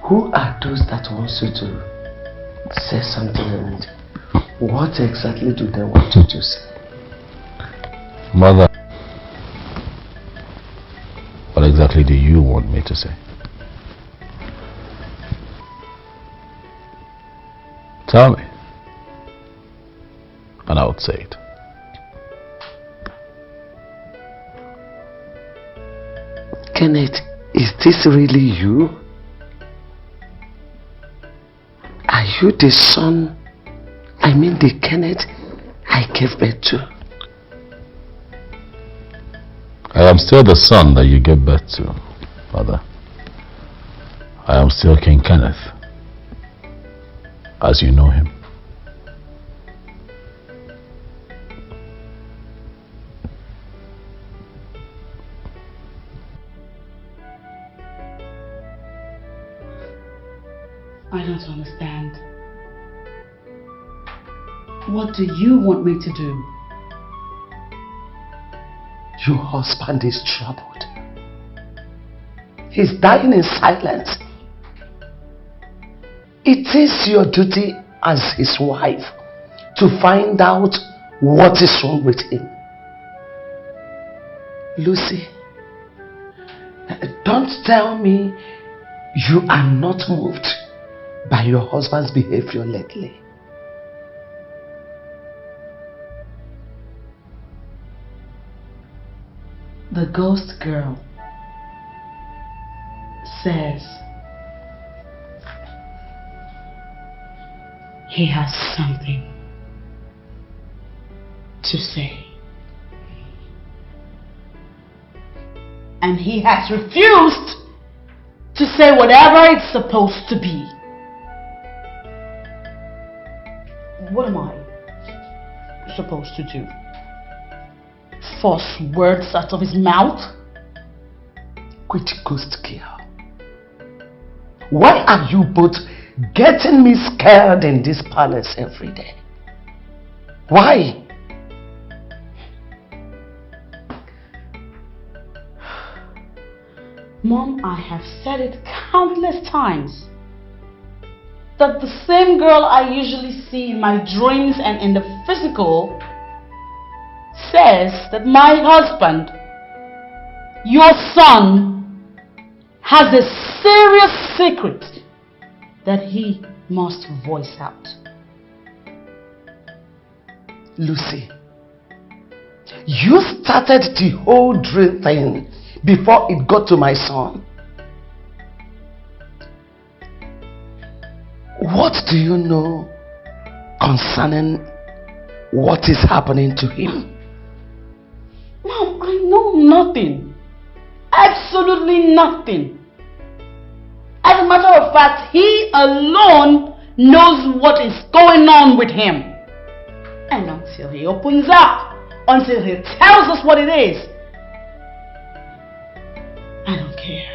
Who are those that wants you to say something, and what exactly do they want you to say?
Mother, what exactly do you want me to say? Tell me, and I would say it.
Kenneth, is this really you? Are you the son, the Kenneth I gave birth to?
I am still the son that you gave birth to, Mother. I am still King Kenneth, as you know him.
I don't understand. What do you want me to do?
Your husband is troubled. He's dying in silence. It is your duty as his wife to find out what is wrong with him. Lucy, don't tell me you are not moved by your husband's behavior lately.
The ghost girl says he has something to say. And he has refused to say whatever it's supposed to be. What am I supposed to do? Force words out of his mouth?
Quit, ghost girl. Why are you both getting me scared in this palace every day? Why?
Mom, I have said it countless times that the same girl I usually see in my dreams and in the physical says that my husband, your son, has a serious secret that he must voice out.
Lucy, you started the whole drill thing before it got to my son. What do you know concerning what is happening to him?
Mom, I know nothing. Absolutely nothing. As a matter of fact, he alone knows what is going on with him. And until he opens up, until he tells us what it is, I don't care.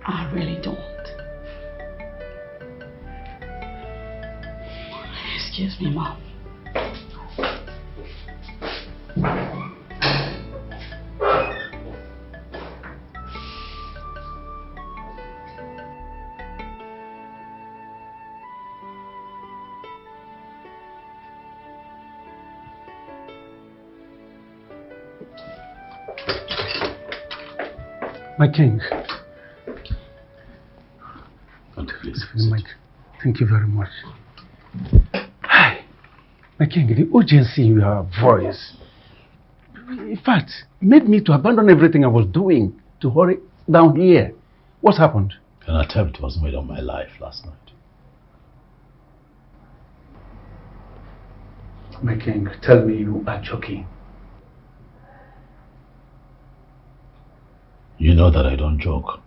I really don't. Excuse me, Mom.
My king.
Please.
Thank you very much. Hi. My king, the urgency in your voice, in fact, made me to abandon everything I was doing to hurry down here. What happened?
An attempt was made on my life last night.
My king, tell me you are joking.
You know that I don't joke.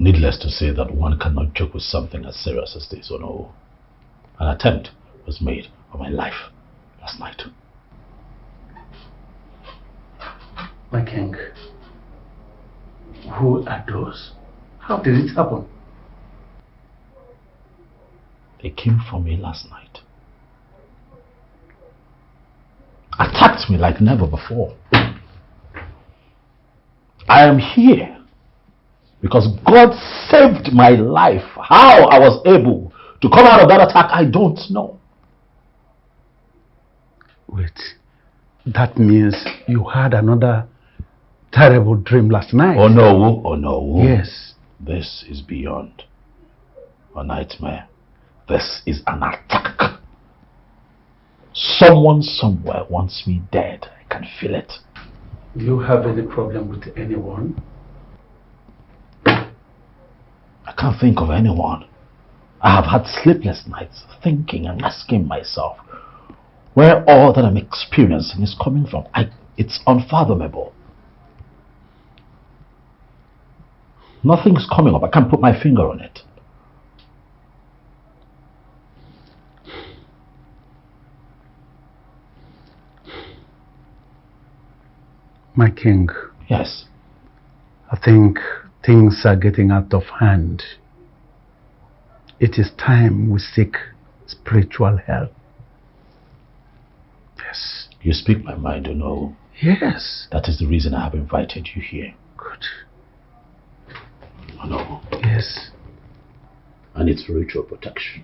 Needless to say that one cannot joke with something as serious as this, or no. An attempt was made on my life last night.
My king, who are those? How did it happen?
They came for me last night. Attacked me like never before. I am here because God saved my life. How I was able to come out of that attack, I don't know.
Wait, that means you had another terrible dream last night?
Oh no, oh no.
Yes.
This is beyond a nightmare. This is an attack. Someone somewhere wants me dead. I can feel it.
Do you have any problem with anyone?
I can't think of anyone. I have had sleepless nights thinking and asking myself where all that I'm experiencing is coming from. It's unfathomable. Nothing's coming up. I can't put my finger on it.
My king.
Yes.
I think things are getting out of hand. It is time we seek spiritual help. Yes.
You speak my mind, you know.
Yes.
That is the reason I have invited you here.
Good.
Oh no.
Yes.
I need spiritual protection.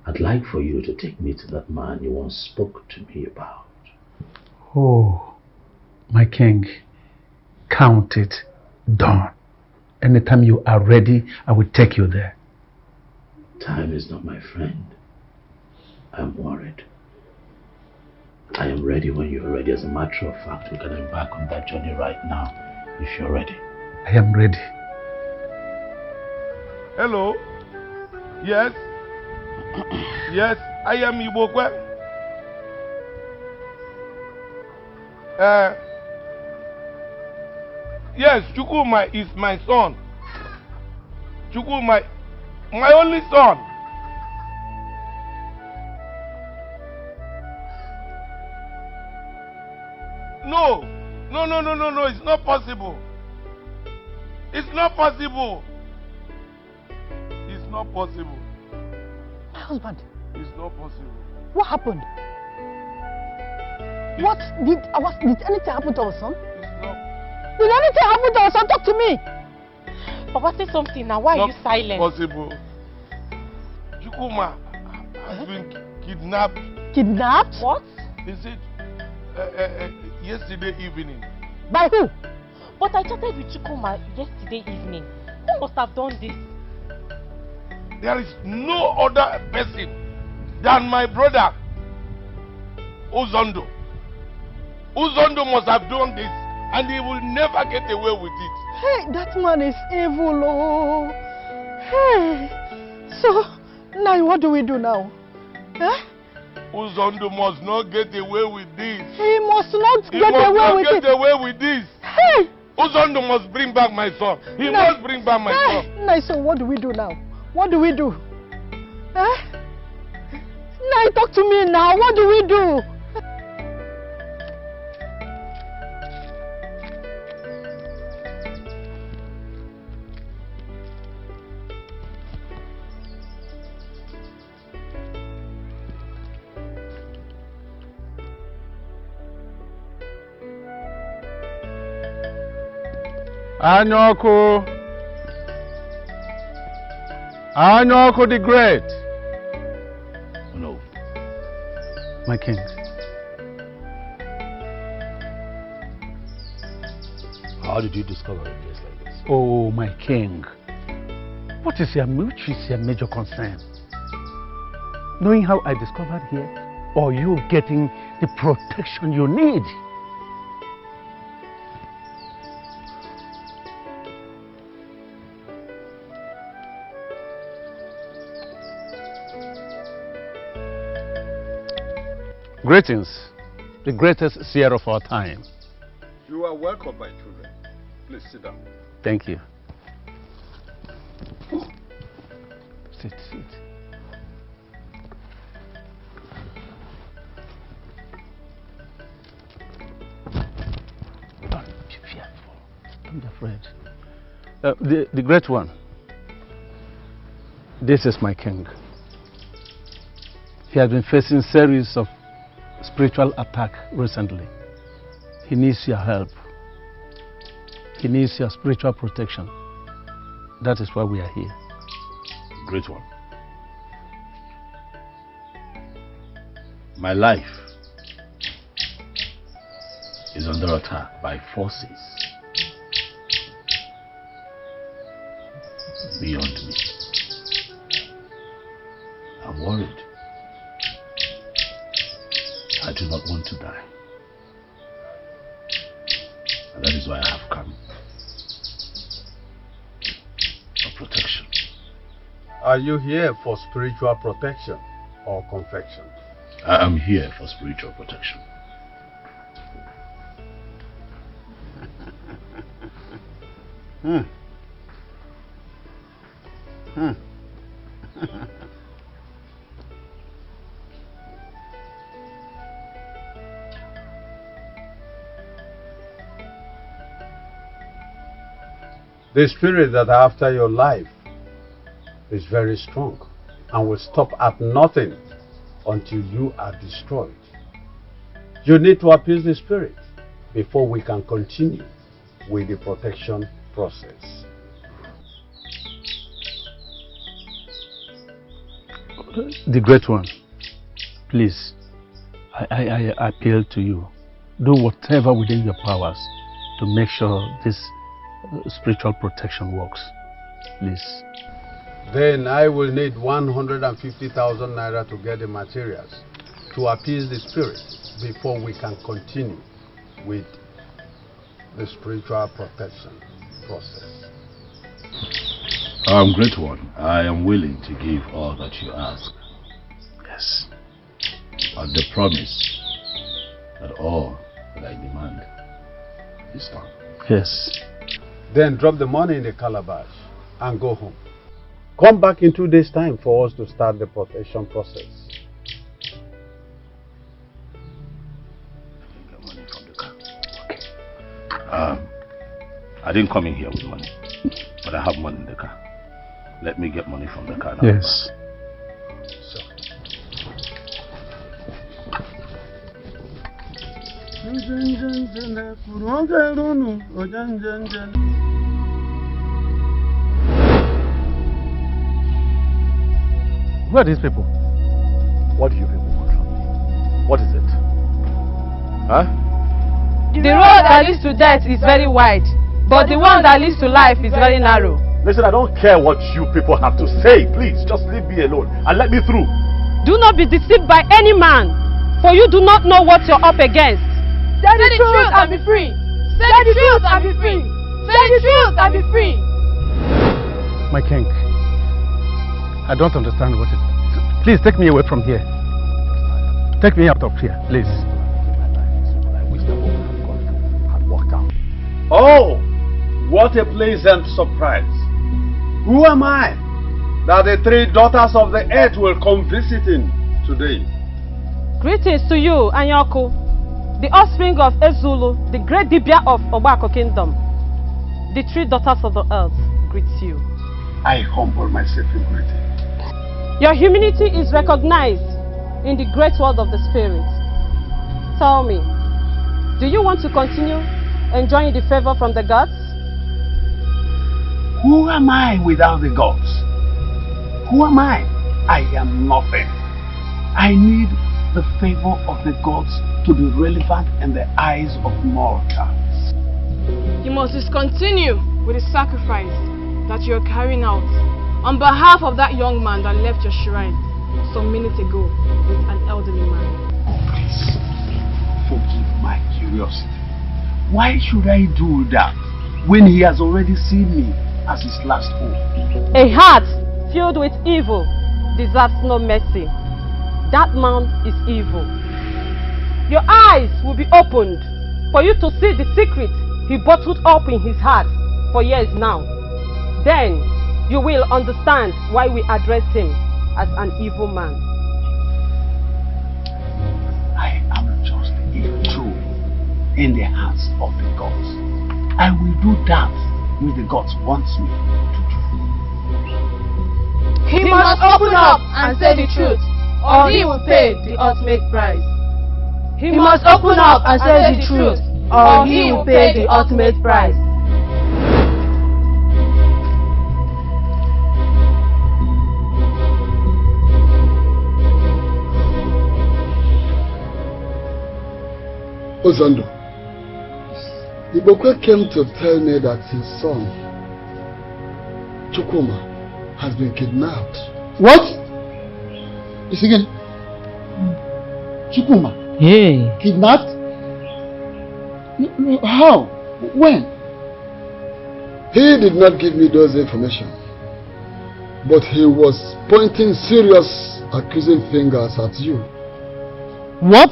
I'd like for you to take me to that man you once spoke to me about.
Oh, my king, count it done. Anytime you are ready, I will take you there.
Time is not my friend. I'm worried. I am ready when you're ready. As a matter of fact, we can embark on that journey right now, if you're ready.
I am ready.
Hello? Yes? Yes, I am Ibokwe. Yes, Chukuma is my son. Chukuma, my only son. No, it's not possible. It's not possible. It's not possible.
My husband.
It's not possible.
What happened? Did anything happen to our son? Did anything happen to our son? Talk to me.
Papa, say something now. Why are you silent?
Possible. Chukuma has been kidnapped.
Kidnapped?
What?
They said yesterday evening.
By who?
But I chatted with Chukuma yesterday evening. Who must have done this?
There is no other person than my brother, Uzondo. Uzondo must have done this, and he will never get away with it.
Hey, that man is evil, oh. Hey, so now what do we do now? Huh?
Uzondo must not get away with this.
He must not get away with this. Hey!
Uzondo must bring back my son. He must bring back my son.
Nice, so what do we do now? What do we do? Huh? Now talk to me now. What do we do?
Anyoko the Great.
No.
My king.
How did you discover a place like this?
Oh, my king. Which is your major concern? Knowing how I discovered here, or you getting the protection you need? Greetings, the greatest seer of our time.
You are welcome, my children. Please sit down.
Thank you. Sit. Don't be fearful. Don't be afraid. The great one. This is my king. He has been facing series of spiritual attack recently. He needs your help. He needs your spiritual protection. That is why we are here.
Great one. My life is under attack by forces beyond me. I'm worried. I do not want to die. And that is why I have come for protection.
Are you here for spiritual protection or confection?
I am here for spiritual protection.
The spirit that are after your life is very strong and will stop at nothing until you are destroyed. You need to appease the spirit before we can continue with the protection process.
The great one, please, I appeal to you. Do whatever within your powers to make sure this spiritual protection works. Please.
Then I will need 150,000 naira to get the materials to appease the spirit before we can continue with the spiritual protection process.
Great one, I am willing to give all that you ask.
Yes.
On the promise that all that I demand is done.
Yes.
Then drop the money in the calabash and go home. Come back in 2 days' time for us to start the protection process.
I didn't come in here with money, but I have money in the car. Let me get money from the car now.
Yes.
Who are these people?
What do you people want from me? What is it? Huh?
The road that leads to death is very wide, but the one that leads to life is very narrow.
Listen, I don't care what you people have to say. Please, just leave me alone and let me through.
Do not be deceived by any man, for you do not know what you're up against. Say the truth and be free. Say the truth and be free. Say the truth and be free.
My king, I don't understand what it is. Please take me away from here. Take me out of here, please. Oh, what a pleasant surprise. Who am I that the 3 daughters of the earth will come visiting today?
Greetings to you, Anyaku, the offspring of Ezulu, the great Dibia of Obako Kingdom. The 3 daughters of the earth greet you.
I humble myself in greeting.
Your humility is recognized in the great world of the spirit. Tell me, do you want to continue enjoying the favor from the gods?
Who am I without the gods? Who am I? I am nothing. I need the favor of the gods to be relevant in the eyes of mortals.
You must discontinue with the sacrifice that you are carrying out on behalf of that young man that left your shrine some minutes ago with an elderly man.
Please, forgive my curiosity. Why should I do that when he has already seen me as his last hope?
A heart filled with evil deserves no mercy. That man is evil. Your eyes will be opened for you to see the secret he bottled up in his heart for years now. Then
you will understand why we address him as an evil man.
I am just a tool in the hands of the gods. I will do that which the gods want me to do.
He must open up and say the truth, or he will pay the ultimate price.
He must open up and say the truth, or he will pay the ultimate price.
Ozondo, Ibokwe came to tell me that his son, Chukwuma, has been kidnapped.
What? Is again? Chukwuma?
Hey.
Kidnapped? How? When?
He did not give me those information, but he was pointing serious accusing fingers at you.
What?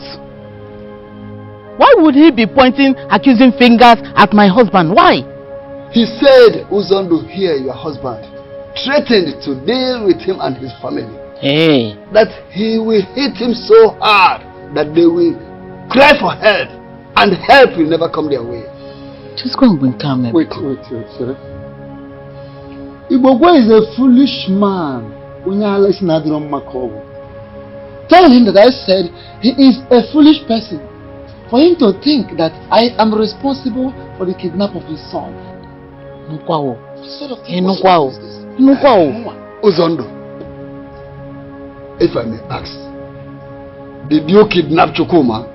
Why would he be pointing accusing fingers at my husband? Why?
He said Uzondo here, your husband, threatened to deal with him and his family.
Hey.
That he will hit him so hard that they will cry for help, and help will never come their way.
Just go and bring calm.
Wait, sir. Ibogwe is a foolish man. Tell him that I said he is a foolish person. For him to think that I am responsible for the kidnap of his son.
Uzondo, if I may ask, did you kidnap Chukwuma?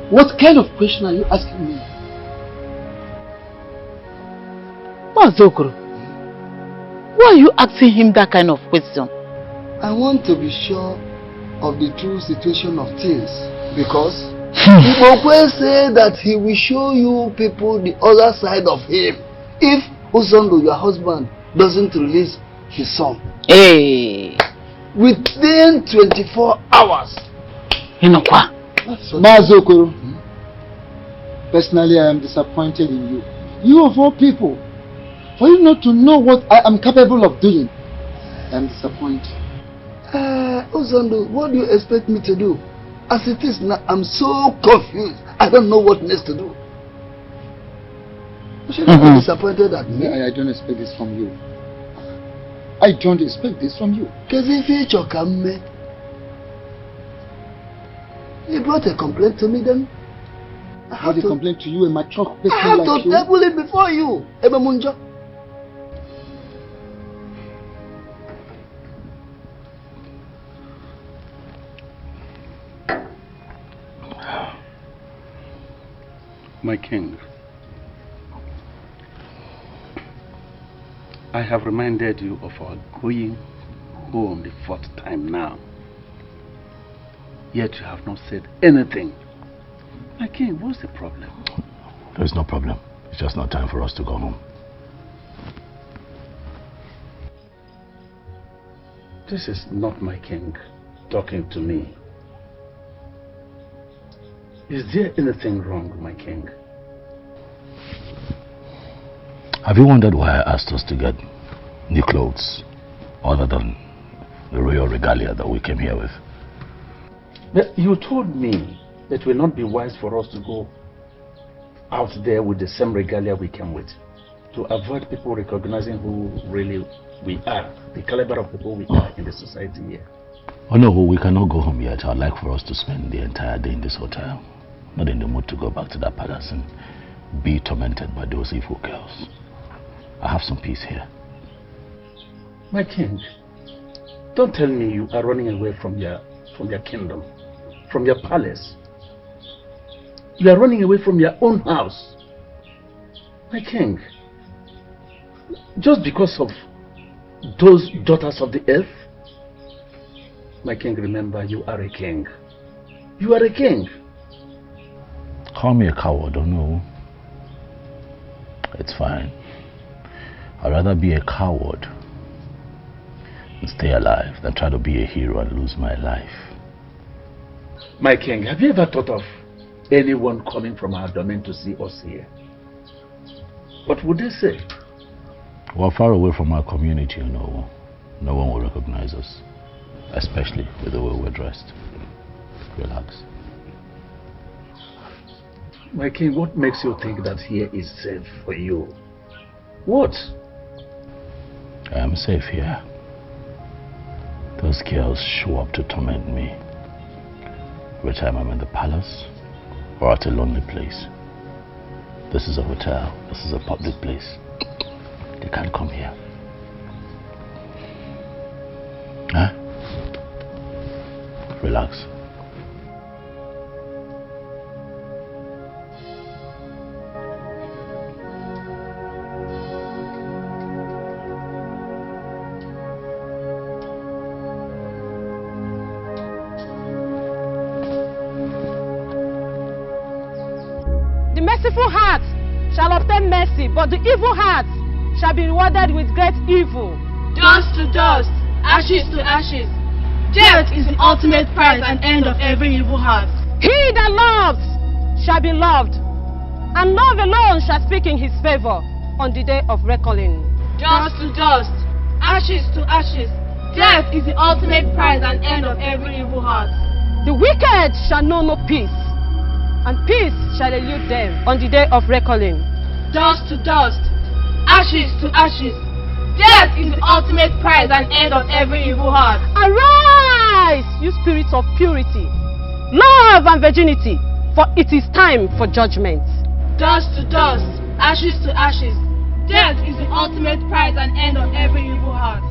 What kind of question are you asking me?
Mazokro, why are you asking him that kind of question?
I want to be sure of the true situation of things, because Ibokwe said that he will show you people the other side of him if Uzondo, your husband, doesn't release his son.
Hey.
Within 24 hours.
Mazokoro, personally I am disappointed in you. You of all people, for you not to know what I am capable of doing, I am disappointed.
Uzondo, what do you expect me to do? As it is now, I'm so confused. I don't know what next to do. You should not be disappointed at me.
I don't expect this from you. I don't expect this from you.
Because if you come, he brought a complaint to me then.
I brought a complaint to you, a mature person
I have
like
to table it before you, Ebe Munjo.
My king, I have reminded you of our going home the 4th time now. Yet you have not said anything. My king, what's the problem?
There's no problem. It's just not time for us to go home.
This is not my king talking to me. Is there anything wrong, my king?
Have you wondered why I asked us to get new clothes other than the royal regalia that we came here with?
But you told me that it will not be wise for us to go out there with the same regalia we came with, to avoid people recognizing who really we are, the caliber of people we are in the society here.
Oh no, we cannot go home yet. I'd like for us to spend the entire day in this hotel. Not in the mood to go back to that palace and be tormented by those evil girls. I have some peace here.
My king, don't tell me you are running away from your kingdom, from your palace. You are running away from your own house. My king, just because of those daughters of the earth? My king, remember, you are a king. You are a king.
Call me a coward, don't know. It's fine. I'd rather be a coward and stay alive than try to be a hero and lose my life.
My king, have you ever thought of anyone coming from our domain to see us here? What would they say?
We're far away from our community, you know. No one will recognize us, especially with the way we're dressed. Relax.
My king, what makes you think that here is safe for you? What?
I am safe here. Those girls show up to torment me. Every time I'm in the palace or at a lonely place. This is a hotel. This is a public place. They can't come here. Huh? Relax.
The merciful heart shall obtain mercy, but the evil heart shall be rewarded with great evil.
Dust to dust, ashes to ashes. Death is the ultimate prize and end of every evil heart.
He that loves shall be loved, and love alone shall speak in his favor on the day of reckoning.
Dust to dust, ashes to ashes. Death is the ultimate prize and end of every evil heart.
The wicked shall know no peace, and peace shall elude them on the day of reckoning.
Dust to dust, ashes to ashes. Death is the ultimate prize and end of every evil heart.
Arise, you spirits of purity, love and virginity, for it is time for judgment.
Dust to dust, ashes to ashes. Death is the ultimate prize and end of every evil heart.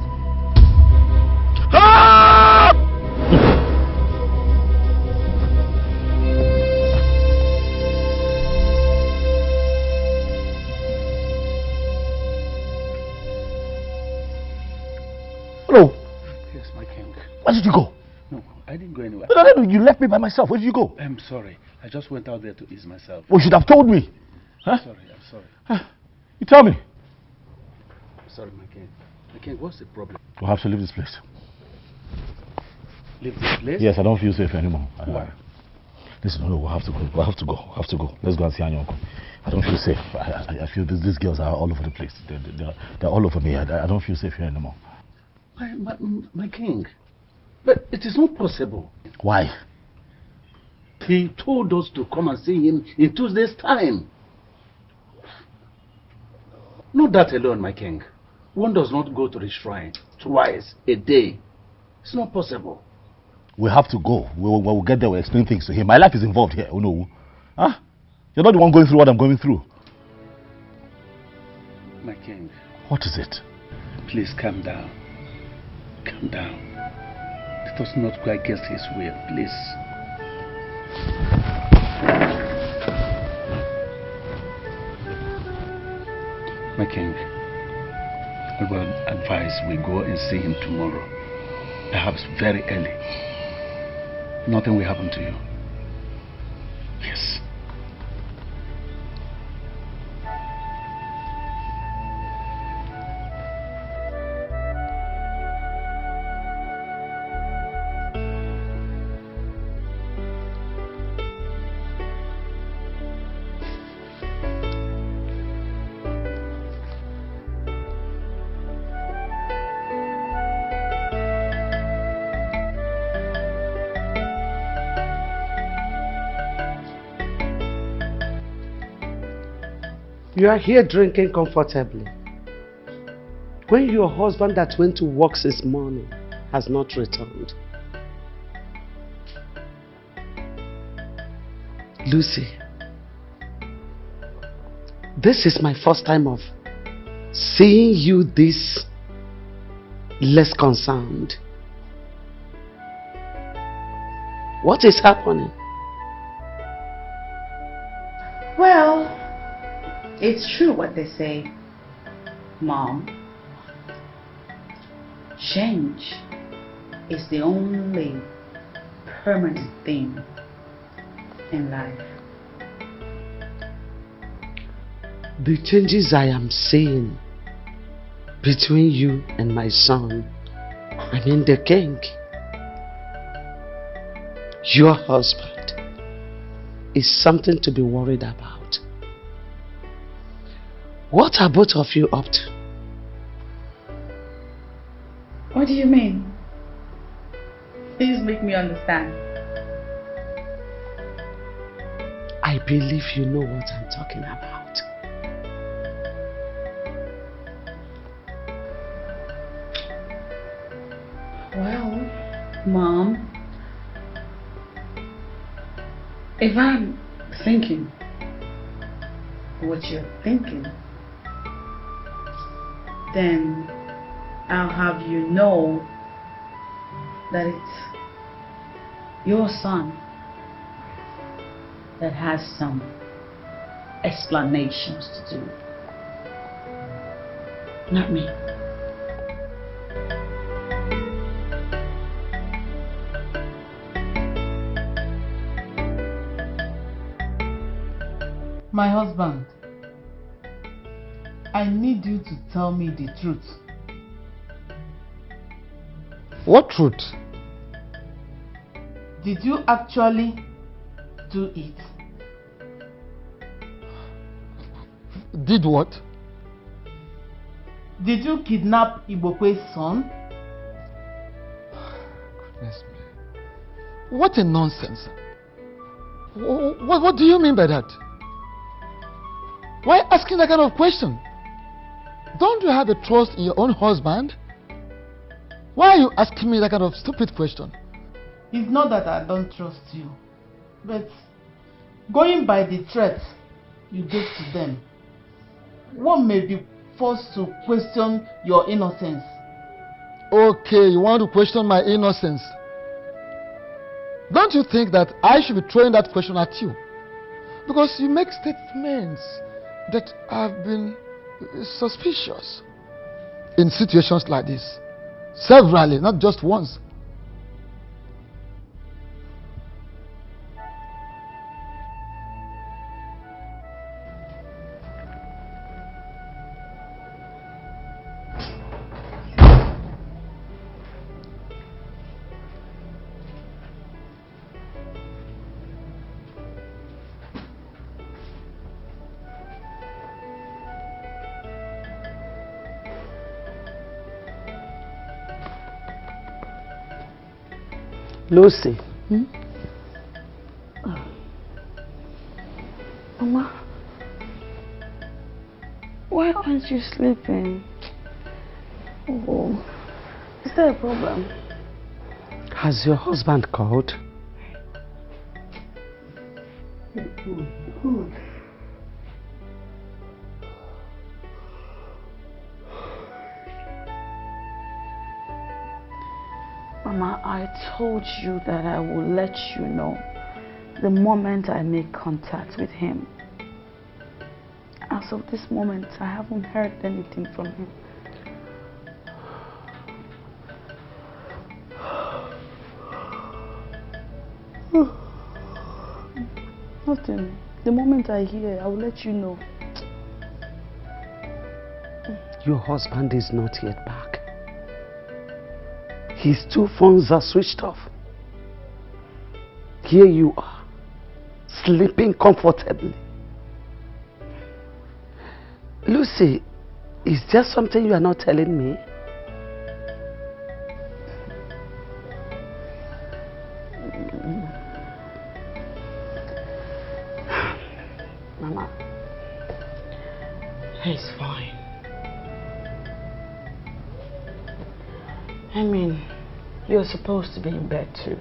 Hello.
Yes, my king.
Where did you go?
No, I didn't go anywhere.
No, you left me by myself. Where did you go?
I'm sorry. I just went out there to ease myself.
Well, you should have told me. Huh?
I'm sorry.
You tell me.
I'm sorry, my king. My king, what's the problem?
We'll have to leave this place.
Leave this place?
Yes, I don't feel safe anymore.
Why?
Listen, no, we'll have to go. We'll have to go. We'll have to go. Let's go and see your uncle. I don't feel safe. I feel these girls are all over the place. They're all over me. I don't feel safe here anymore.
My king, but it is not possible.
Why?
He told us to come and see him in 2 days' time. Not that alone, my king. One does not go to the shrine twice a day. It's not possible.
We have to go. We'll get there. We'll explain things to him. My life is involved here. Oh no. Huh? You're not the one going through what I'm going through.
My king.
What is it?
Please calm down. Calm down. Let us not go against his will, please. My king, I will advise we go and see him tomorrow. Perhaps very early. Nothing will happen to you. Yes.
You are here drinking comfortably when your husband that went to work this morning has not returned. Lucy, this is my first time of seeing you this less concerned. What is happening?
Well, it's true what they say, Mom. Change is the only permanent thing in life.
The changes I am seeing between you and my son, I mean the king, your husband, is something to be worried about. What are both of you up to?
What do you mean? Please make me understand.
I believe you know what I'm talking about.
Well, Mom, if I'm thinking what you're thinking, then I'll have you know that it's your son that has some explanations to do, not me.
My husband, I need you to tell me the truth.
What truth?
Did you actually do it?
Did what?
Did you kidnap Ibokwe's son?
Goodness me. What a nonsense. What do you mean by that? Why asking that kind of question? Don't you have a trust in your own husband? Why are you asking me that kind of stupid question?
It's not that I don't trust you, but going by the threat you gave to them, one may be forced to question your innocence.
Okay, you want to question my innocence? Don't you think that I should be throwing that question at you? Because you make statements that have been suspicious in situations like this. Severally, not just once.
Lucy.
Mama, why aren't you sleeping? Oh, is there a problem?
Has your husband called?
Mama, I told you that I will let you know the moment I make contact with him. As of this moment, I haven't heard anything from him. Nothing. The moment I hear, I will let you know.
Your husband is not yet back. His 2 phones are switched off. Here you are, sleeping comfortably. Lucy, is there something you are not telling me?
Mama, he's fine. I mean, you're supposed to be in bed too.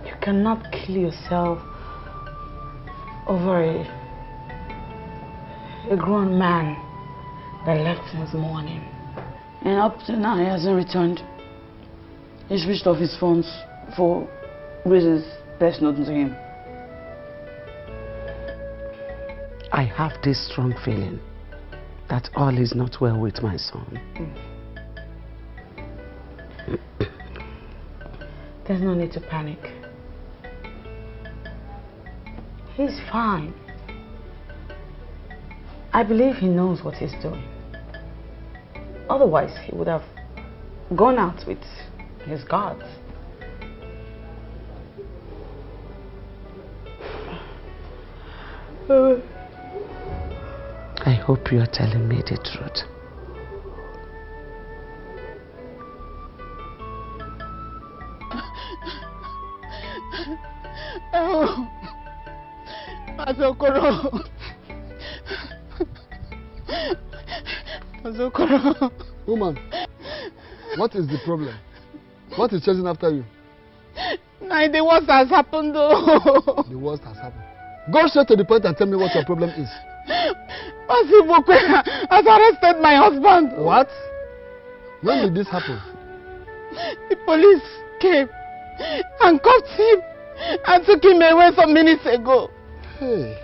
You cannot kill yourself over a grown man that left since morning. And up to now, he hasn't returned. He switched off his phones for reasons best known to him.
I have this strong feeling that all is not well with my son.
There's no need to panic. He's fine. I believe he knows what he's doing. Otherwise, he would have gone out with his guards.
I hope you are telling me the truth.
Oh, Azokoro. Azokoro.
Woman, what is the problem? What is chasing after you?
Nah, the worst has happened though.
The worst has happened. Go straight to the point and tell me what your problem is.
Masibokwe has arrested my husband.
What? When did this happen?
The police came and caught him and took him away some minutes ago.
Hey,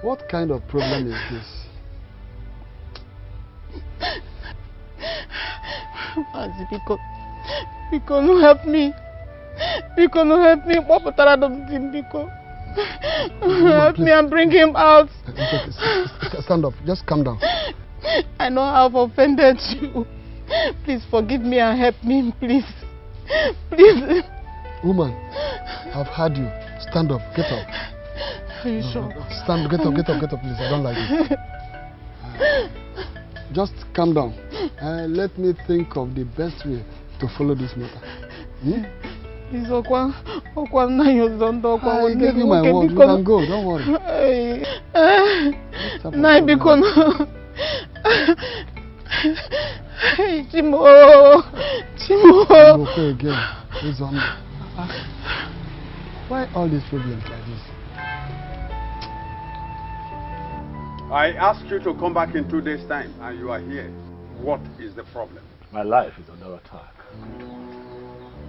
what kind of problem is this?
Biko, no help me. Biko, no help me. Biko. Help me and bring him out.
Stand up. Just calm down.
I know I've offended you. Please forgive me and help me, please. Please.
Woman, I've heard you. Stand up. Get up.
Are you sure?
Stand. Get up. Get up. Get up, please. I don't like it. Just calm down. Let me think of the best way to follow this matter.
Please, Okwa, now you're done.
I gave you my word. You can go. Don't worry.
Now because Chimo.
Okay, again. It's on. Why all these problems like this?
I asked you to come back in 2 days' time, and you are here. What is the problem?
My life is under attack.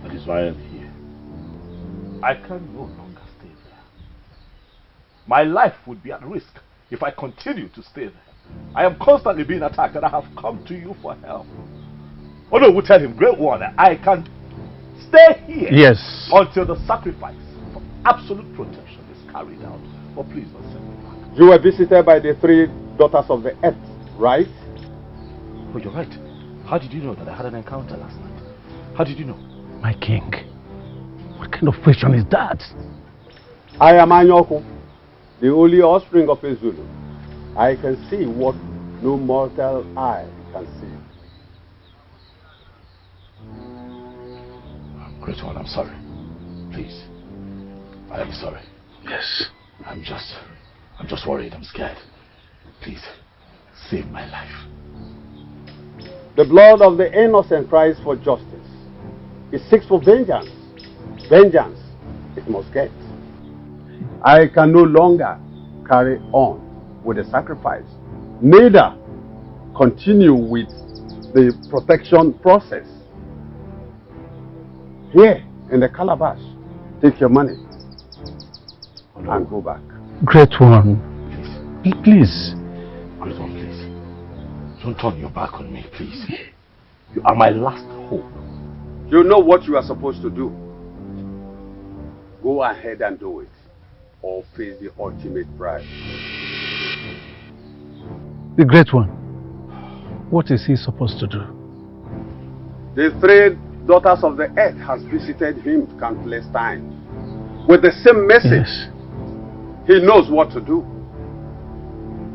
That is why I'm here. I can no longer stay there. My life would be at risk if I continue to stay there. I am constantly being attacked, and I have come to you for help. Oh no, we tell him, Great One, I can stay here.
Yes.
Until the sacrifice for absolute protection is carried out. But please don't send me back.
You were visited by the 3 daughters of the earth, right?
Oh, you're right. How did you know that I had an encounter last night? How did you know?
My king, what kind of question is that?
I am Anyoko, the only offspring of a Zulu. I can see what no mortal eye can see.
Great One, I'm sorry. Please. I am sorry.
Yes.
I'm just worried. I'm scared. Please, save my life.
The blood of the innocent cries for justice. It seeks for vengeance. Vengeance it must get. I can no longer carry on with the sacrifice, neither continue with the protection process. Here in the calabash, take your money and go back.
Great One, please.
Great One, please. Don't turn your back on me, please. You are my last hope.
You know what you are supposed to do. Go ahead and do it, or face the ultimate prize.
The Great One, what is he supposed to do?
The 3 daughters of the earth has visited him countless times with the same message.
Yes.
He knows what to do.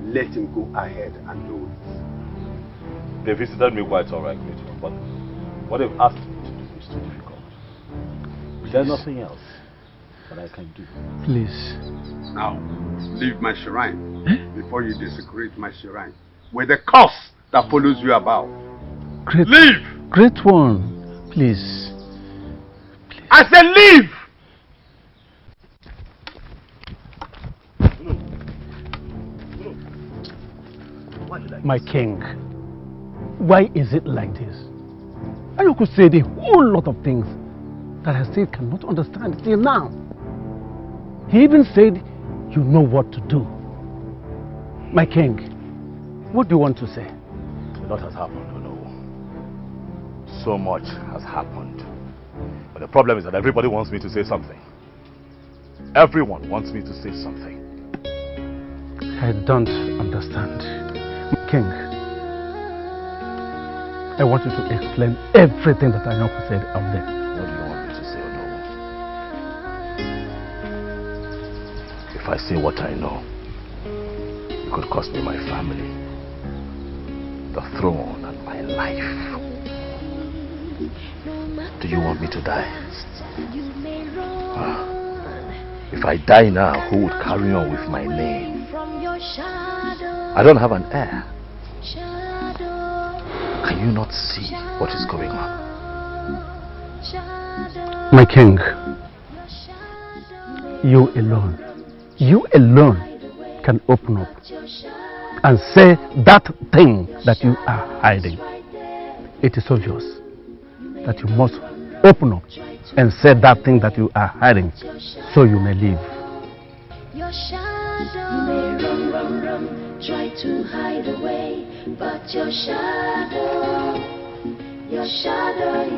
Let him go ahead and do it.
They visited me quite alright, Great One, but what they've asked me to do is too difficult. Is there nothing else that I can do?
Please.
Now, leave my shrine before you desecrate my shrine with the curse that follows you about. Leave!
Great One, please.
I said leave!
My king, why is it like this? Anyoko said a whole lot of things that I still cannot understand till now. He even said, you know what to do. My king, what do you want to say?
A lot has happened, you know. So much has happened. But the problem is that everybody wants me to say something. Everyone wants me to say something.
I don't understand. King, I want you to explain everything that Anyoko said out there.
What do you want me to say, Onowo? If I say what I know, it could cost me my family, the throne, and my life.
Do you want me to die? If I die now, who would carry on with my name? I don't have an heir. Can you not see what is going on?
My king, you alone can open up and say that thing that you are hiding. It is obvious that you must open up and say that thing that you are hiding so you may live.
Your shadow, you may run, try to hide away, but your shadow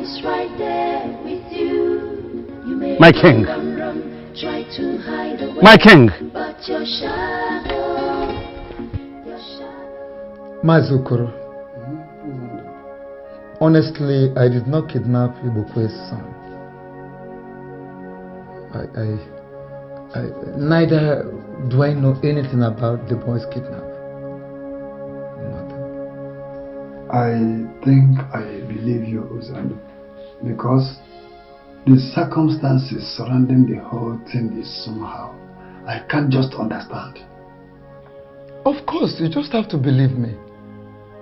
is right there with you. You may
My king,
run, try to hide away,
my king,
but your shadow.
Mazukuru, honestly, I did not kidnap Ibukwe's son. Neither do I know anything about the boy's kidnap. Nothing.
I think I believe you, Uzando, because the circumstances surrounding the whole thing is somehow I can't just understand.
Of course, you just have to believe me.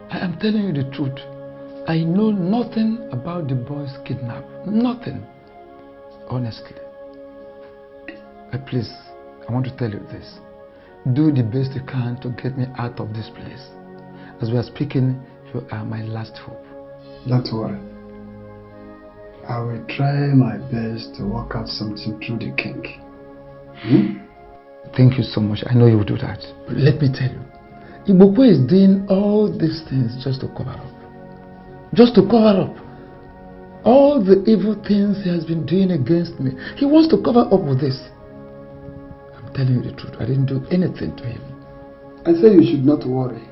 I am telling you the truth. I know nothing about the boy's kidnap. Nothing. Honestly. Please, I want to tell you this. Do the best you can to get me out of this place. As we are speaking, you are my last hope.
Don't worry. I will try my best to work out something through the king.
Thank you so much. I know you will do that. But let me tell you, Ibukwe is doing all these things just to cover up. Just to cover up. All the evil things he has been doing against me. He wants to cover up with this. I'm telling you the truth. I didn't do anything to him.
I say you should not worry.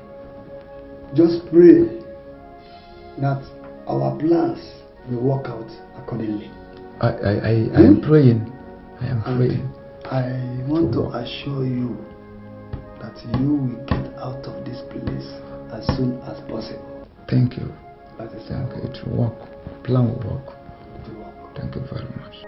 Just pray that our plans will work out accordingly.
I am praying. I am praying.
I want to assure you that you will get out of this place as soon as possible.
Thank you.
That is
Thank you. It will work. Plan will work. Thank you very much.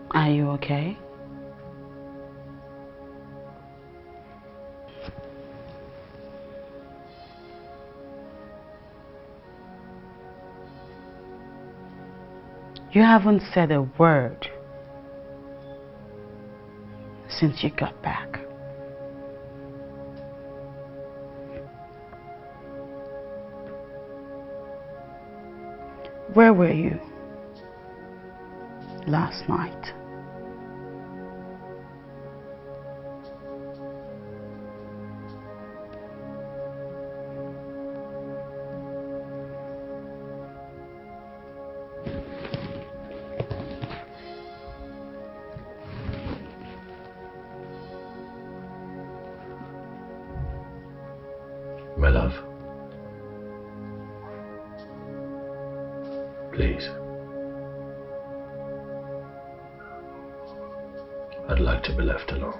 Are you okay? You haven't said a word since you got back. Where were you last night?
My love, please. I'd like to be left alone.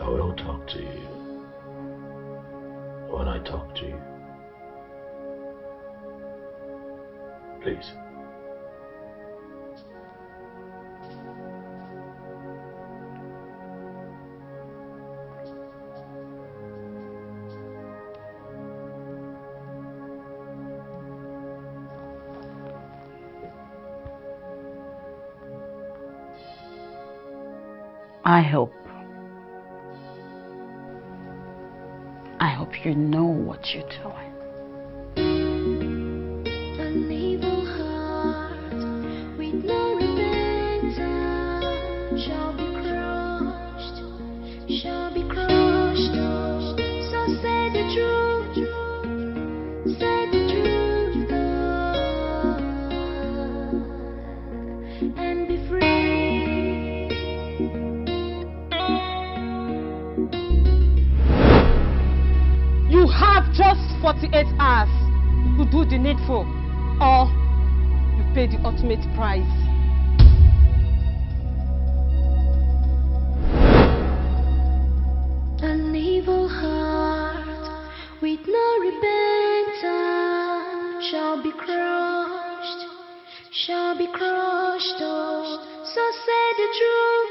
I will talk to you when I talk to you. Please.
I hope you know what you're doing.
An evil heart with no repentance shall be crushed, shall be crushed. So say the truth, God, and be free.
You have just 48 hours to do the needful, or you pay the ultimate price.
An evil heart with no repentance shall be crushed, shall be crushed. Oh, so say the truth.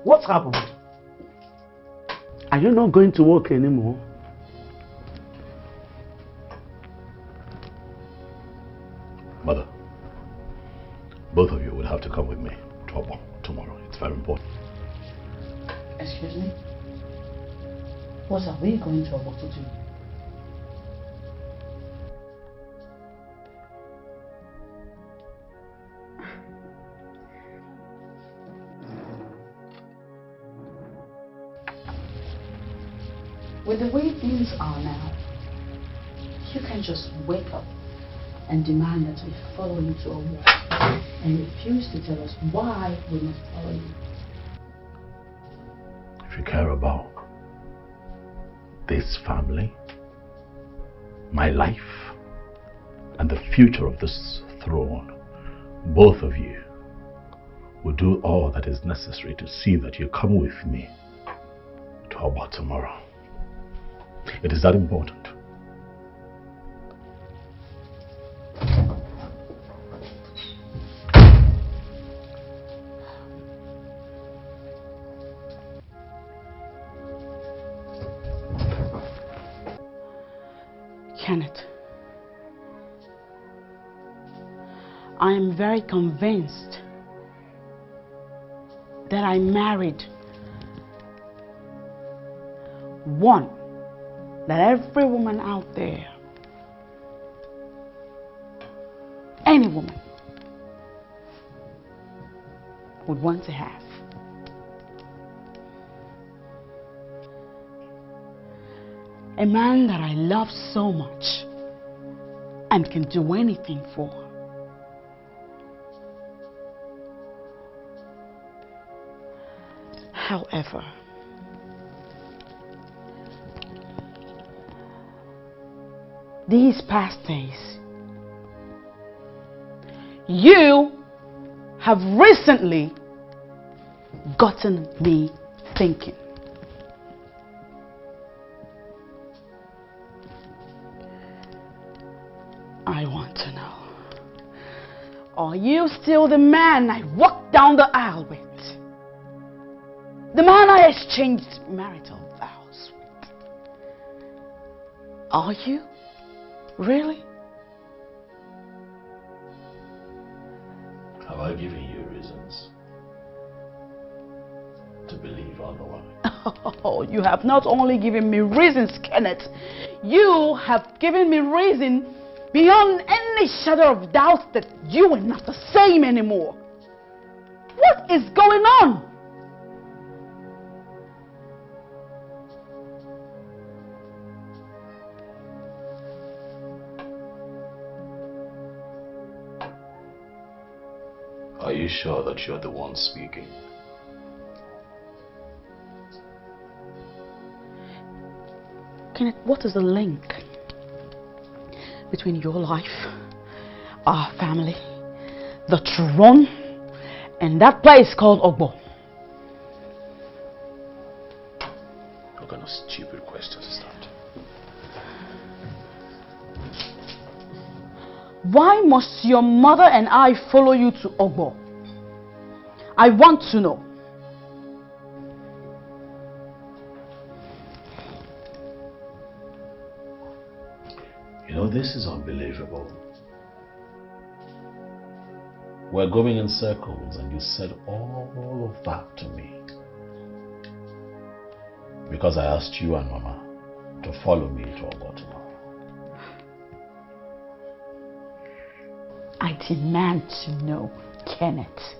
What's happened? Are you not going to work anymore?
Mother, both of you will have to come with me to Obo tomorrow. It's very important.
Excuse me? What are we going to Obo to do? With the way things are now, you can just wake up and demand that we follow you to a war and refuse to tell us why we must follow you.
If you care about this family, my life, and the future of this throne, both of you will do all that is necessary to see that you come with me to Obo tomorrow. It is that important.
Kenneth, I am very convinced that I married one that every woman out there, any woman, would want to have. A man that I love so much and can do anything for. However, these past days, you have recently gotten me thinking. I want to know, are you still the man I walked down the aisle with? The man I exchanged marital vows with? Are you? Really?
Have I given you reasons to believe otherwise?
Oh, you have not only given me reasons, Kenneth. You have given me reason beyond any shadow of doubt that you are not the same anymore. What is going on?
Are you sure that you're the one speaking?
Kenneth, what is the link between your life, our family, the throne, and that place called Ogbo.
What kind of stupid questions is that?
Why must your mother and I follow you to Ogbo? I want to know.
You know, this is unbelievable. We're going in circles and you said all of that to me. Because I asked you and Mama to follow me to Ogbo tomorrow.
I demand to know, Kenneth.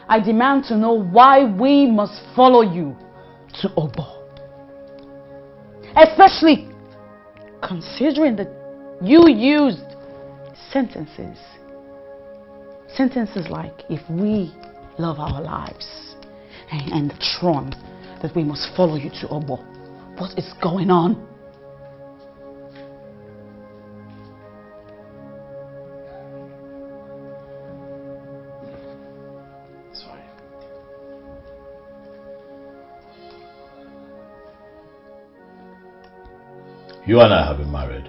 I demand to know why we must follow you to Ogbo. Especially considering that you used sentences. Sentences like, if we love our lives and the throne, that we must follow you to Ogbo. What is going on?
Sorry. You and I have been married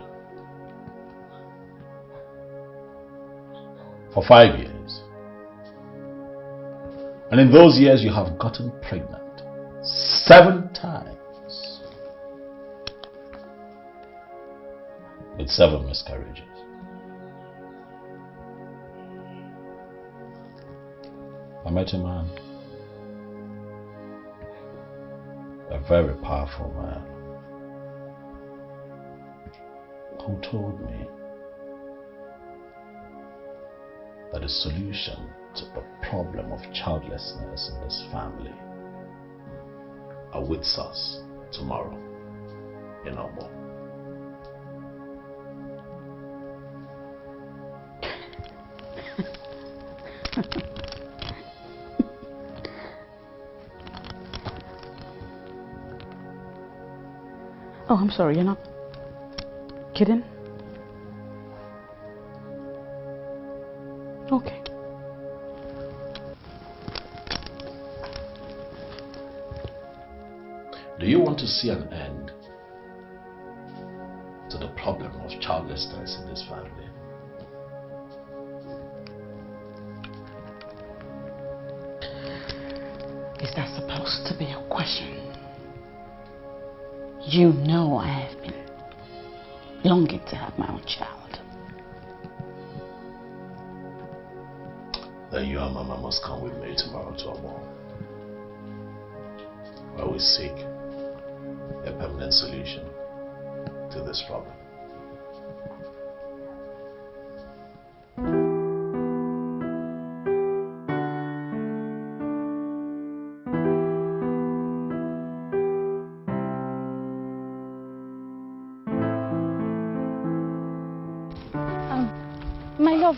for 5 years. And in those years you have gotten pregnant 7 times. With 7 miscarriages. I met a man. A very powerful man. Who told me that the solution to the problem of childlessness in this family awaits us tomorrow in Ogbo.
Oh, I'm sorry, you're not kidding? Okay.
Do you want to see an end to the problem of childlessness in this family?
Is that supposed to be a question? You know I have been longing to have my own child.
Then you and Mama must come with me tomorrow to Ogbo, where we seek a permanent solution to this problem.
My love,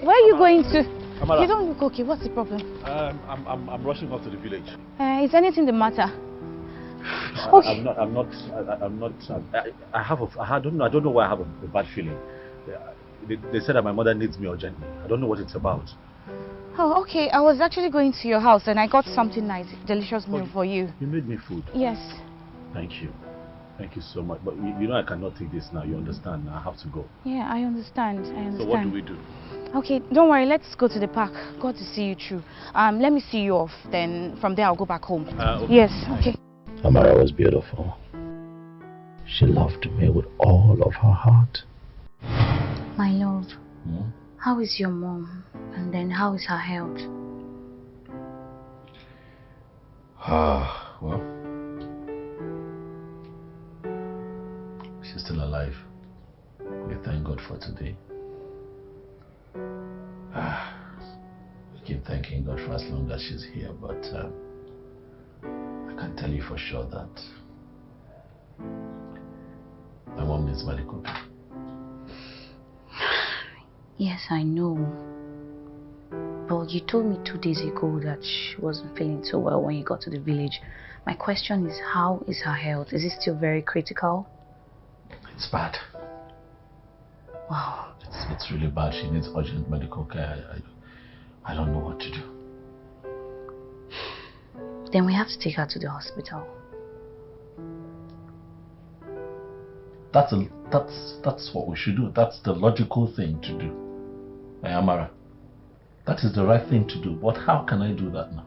where are you going to?
Amara.
You don't look okay. What's the problem?
I'm rushing off to the village.
Is anything the matter?
Okay. I don't know why I have a bad feeling. They said that my mother needs me urgently. I don't know what it's about.
Oh, okay. I was actually going to your house and I got something nice, delicious meal for you.
You made me food.
Yes.
Thank you. Thank you so much. But you know I cannot take this now. You understand? I have to go.
Yeah, I understand.
So what do we do?
Okay, don't worry. Let's go to the park. Got to see you through. Let me see you off. Then from there I'll go back home.
Okay.
Yes. Okay.
Amara was beautiful. She loved me with all of her heart.
My love, how is your mom? And then how is her health?
Well, she's still alive. We thank God for today. We keep thanking God for as long as she's here, but I can tell you for sure that my mom needs medical care.
Yes, I know. But you told me 2 days ago that she wasn't feeling so well when you got to the village. My question is, how is her health? Is it still very critical?
It's bad.
Wow.
It's really bad. She needs urgent medical care. I don't know what to do.
Then we have to take her to the hospital.
That's what we should do. That's the logical thing to do. Amara, that is the right thing to do. But how can I do that now?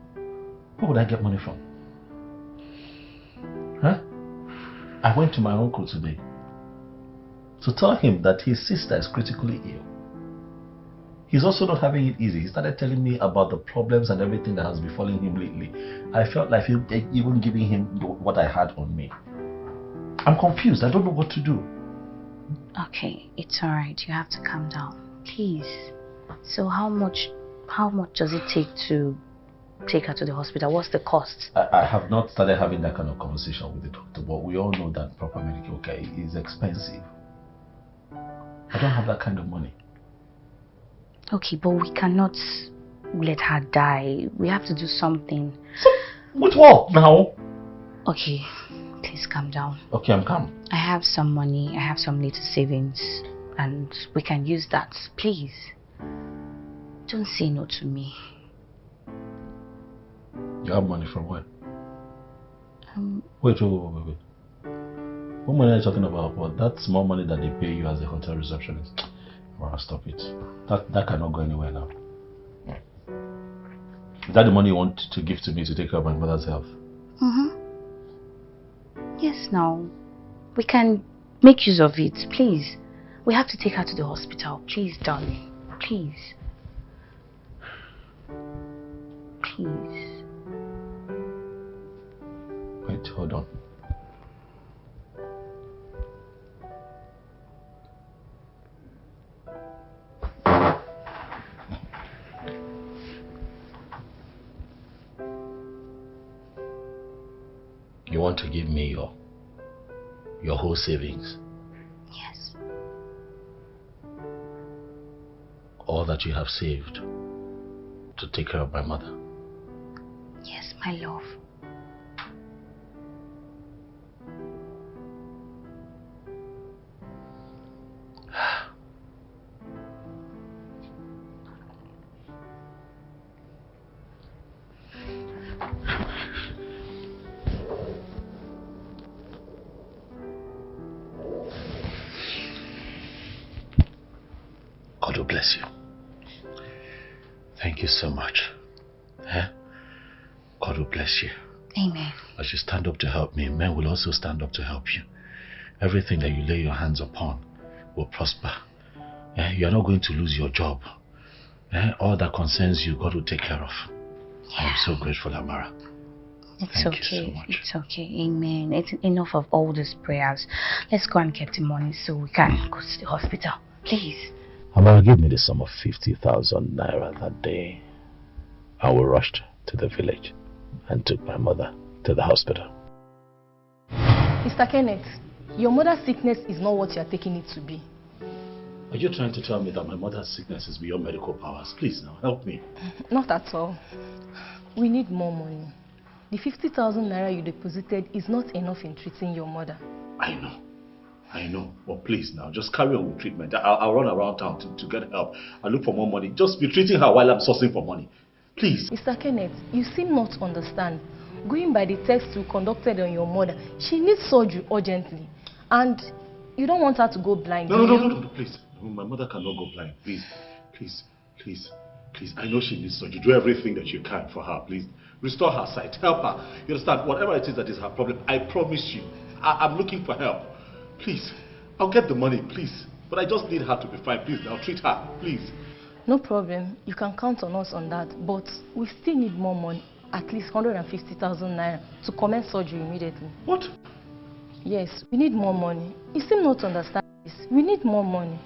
Where would I get money from? Huh? I went to my uncle today to tell him that his sister is critically ill. He's also not having it easy. He started telling me about the problems and everything that has befallen him lately. I felt like even giving him what I had on me. I'm confused. I don't know what to do.
Okay, it's alright. You have to calm down. Please. So how much does it take to take her to the hospital? What's the cost?
I have not started having that kind of conversation with the doctor, but we all know that proper medical care is expensive. I don't have that kind of money.
Okay, but we cannot let her die. We have to do something.
With what now?
Okay, please calm down.
Okay, I'm calm.
I have some money. I have some little savings, and we can use that. Please, don't say no to me.
You have money from where? Wait. What money are you talking about? Well, that's more money that they pay you as a hotel receptionist. Well, stop it. That cannot go anywhere now. Is that the money you want to give to me to take care of my mother's health?
Yes, now. We can make use of it. Please. We have to take her to the hospital. Please, darling. Please. Please.
Wait, hold on. You want to give me your whole savings?
Yes.
All that you have saved to take care of my mother?
Yes, my love.
God will bless you. Thank you so much. God will bless you.
Amen.
As you stand up to help me, men will also stand up to help you. Everything that you lay your hands upon will prosper. You are not going to lose your job. All that concerns you, God will take care of. Yeah. I am so grateful, Amara. Thank you so much.
It's okay. Amen. It's enough of all these prayers. Let's go and get the money so we can go to the hospital. Please.
Amara gave me the sum of 50,000 naira that day. I was rushed to the village and took my mother to the hospital.
Mr. Kenneth, your mother's sickness is not what you are taking it to be.
Are you trying to tell me that my mother's sickness is beyond medical powers? Please now, help me.
Not at all. We need more money. The 50,000 naira you deposited is not enough in treating your mother.
I know, but please now, just carry on with treatment. I'll run around town to get help. I'll look for more money. Just be treating her while I'm sourcing for money. Please.
Mr. Kenneth, you seem not to understand. Going by the tests we conducted on your mother, she needs surgery urgently. And you don't want her to go blind,
No, please. No, my mother cannot go blind. Please. I know she needs surgery. Do everything that you can for her, please. Restore her sight. Help her. You understand? Whatever it is that is her problem, I promise you, I'm looking for help. Please. I'll get the money, please. But I just need her to be fine. Please, now treat her. Please.
No problem. You can count on us on that. But we still need more money. At least 150,000 naira to commence surgery immediately.
What?
Yes, we need more money. You seem not to understand this. We need more money.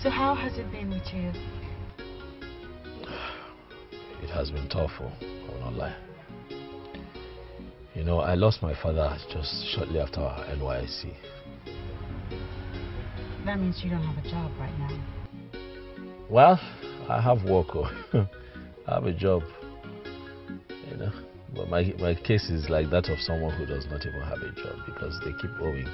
So how has it been with you?
It has been tough, I will not lie. You know, I lost my father just shortly after our NYC.
That means you don't have a job right now.
Well, I have work. I have a job. You know, but my case is like that of someone who does not even have a job because they keep owing.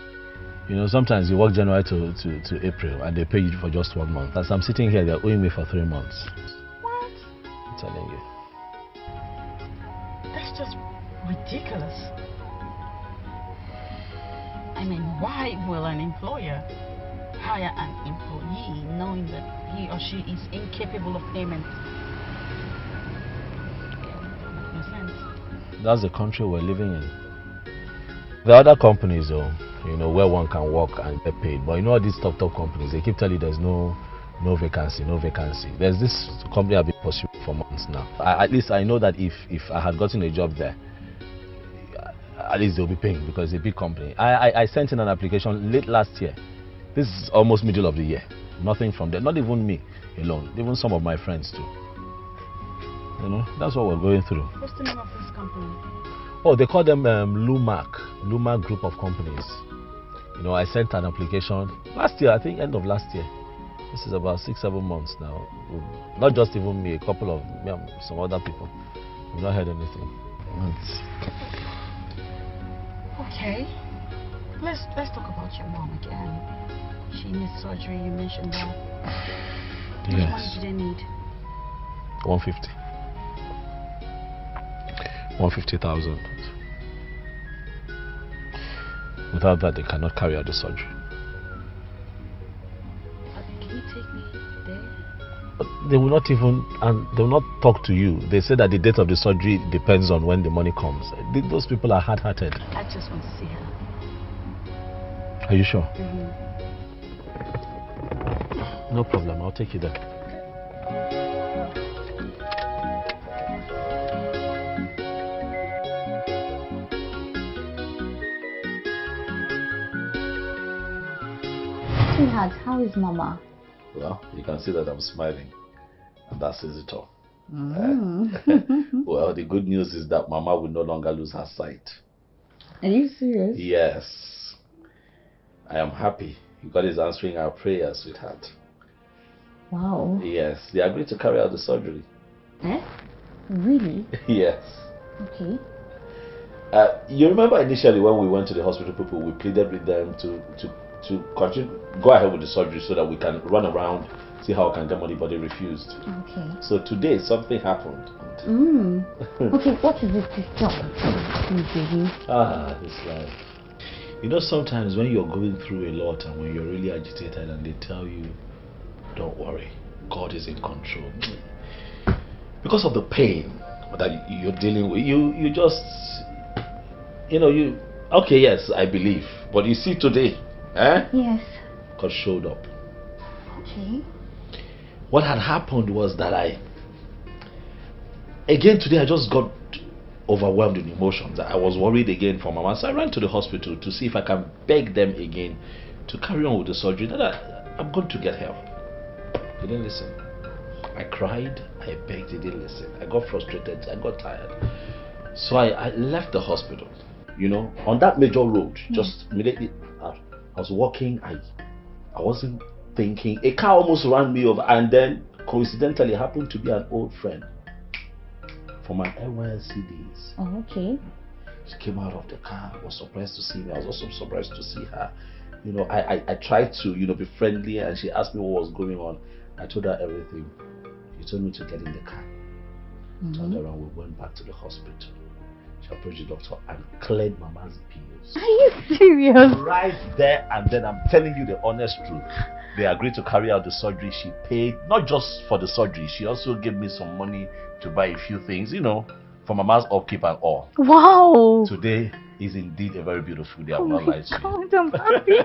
You know, sometimes you work January to April and they pay you for just 1 month. As I'm sitting here, they're owing me for 3 months.
What?
I'm telling you.
That's just ridiculous. I mean, why will an employer hire an employee knowing that he or she is incapable of payment? No sense.
That's the country we're living in. The other companies, though, you know, where one can work and get paid. But you know, all these top companies, they keep telling you there's no vacancy, no vacancy. There's this company I've been pursuing for months now. At least I know that if I had gotten a job there, at least they'll be paying because it's a big company. I sent in an application late last year. This is almost middle of the year. Nothing from there. Not even me alone. Even some of my friends too. You know, that's what we're going through.
What's the name of this company?
Oh, they call them Lumac Group of Companies. You know, I sent an application last year, I think end of last year. This is about 6-7 months now. Not just even me, a couple of some other people. We've not heard anything.
Okay. Let's talk about your mom again. She needs surgery, you mentioned that. How much money do they need?
150. 150,000. Without that, they cannot carry out the surgery.
Can you take me there?
But they will not even, and they will not talk to you. They say that the date of the surgery depends on when the money comes. Those people are hard-hearted.
I just want to see her.
Are you sure?
Mm-hmm.
No problem, I'll take you there.
Sweetheart, how is Mama?
Well, you can see that I'm smiling, and that says it all. Well, the good news is that Mama will no longer lose her sight.
Are you serious?
Yes. I am happy. God is answering our prayers, sweetheart.
Wow.
Yes, they agreed to carry out the surgery.
Eh? Really?
Yes.
Okay.
You remember initially when we went to the hospital, people, we pleaded with them to continue, go ahead with the surgery so that we can run around, see how we can get money, but they refused.
Okay.
So today something happened.
Okay, what is this job?
This life. You know, sometimes when you're going through a lot and when you're really agitated and they tell you, don't worry, God is in control. Because of the pain that you're dealing with, you just, you know, okay, yes, I believe. But you see today,
Yes.
God showed up.
Okay.
What had happened was that again today I just got overwhelmed in emotions. I was worried again for Mama, so I ran to the hospital to see if I can beg them again to carry on with the surgery. That I'm going to get help. They didn't listen. I cried, I begged, they didn't listen. I got frustrated, I got tired. So I left the hospital, you know, on that major road, just immediately. I was walking, I wasn't thinking. A car almost ran me over, and then coincidentally happened to be an old friend from my NYC days.
Oh, okay.
She came out of the car, was surprised to see me. I was also surprised to see her. You know, I tried to, you know, be friendly, and she asked me what was going on. I told her everything. She told me to get in the car. Turned around, we went back to the hospital. She approached the doctor and cleared Mama's bills.
Are you serious?
Right there and then, I'm telling you the honest truth. They agreed to carry out the surgery. She paid, not just for the surgery, she also gave me some money to buy a few things, you know, for Mama's upkeep and all.
Wow.
Today is indeed a very beautiful day. I'm not lying to you.
I'm happy.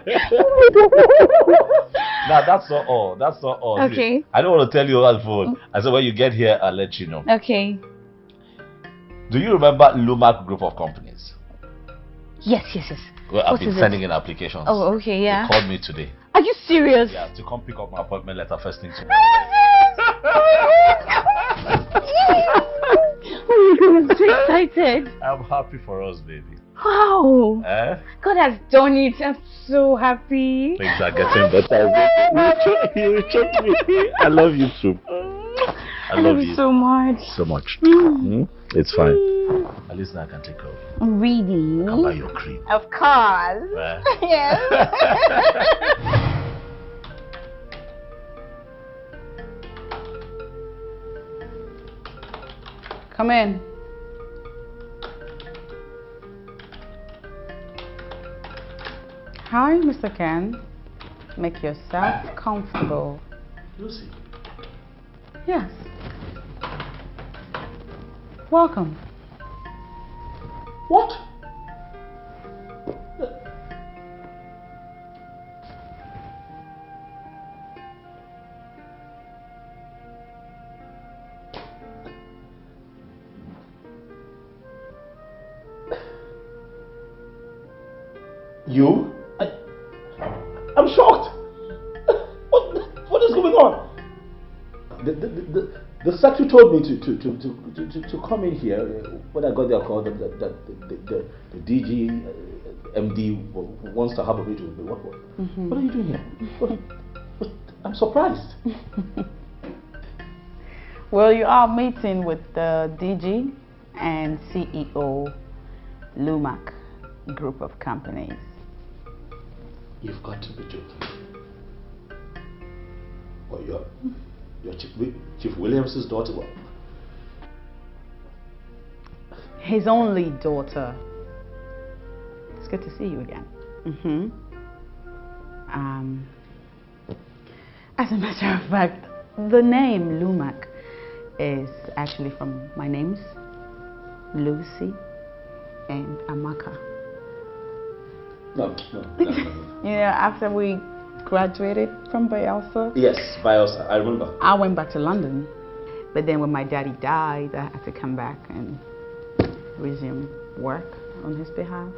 Now that's not all. That's not all.
Okay.
I don't want to tell you over the phone. I said when you get here, I'll let you know.
Okay.
Do you remember Lumac Group of Companies?
Yes.
Well, I've been sending in applications.
Oh, okay, yeah.
They called me today.
Are you serious?
Yeah, to come pick up my appointment letter first thing tomorrow.
Oh my God, I'm so excited.
I'm happy for us, baby.
Wow.
Eh?
God has done it. I'm so happy.
Things are getting better. You choke me. I love you too. I love you
so much.
so much. It's fine. At least now I can take care of you.
Really?
How about your cream?
Of course. Yes.
Come in. Hi, Mr. Ken. Make yourself comfortable.
Lucy.
Yes. Welcome.
What? You? I'm shocked. What is going on? The secretary told me to come in here when I got their call that the DG MD wants to have a meeting with me. What are you doing here? I'm surprised.
Well, you are meeting with the DG and CEO Lumac group of companies.
You've got to be joking. Well, you're Chief Williams' daughter. What?
His only daughter. It's good to see you again. As a matter of fact, the name Lumac is actually from my names, Lucy and Amaka.
No.
You know, after we graduated from Bayelsa.
Yes, Bayelsa, I remember.
I went back to London, but then when my daddy died, I had to come back and resume work on his behalf.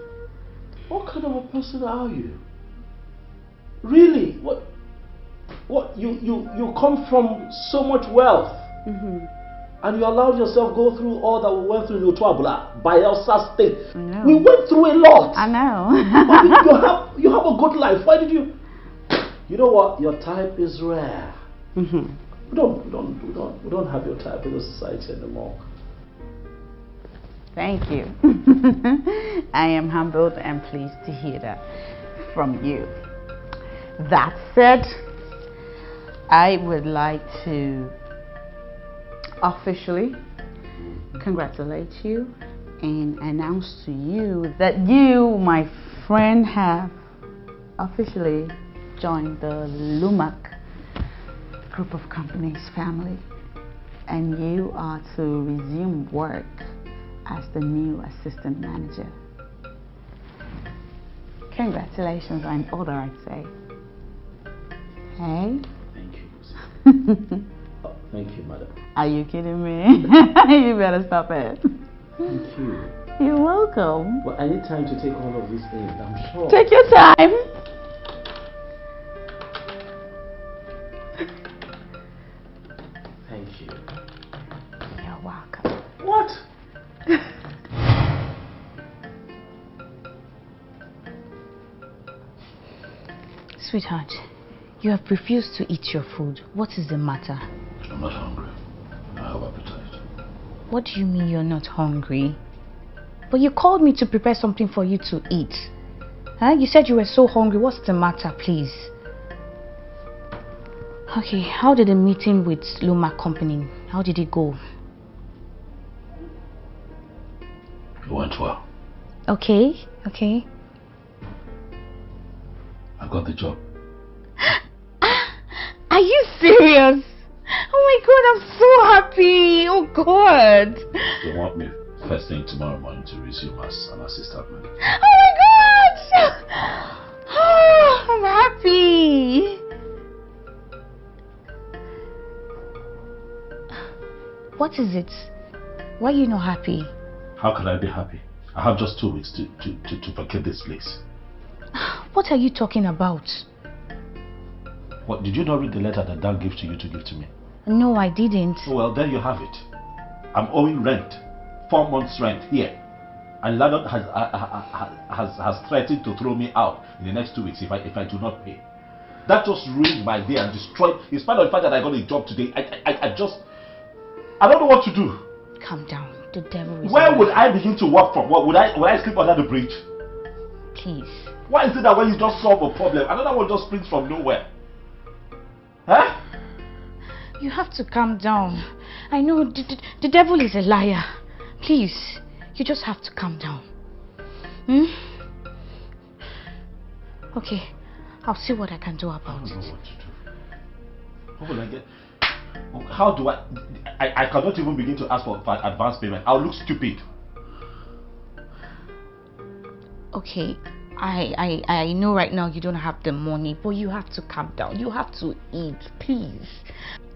What kind of a person are you? Really? What? You come from so much wealth, and you allowed yourself go through all that we went through in Otuabula, Bayelsa State. We went through a lot.
I know.
But you have a good life. Why did you? You know what? Your type is rare. We don't have your type in the society anymore.
Thank you. I am humbled and pleased to hear that from you. That said, I would like to officially congratulate you and announce to you that you, my friend, have officially joined the Lumac group of companies family, and you are to resume work as the new assistant manager. Congratulations on all that I'd say. Hey?
Thank you. Thank you, madam.
Are you kidding me? You better stop it.
Thank you.
You're welcome.
Well, I need time to take all of these in, I'm sure.
Take your time.
Thank you.
You're welcome.
What?
Sweetheart, you have refused to eat your food. What is the matter?
I'm not hungry. I have appetite.
What do you mean you're not hungry? But you called me to prepare something for you to eat. Huh? You said you were so hungry. What's the matter, please? Okay, how did the meeting with Lumac Company, how did it go?
It went well.
Okay.
I got the job.
Are you serious? Oh my God, I'm so happy. Oh God.
They want me first thing tomorrow morning to resume as an assistant manager.
Oh my God. Oh, I'm happy. What is it? Why are you not happy?
How can I be happy? I have just 2 weeks to vacate this place.
What are you talking about?
What, did you not read the letter that Dan gave to you to give to me?
No, I didn't.
Well, there you have it. I'm owing rent. 4 months rent here. And landlord has threatened to throw me out in the next 2 weeks if I do not pay. That just ruined my day and destroyed, in spite of the fact that I got a job today, I don't know what to do.
Calm down. The devil is...
Where would I begin to work from? What, would I sleep under the bridge?
Please.
Why is it that when you just solve a problem, another one just springs from nowhere? Huh?
You have to calm down. I know the devil is a liar. Please, you just have to calm down. Okay, I'll see what I can do about it.
I don't know what to do. What will I get? How do I cannot even begin to ask for advance payment. I'll look stupid.
Okay, I know right now you don't have the money, but you have to calm down. You have to eat, please.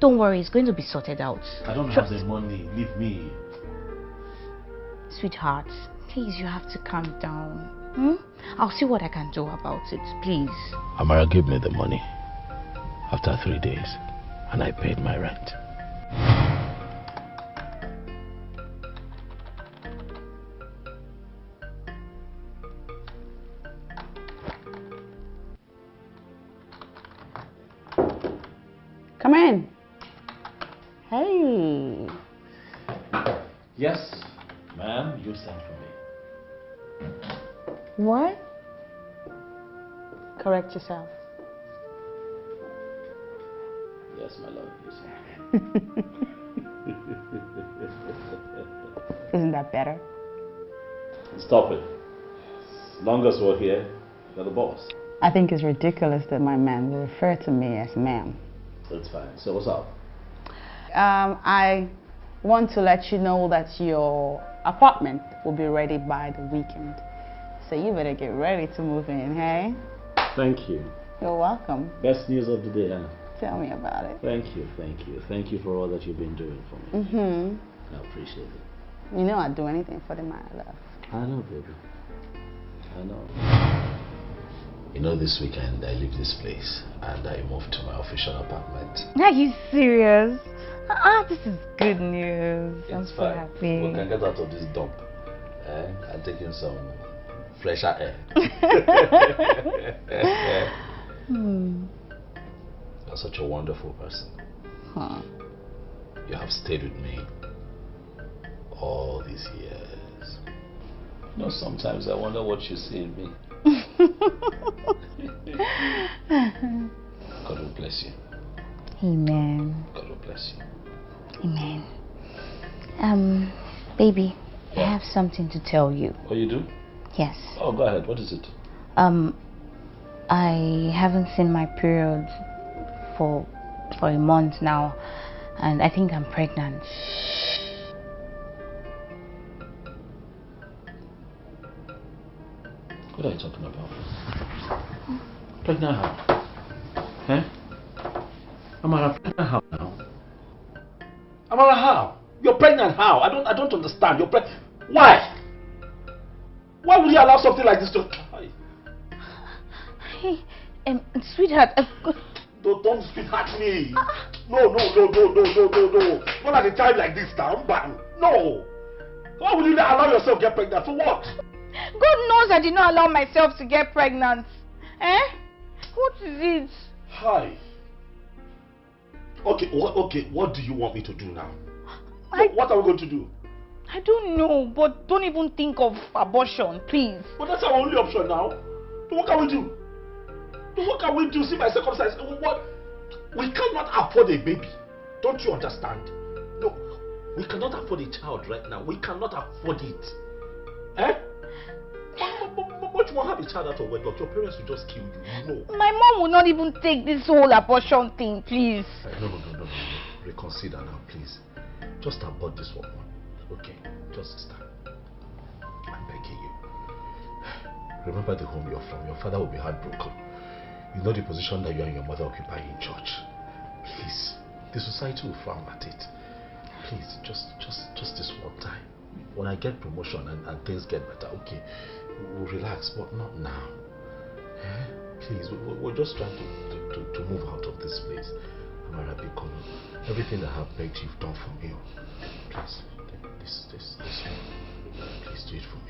Don't worry, it's going to be sorted out.
I don't have the money. Leave me.
Sweetheart, please, you have to calm down. I'll see what I can do about it, please.
Amara gave me the money after 3 days, and I paid my rent.
Come in. Hey.
Yes, ma'am, you sent for me.
What? Correct yourself.
Yes, my love, you sent for me.
Isn't that better?
Stop it. As long as we're here, you're the boss.
I think it's ridiculous that my man will refer to me as ma'am.
That's fine. So what's up?
I want to let you know that your apartment will be ready by the weekend. So you better get ready to move in, hey?
Thank you.
You're welcome.
Best news of the day, huh?
Tell me about it.
Thank you, thank you. Thank you for all that you've been doing for me. I appreciate it.
You know I'd do anything for the man I love.
I know, baby. I know.
You know, this weekend I leave this place and I move to my official apartment.
Are you serious? This is good news. I'm so happy.
We can get out of this dump and take in some fresher air. You're such a wonderful person. You have stayed with me all these years. You know, sometimes I wonder what you see in me. God will bless you.
Amen.
God will bless you.
Amen. Baby, I have something to tell you.
Oh, you do?
Yes.
Oh, go ahead. What is it?
I haven't seen my period for a month now, and I think I'm pregnant.
What are you talking about? Pregnant how? Eh? Amara, pregnant how now? Amara, how? You're pregnant how? I don't understand. You're pregnant. Why? Why would you allow something like this to...
Hey, sweetheart.
Don't sweetheart me. No. Not at a time like this now. No. Why would you allow yourself to get pregnant? For what?
God knows I did not allow myself to get pregnant. Eh? What is it?
Hi. Okay, what do you want me to do now? What are we going to do?
I don't know, but don't even think of abortion, please.
But that's our only option now. So what can we do? What can we do? See my circumstances. What? We cannot afford a baby. Don't you understand? No, we cannot afford a child right now. We cannot afford it. Eh? But you won't have a child out of wedlock. Your parents will just kill you. No.
My mom will not even take this whole abortion thing, please.
No. Reconsider now, please. Just abort this one. Okay, just stand. I'm begging you. Remember the home you're from. Your father will be heartbroken. You know the position that you and your mother occupy in church. Please, the society will frown at it. Please, just this one time. When I get promotion and things get better, okay, we'll relax, but not now. Please, we're just trying
to move out of this place. Amara, become everything that I have begged you've done for me. Please, this one. Please do it for me.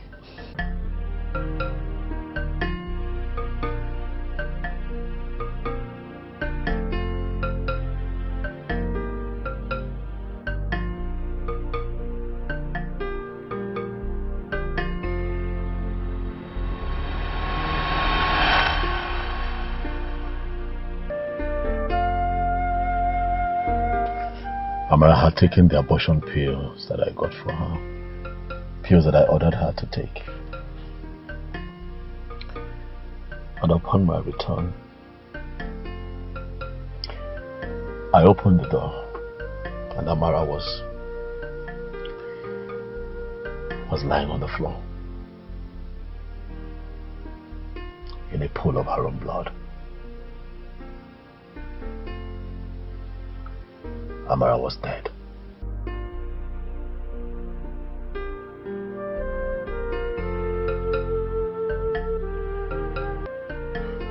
Amara had taken the abortion pills that I got for her. Pills that I ordered her to take. And upon my return, I opened the door and Amara was lying on the floor in a pool of her own blood. Amara was dead.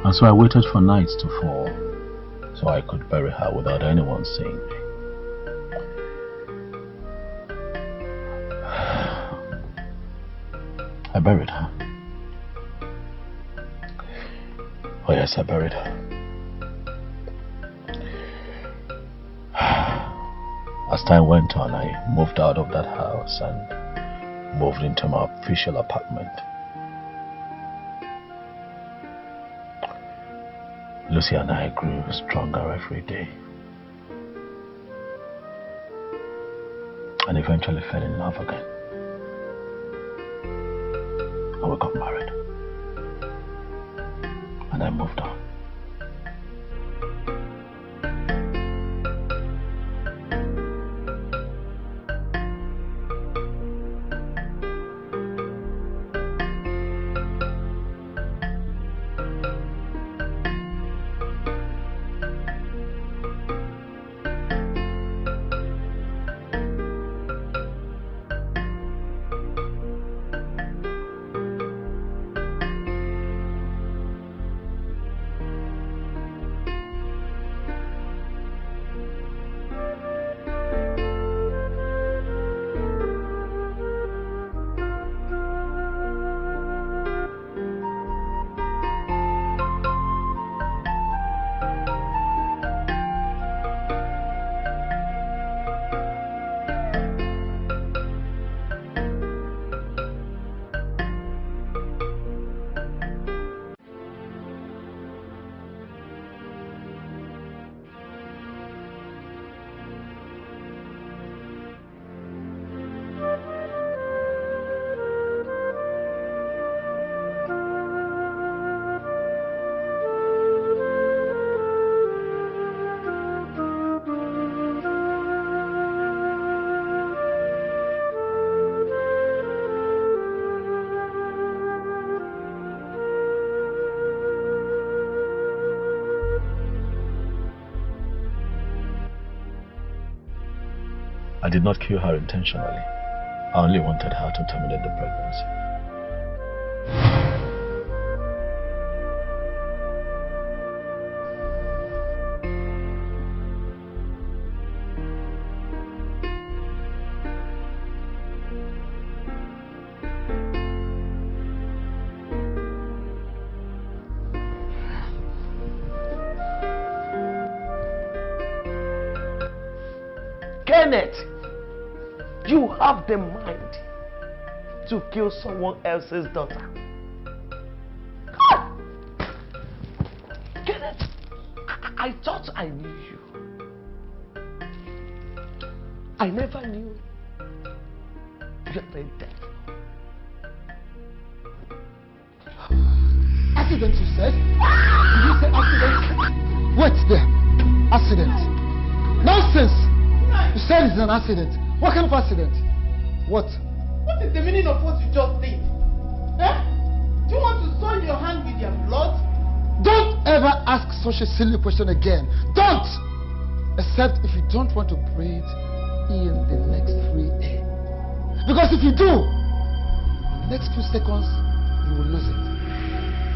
And so I waited for night to fall so I could bury her without anyone seeing me. I buried her. Oh yes, I buried her. As time went on, I moved out of that house and moved into my official apartment. Lucy and I grew stronger every day. And eventually fell in love again. And we got married. And I moved on. I did not kill her intentionally. I only wanted her to terminate the pregnancy.
Kenneth, you have the mind to kill someone else's daughter. God! Kenneth, I thought I knew you. I never knew you were dead.
Accident, you said? Did you say accident? Wait there. Accident. Nonsense! You said it's an accident. What kind of accident? What?
What is the meaning of what you just did? Eh? Do you want to soil your hand with your blood?
Don't ever ask such a silly question again. Don't! Except if you don't want to breathe in the next free air. Because if you do, in the next few seconds, you will lose it.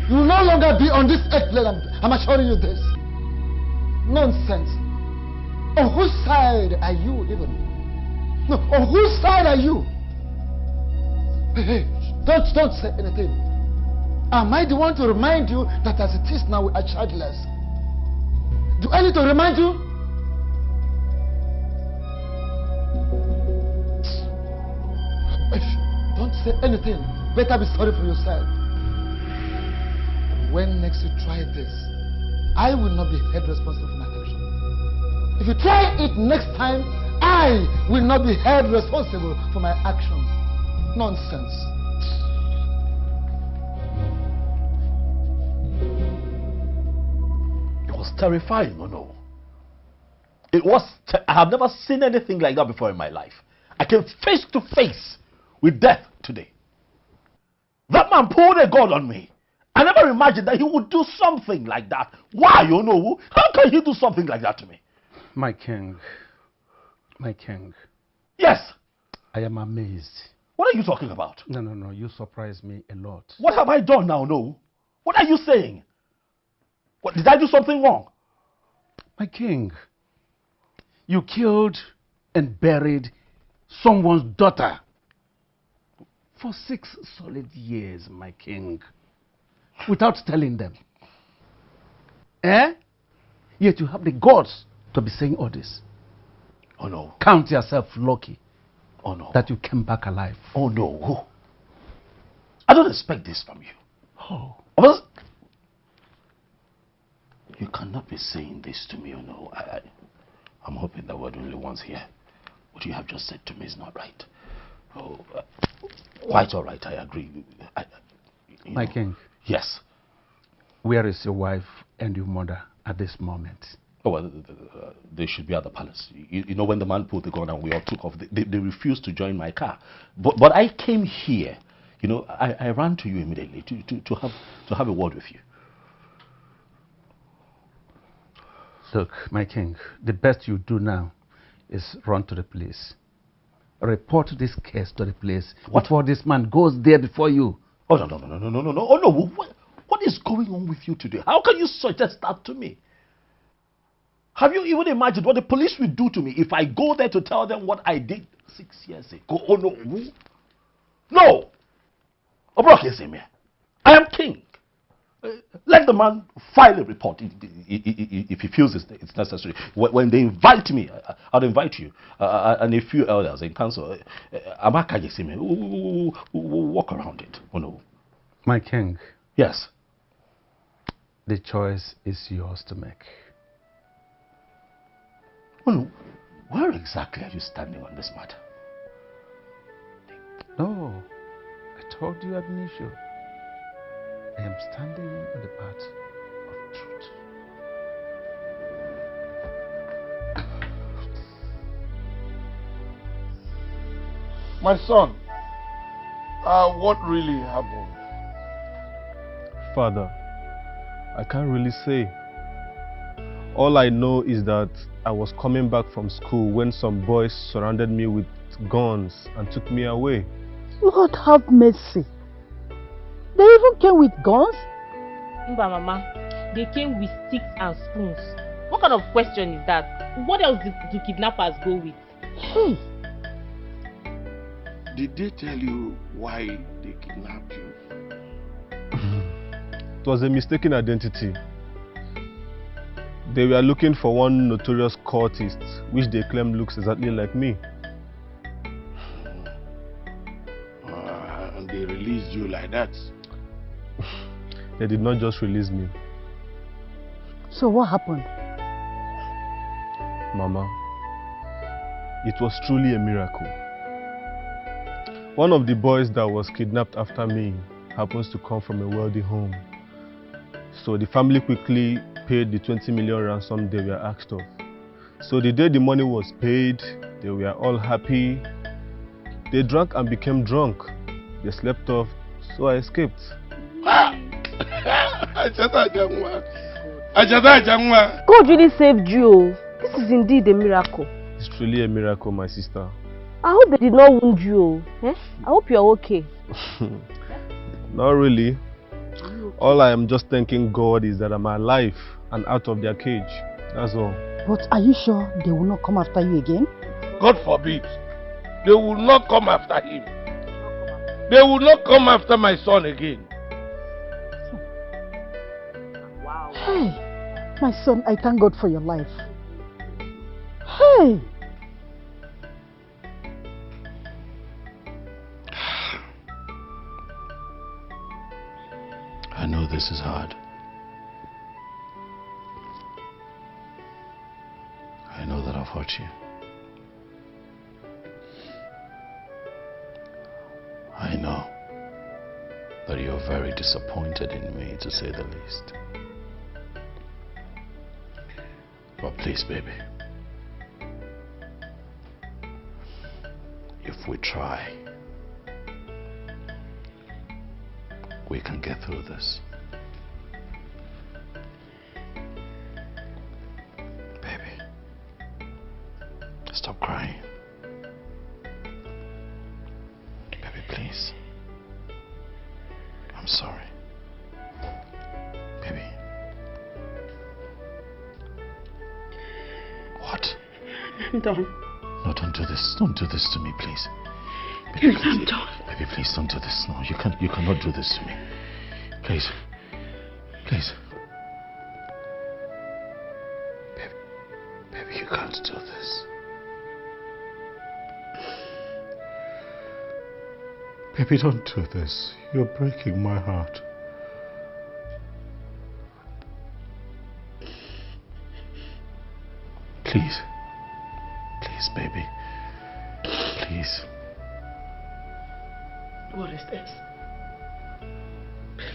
You will no longer be on this earth plane. I'm assuring you this. Nonsense. On whose side are you even? No, on whose side are you? Hey, don't say anything. Am I the one to remind you that as it is now we are childless? Do I need to remind you? Don't say anything. Better be sorry for yourself. When next you try this, I will not be held responsible for my action. If you try it next time, I will not be held responsible for my action. Nonsense.
It was terrifying, no. It was. I have never seen anything like that before in my life. I came face to face with death today. That man pulled a gun on me. I never imagined that he would do something like that. Why, you know? How can he do something like that to me?
My king.
Yes.
I am amazed.
What are you talking about?
No. You surprised me a lot.
What have I done now, no? What are you saying? What, did I do something wrong?
My king, you killed and buried someone's daughter for 6 solid years, my king, without telling them. Yet you have the guts to be saying all this.
Oh no.
Count yourself lucky.
Oh no.
That you came back alive.
Oh no. I don't expect this from you.
Oh.
You cannot be saying this to me, you know. I'm hoping that we're the only ones here. What you have just said to me is not right. Oh, quite all right, I agree.
My king.
Yes.
Where is your wife and your mother at this moment?
Oh, well, they should be at the palace. You know, when the man pulled the gun and we all took off, they refused to join my car. But I came here. You know, I ran to you immediately to have a word with you.
Look, my king, the best you do now is run to the police. Report this case to the police before this man goes there before you.
Oh, no. Oh, no. What is going on with you today? How can you suggest that to me? Have you even imagined what the police will do to me if I go there to tell them what I did 6 years ago? Oh, no. No! I am king. Let the man file a report if he feels it's necessary. When they invite me, I'll invite you and a few elders in council. Walk around it. Oh no.
My king.
Yes.
The choice is yours to make.
Oh no. Where exactly are you standing on this matter?
No. I told you at initial. I am standing on the path of truth.
My son, what really happened?
Father, I can't really say. All I know is that I was coming back from school when some boys surrounded me with guns and took me away.
Lord have mercy. They even came with guns?
Mba Mama, they came with sticks and spoons. What kind of question is that? What else do kidnappers go with?
Hey.
Did they tell you why they kidnapped you?
It was a mistaken identity. They were looking for one notorious cultist, which they claim looks exactly like me.
And they released you like that?
They did not just release me.
So what happened?
Mama, it was truly a miracle. One of the boys that was kidnapped after me happens to come from a wealthy home. So the family quickly paid the 20 million ransom they were asked of. So the day the money was paid, they were all happy. They drank and became drunk. They slept off, so I escaped.
God really saved you. This is indeed a miracle.
It's truly a miracle, my sister.
I hope they did not wound you. I hope you're okay.
Not really. All I am just thanking God is that I'm alive and out of their cage. That's all.
But are you sure they will not come after you again?
God forbid. They will not come after him. They will not come after my son again.
Wow. Hey, my son, I thank God for your life. Hey!
I know this is hard. I know that I've hurt you. I know that you're very disappointed in me, to say the least. But please, baby, if we try, we can get through this. Baby, stop crying. Baby, please. I'm sorry. Baby. What?
I'm done.
No, don't do this. Don't do this to me, please.
Baby, I'm done.
Baby, please don't do this. No, you cannot do this to me. Please. Please. Baby, you can't do this. Baby, don't do this. You're breaking my heart. Please. Please, baby. Please.
What is this?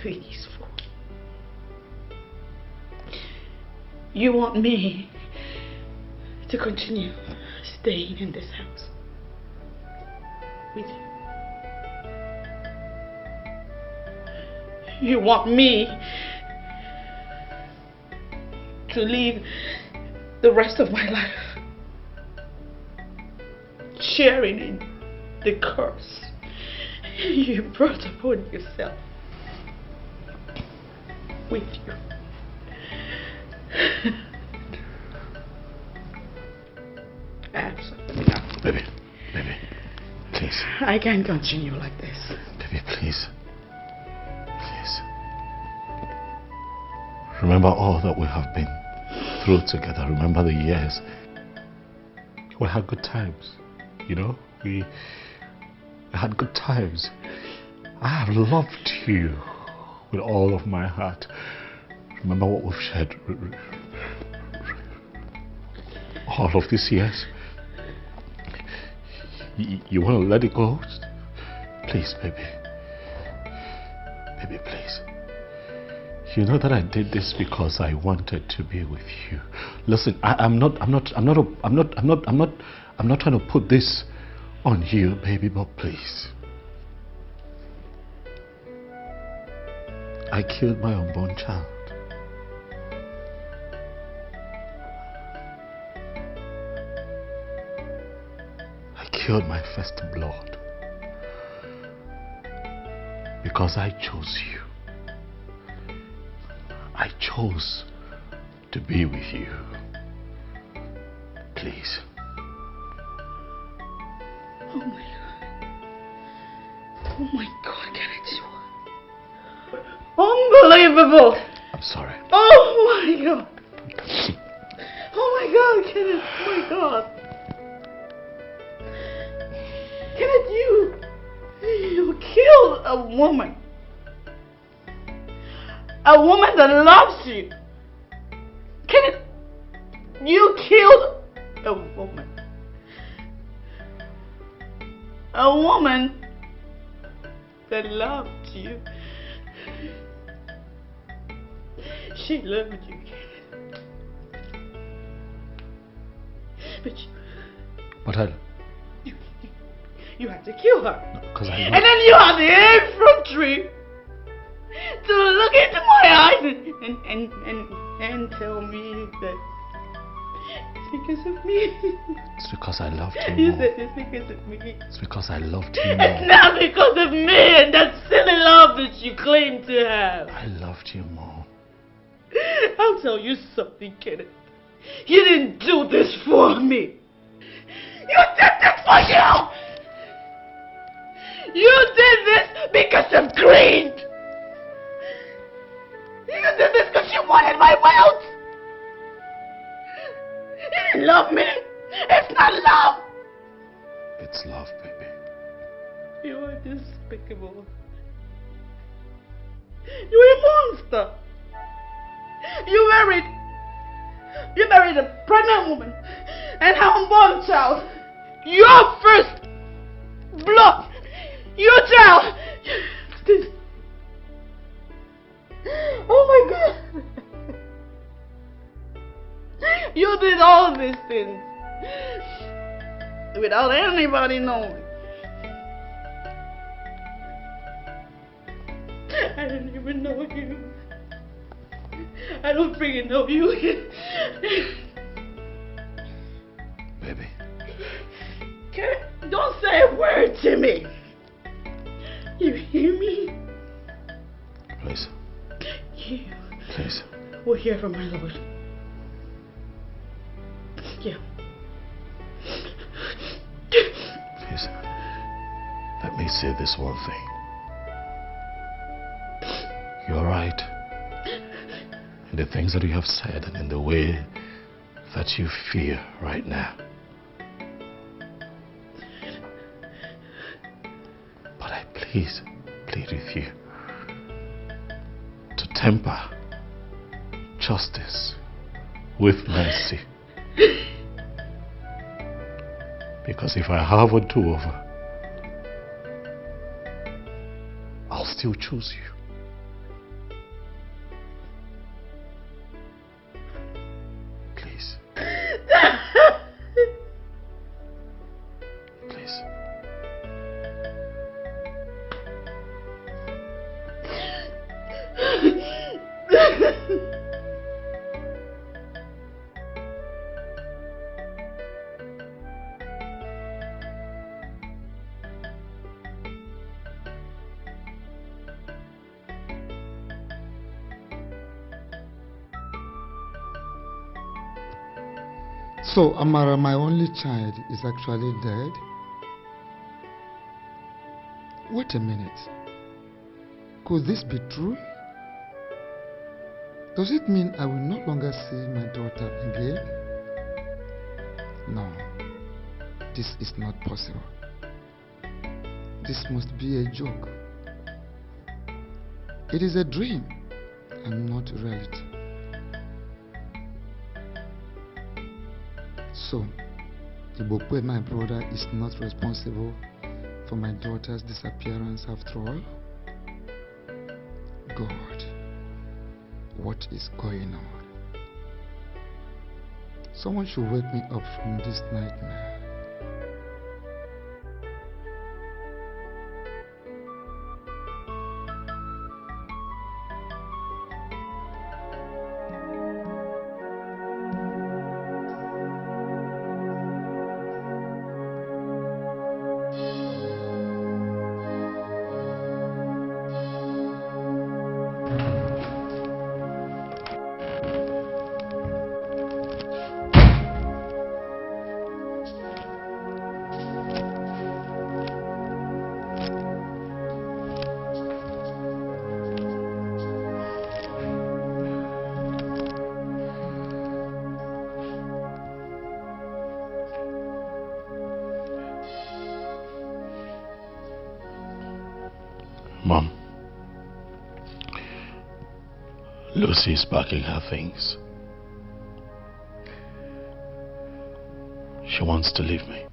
Please, for you want me to continue staying in this house with you? You want me to live the rest of my life sharing in the curse you brought upon yourself with you? I have something else.
Baby, please.
I can't continue like this.
Baby, please. Please. Remember all that we have been through together. Remember the years. We had good times. You know, we had good times. I have loved you with all of my heart. Remember what we've shared all of these years. You want to let it go? Please, baby. Baby, please. You know that I did this because I wanted to be with you. Listen, I'm not trying to put this on you, baby, but please. I killed my unborn child. I killed my first blood because I chose you. I chose to be with you. Please.
Oh my God. Oh my God, Kenneth, you are unbelievable.
I'm sorry.
Oh my God. Oh my God, Kenneth. Oh my God. Kenneth, you killed a woman. A woman that loves you. Kenneth, you killed a woman. A woman that loved you. She loved you, Kenneth. But you had to kill her.
No,
and then you had the infantry to look into my eyes and tell me that it's because of me.
It's because I loved you
You
more.
said it's because of me.
It's because I loved you
It's
more.
not because of me and that silly love that you claim to have.
I loved you more.
I'll tell you something, Kenneth.
You didn't do this for me. You did this for you! You did this because of greed! You did this because you wanted my wealth! You didn't love me! It's not love!
It's love, baby.
You are despicable. You're a monster! You married a pregnant woman and her unborn child. Your first blood. Your child. Oh my God. You did all these things without anybody knowing. I don't even know you. I don't freaking know you.
Baby.
Don't say a word to me. You hear me?
Please.
You
Please.
will hear from my Lord. Yeah.
Please. Let me say this one thing. You're right. In the things that you have said and in the way that you feel right now. But I plead with you to temper justice with mercy. Because if I have a do-over, I'll still choose you. Please. Please.
So, Amara, my only child, is actually dead? Wait a minute. Could this be true? Does it mean I will no longer see my daughter again? No. This is not possible. This must be a joke. It is a dream and not reality. So, Ibokwe, my brother, is not responsible for my daughter's disappearance after all? God, what is going on? Someone should wake me up from this nightmare.
Mom, Lucy is packing her things. She wants to leave me.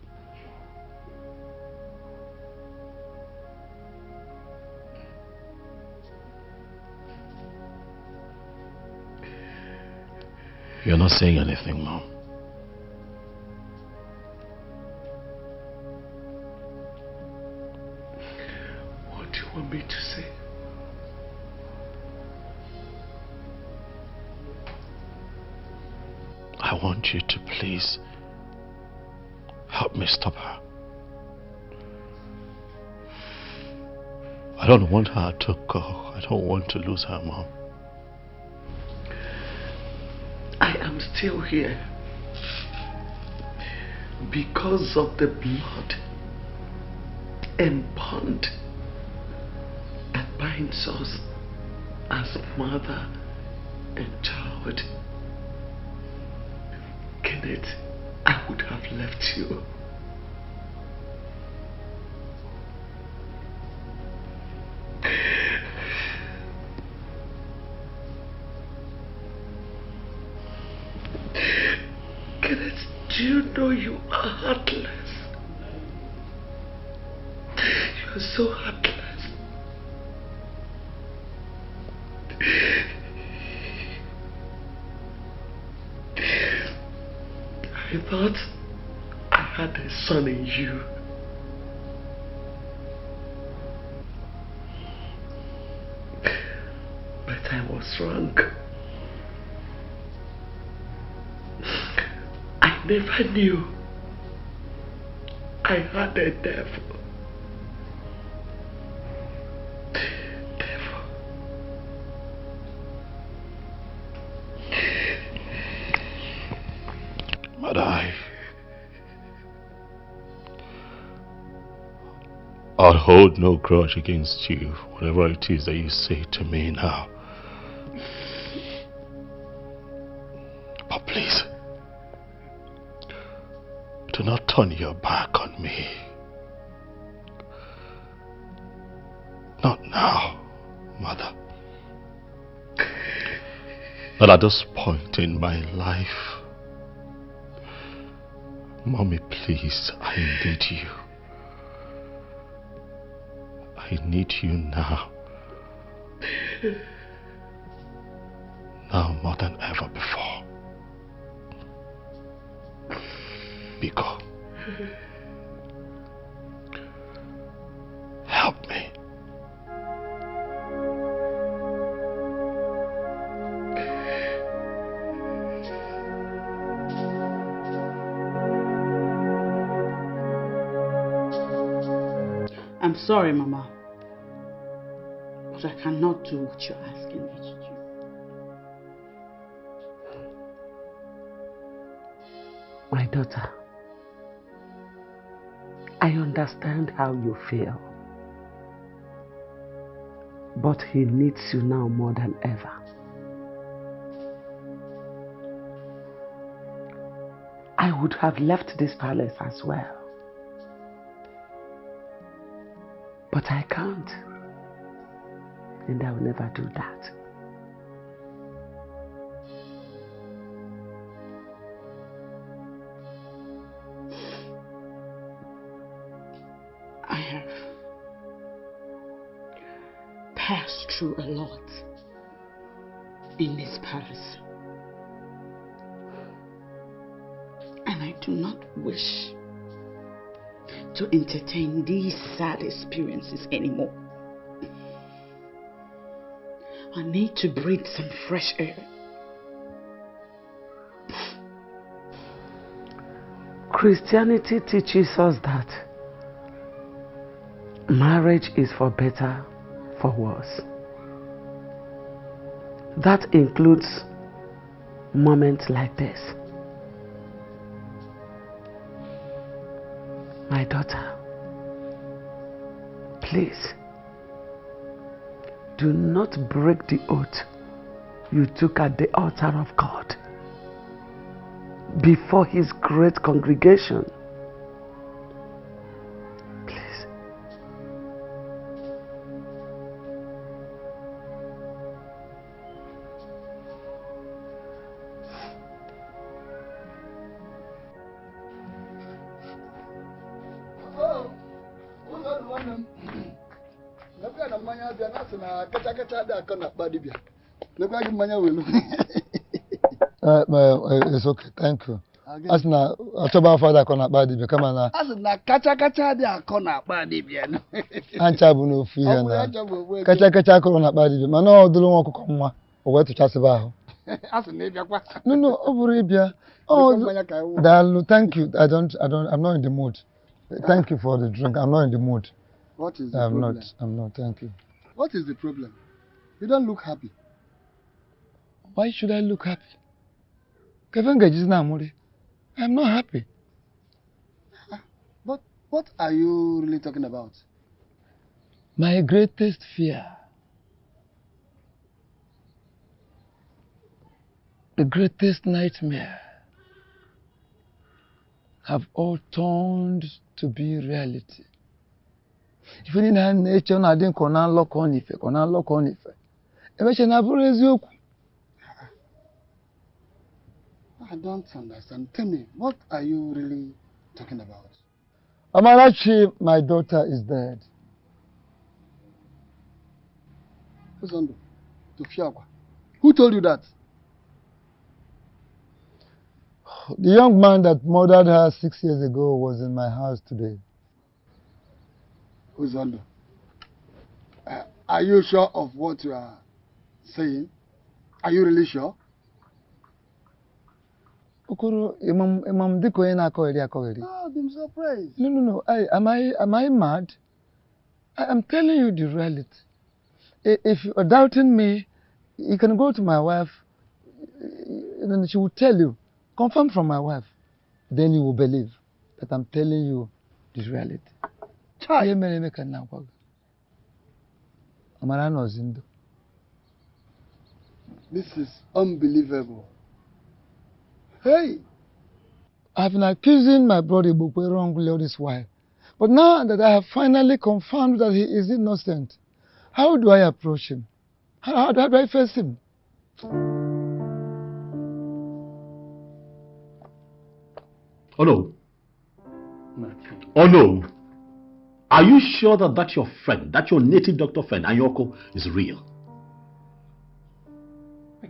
You're not saying anything, Mom.
What do you want me to say?
I want you to please help me stop her. I don't want her to go. I don't want to lose her, Mom.
I am
still here because of the blood and bond that binds us as mother and child. Kenneth, I would have left you. Kenneth, do you know you are heartless? You are so heartless. I thought I had a son in you. But I was wrong. I never knew I had a devil.
But I'll hold no grudge against you, whatever it is that you say to me now. But please, do not turn your back on me. Not now, Mother. Not at this point in my life. Mommy, please, I need you. I need you now. Now more than ever before. Biko, help me.
I'm sorry, Mama, but I cannot do what you're asking me to do.
My daughter, I understand how you feel, but he needs you now more than ever. I would have left this palace as well, but I can't, and I will never do that.
I have passed through a lot in this palace, and I do not wish to entertain these sad experiences anymore. I need to breathe some fresh air.
Christianity teaches us that marriage is for better, for worse. That includes moments like this. My daughter, please, do not break the oath you took at the altar of God before His great congregation. Please.
It's okay, thank you. As na October father kona badi come on.
As na kacha dia kona badi bia no.
Ancha bu no fi here na. Kacha kona badi ma na odulu won kokko nwa. O we to chase ba ho.
As na bia kwa.
No, oburu bia. Oh, Dalu, thank you. I'm not in the mood. Thank you for the drink. I'm not in the mood.
What is the problem?
I'm not, thank you.
What is the problem? You don't look happy.
Why should I look happy? I'm not happy.
But what are you really talking about?
My greatest fear. The greatest nightmare have all turned to be reality. If you didn't nature, I didn't lock on if lock on if.
I don't understand. Tell me, what are you really talking about?
Amarachi, my daughter, is dead.
Who told you that?
The young man that murdered her 6 years ago was in my house today.
Uzondo, are you sure of what you are saying? Are you really sure?
Okoro, Imam Diko ena akogeri.
Oh, I'm surprised.
No. Am I mad? I am telling you the reality. If you are doubting me, you can go to my wife, and she will tell you. Confirm from my wife. Then you will believe that I'm telling you the reality.
This is unbelievable. Hey!
I've been accusing my brother Bukwe wrongly all this while. But now that I have finally confirmed that he is innocent, how do I approach him? How do I face him?
Oh no. Oh no. Are you sure that that's your friend, that your native doctor friend, Anyoko, is real?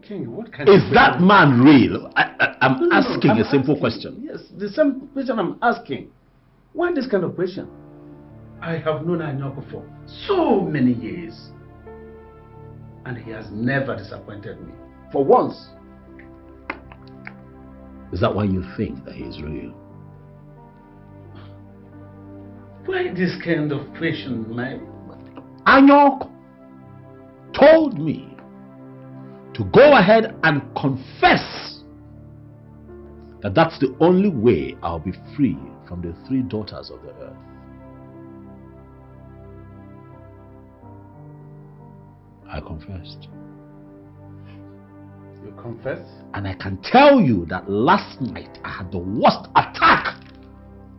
King, what kind
is
of
that man real? I'm asking a simple question.
Yes, the same question I'm asking. Why this kind of question? I have known Anyoko for so many years. And he has never disappointed me. For once.
Is that why you think that he is real?
Why this kind of question, man?
Anyok told me to go ahead and confess that that's the only way I'll be free from the 3 daughters of the earth. I confessed.
You confessed?
And I can tell you that last night I had the worst attack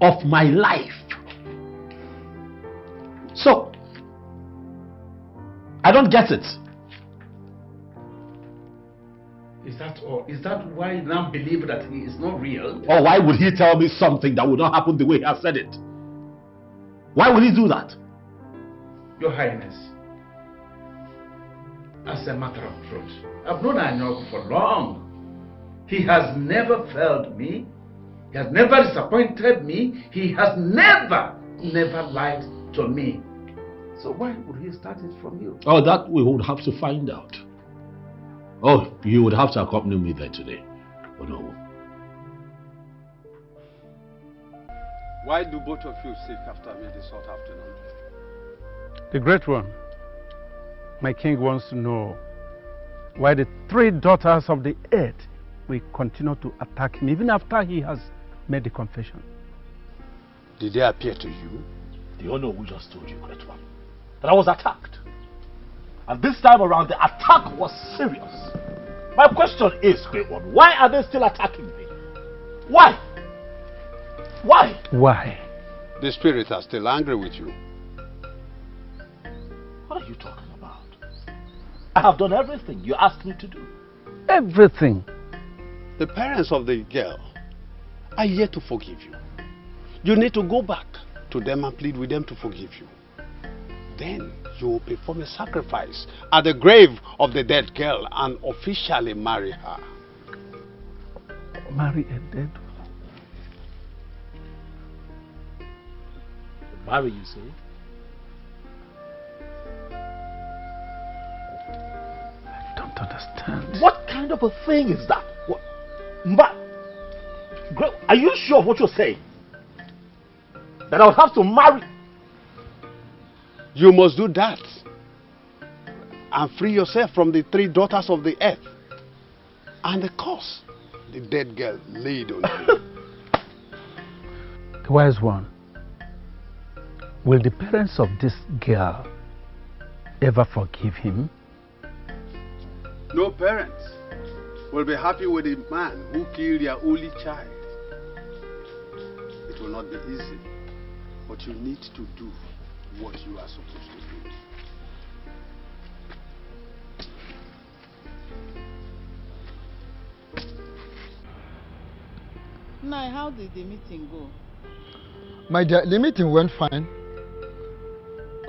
of my life. So, I don't get it.
Is that all? Is that why you now believe that he is not real?
Or why would he tell me something that would not happen the way he has said it? Why would he do that?
Your Highness, as a matter of truth, I've known Anyoko for long. He has never failed me. He has never disappointed me. He has never lied to me. So why would he start it from you?
Oh, that we would have to find out. Oh, you would have to accompany me there today. Oh no.
Why do both of you seek after me this hot afternoon?
The Great One, my king wants to know why the 3 daughters of the earth will continue to attack him even after he has made the confession.
Did they appear to you?
The honor we just told you, Great One, that I was attacked. And this time around, the attack was serious. My question is, Great One, why are they still attacking me? Why? Why?
Why?
The spirits are still angry with you.
What are you talking about? I have done everything you asked me to do.
Everything?
The parents of the girl are yet to forgive you. You need to go back to them and plead with them to forgive you. Then you will perform a sacrifice at the grave of the dead girl and officially marry her.
Marry a dead?
Marry, you say?
I don't understand.
What kind of a thing is that? What? Are you sure of what you're saying? That I would have to marry?
You must do that and free yourself from the 3 daughters of the earth and the curse
the dead girl laid on you.
The wise one, will the parents of this girl ever forgive him?
No parents will be happy with a man who killed their only child. It will not be easy, but you need to do what you are supposed to do.
Nai, how did the meeting go?
My dear, the meeting went fine.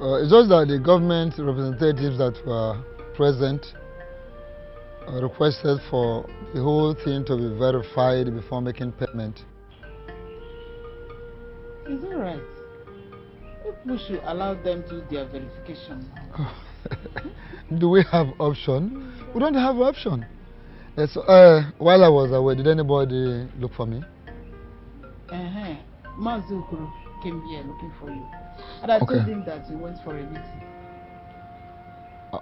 It's just that the government representatives that were present requested for the whole thing to be verified before making payment.
It's alright. If we should allow them to do their verification.
Do we have option? We don't have option. Yes, while I was away, did anybody look for me?
Mazukuru came here looking for you. And I told him that he went for a meeting.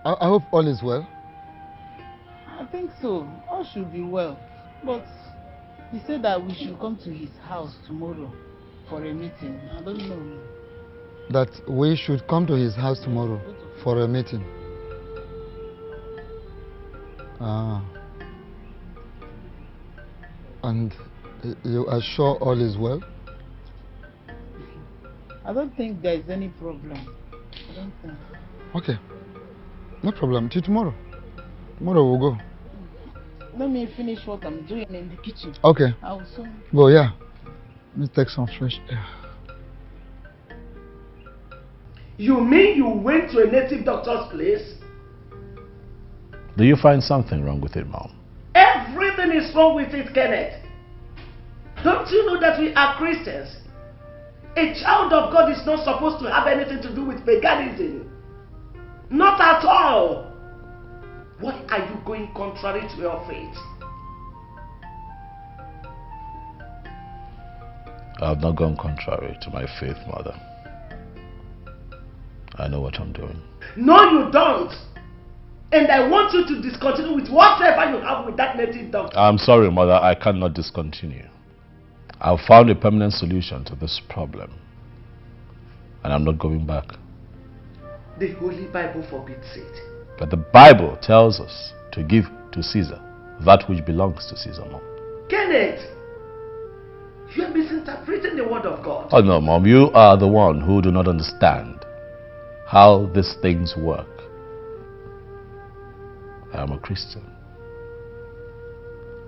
I hope all is well.
I think so. All should be well. But he said that we should come to his house tomorrow for a meeting. I don't know.
That we should come to his house tomorrow for a meeting. And you are sure all is well?
I don't think there is any problem. I don't think.
Okay. No problem. Till tomorrow. Tomorrow we'll go.
Let me finish what I'm doing in the kitchen.
Okay.
I will soon.
Well, yeah. Let's take some fresh air.
You mean you went to a native doctor's place?
Do you find something wrong with it, Mom?
Everything is wrong with it, Kenneth. Don't you know that we are Christians? A child of God is not supposed to have anything to do with paganism. Not at all. Why are you going contrary to your faith?
I have not gone contrary to my faith, Mother. I know what I'm doing.
No, you don't. And I want you to discontinue with whatever you have with that native doctor.
I'm sorry, Mother. I cannot discontinue. I've found a permanent solution to this problem. And I'm not going back.
The Holy Bible forbids it.
But the Bible tells us to give to Caesar that which belongs to Caesar, Mom.
Kenneth, you are misinterpreting the word of God.
Oh no, Mom. You are the one who do not understand how these things work. I am a Christian.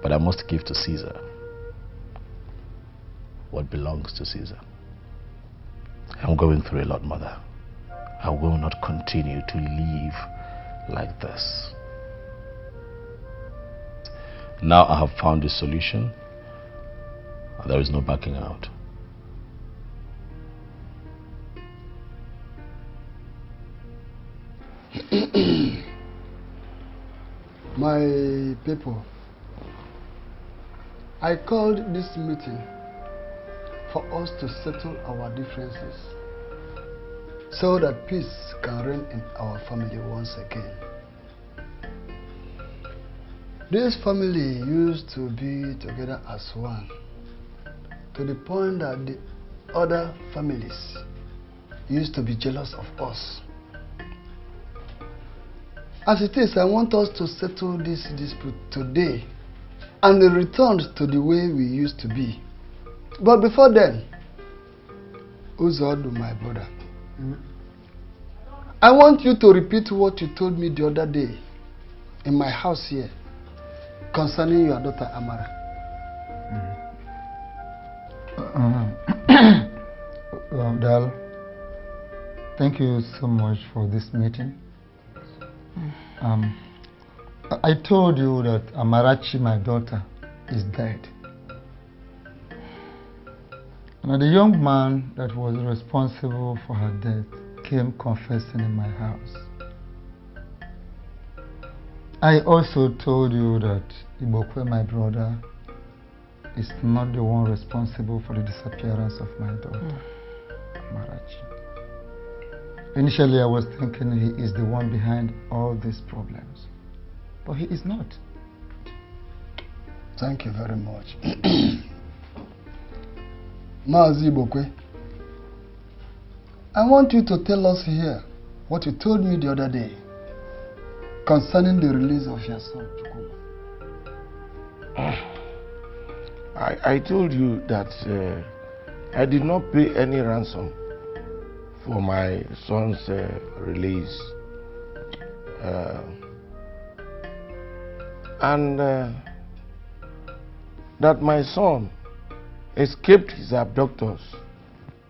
But I must give to Caesar what belongs to Caesar. I'm going through a lot, Mother. I will not continue to live like this. Now I have found a solution, and there is no backing out.
My people, I called this meeting for us to settle our differences so that peace can reign in our family once again. This family used to be together as one, to the point that the other families used to be jealous of us. As it is, I want us to settle this dispute today and return to the way we used to be. But before then, Uzodu, my brother, I want you to repeat what you told me the other day in my house here concerning your daughter Amara.
Dal, thank you so much for this meeting. I told you that Amarachi, my daughter, is dead. And the young man that was responsible for her death came confessing in my house. I also told you that Ibokwe, my brother, is not the one responsible for the disappearance of my daughter, Amarachi. Initially, I was thinking he is the one behind all these problems. But he is not.
Thank you very much. Mazi Bokwe, I want you to tell us here what you told me the other day concerning the release of your son, Chukwu.
I told you that I did not pay any ransom for my son's release. And that my son escaped his abductors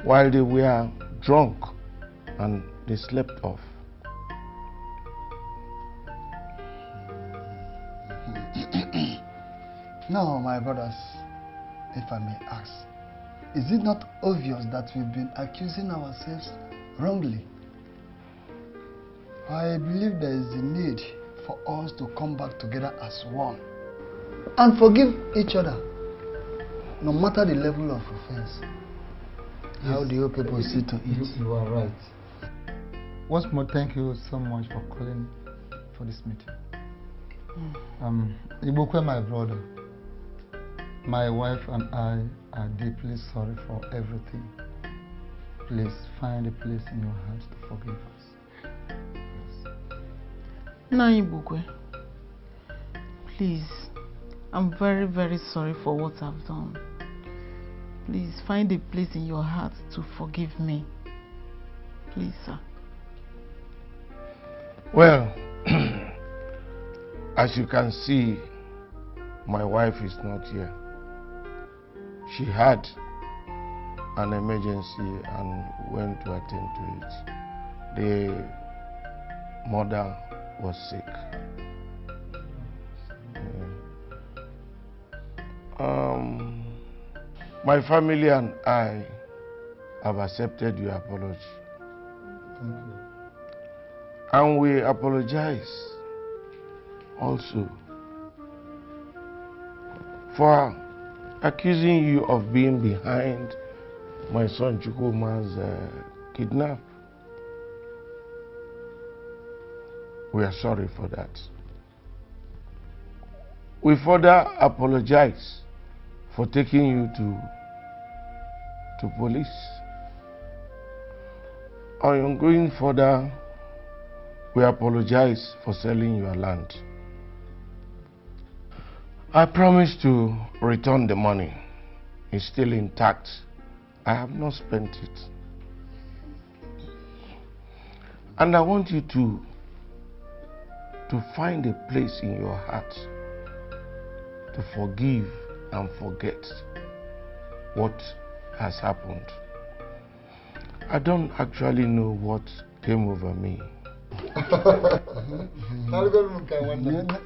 while they were drunk and they slept off.
Now, my brothers, if I may ask, is it not obvious that we've been accusing ourselves wrongly? I believe there is a need for us to come back together as one and forgive each other, no matter the level of offense. Yes. How do you people see to it?
You are right. Once more, thank you so much for calling for this meeting. Ibukwe, my brother, my wife and I are deeply sorry for everything. Please find a place in your heart to forgive us.
Nah, Ibukwe, please, I'm very, very sorry for what I've done. Please find a place in your heart to forgive me. Please, sir.
Well, as you can see, my wife is not here. She had an emergency and went to attend to it. The mother was sick. My family and I have accepted your apology.
Thank you.
And we apologize also for accusing you of being behind my son Chukwuma's kidnap. We are sorry for that. We further apologize for taking you to police. On going further, we apologize for selling your land. I promise to return the money. It's still intact. I have not spent it. And I want you to find a place in your heart to forgive and forget what has happened. I don't actually know what came over me.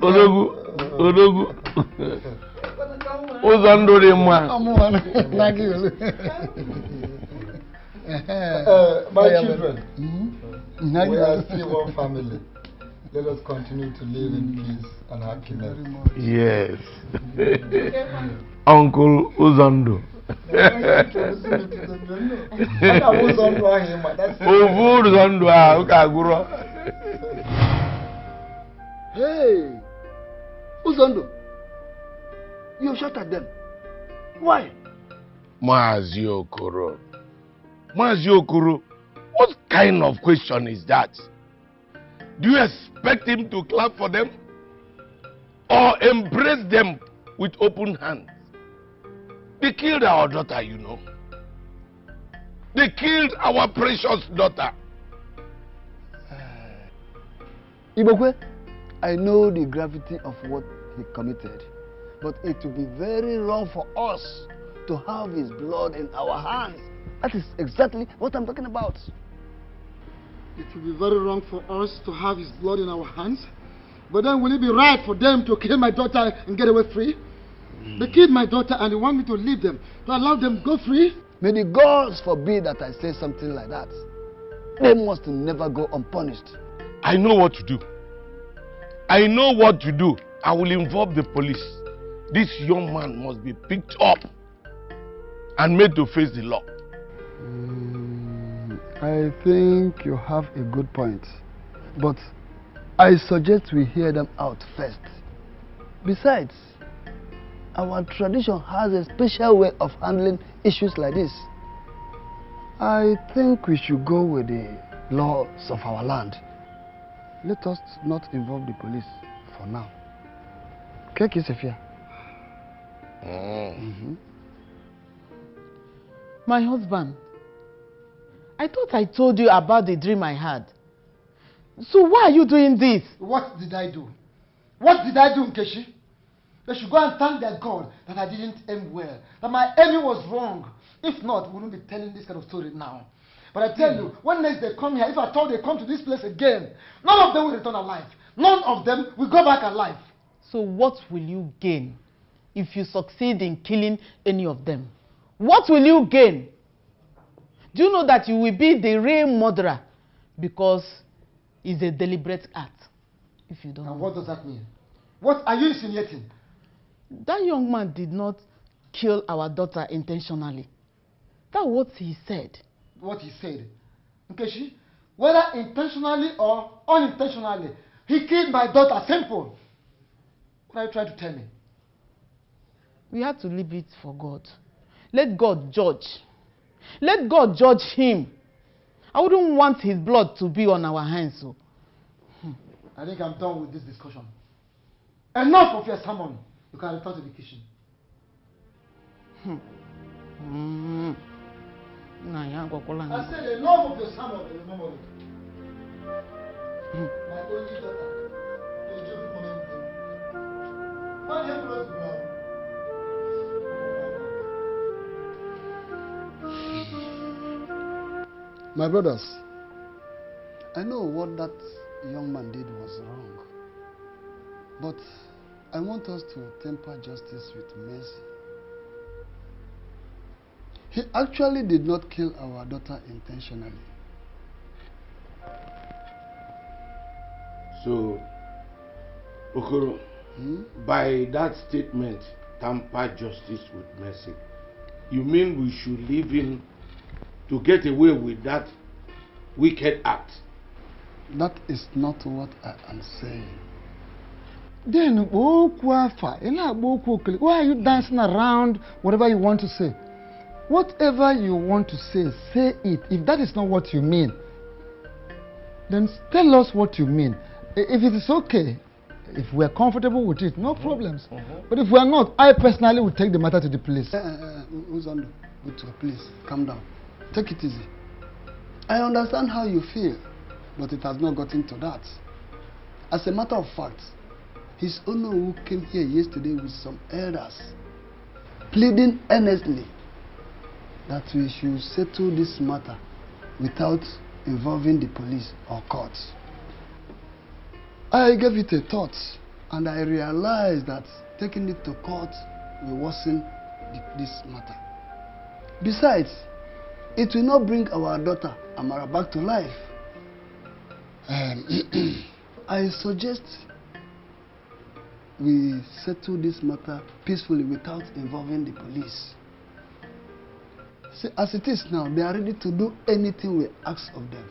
Odogu.
My children, we are still one family. Let us continue to live in peace and happiness.
Yes. Uncle Uzando.
Hey, Uzando, you shot at them. Why?
Mazi Okoro, what kind of question is that? Do you expect him to clap for them or embrace them with open hands? They killed our daughter, you know. They killed our precious daughter.
Ibokwe, I know the gravity of what he committed, but it would be very wrong for us to have his blood in our hands. That is exactly what I'm talking about.
It will be very wrong for us to have his blood in our hands. But then will it be right for them to kill my daughter and get away free? They killed my daughter and they want me to leave them, to allow them go free?
May the gods forbid that I say something like that. They must never go unpunished.
I know what to do. I know what to do. I will involve the police. This young man must be picked up and made to face the law.
I think you have a good point, but I suggest we hear them out first. Besides, our tradition has a special way of handling issues like this. I think we should go with the laws of our land. Let us not involve the police for now. Cake is a fear.
My husband, I thought I told you about the dream I had. So why are you doing this?
What did I do? What did I do, Nkechi? They should go and thank their God that I didn't aim well, that my aiming was wrong. If not, we wouldn't be telling this kind of story now. But I tell you, when next they come here, if I thought they come to this place again, none of them will return alive. None of them will go back alive.
So what will you gain if you succeed in killing any of them? What will you gain? Do you know that you will be the real murderer because it's a deliberate act? If you don't.
And what does that mean? What are you insinuating?
That young man did not kill our daughter intentionally. That's what he said.
What he said? Nkechi, whether intentionally or unintentionally, he killed my daughter. Simple. What are you trying to tell me?
We have to leave it for God. Let God judge. Let God judge him. I wouldn't want his blood to be on our hands. So.
I think I'm done with this discussion. Enough of your sermon. You can return to the kitchen. I said enough of your sermon in the memory. My only daughter. Why have you lost the ground?
My brothers, I know what that young man did was wrong. But I want us to temper justice with mercy. He actually did not kill our daughter intentionally.
So, Okoro, by that statement, temper justice with mercy, you mean we should leave him to get away with that wicked act?
That is not what I am saying.
Then, why are you dancing around whatever you want to say? Whatever you want to say, say it. If that is not what you mean, then tell us what you mean. If it is okay, if we are comfortable with it, no problems. But if we are not, I personally will take the matter to the police.
Uzando, please, calm down. Take it easy. I understand how you feel, but it has not gotten to that. As a matter of fact, his owner who came here yesterday with some elders, pleading earnestly that we should settle this matter without involving the police or courts. I gave it a thought, and I realized that taking it to court will worsen this matter. Besides, it will not bring our daughter Amara back to life. I suggest we settle this matter peacefully without involving the police. See, as it is now, they are ready to do anything we ask of them.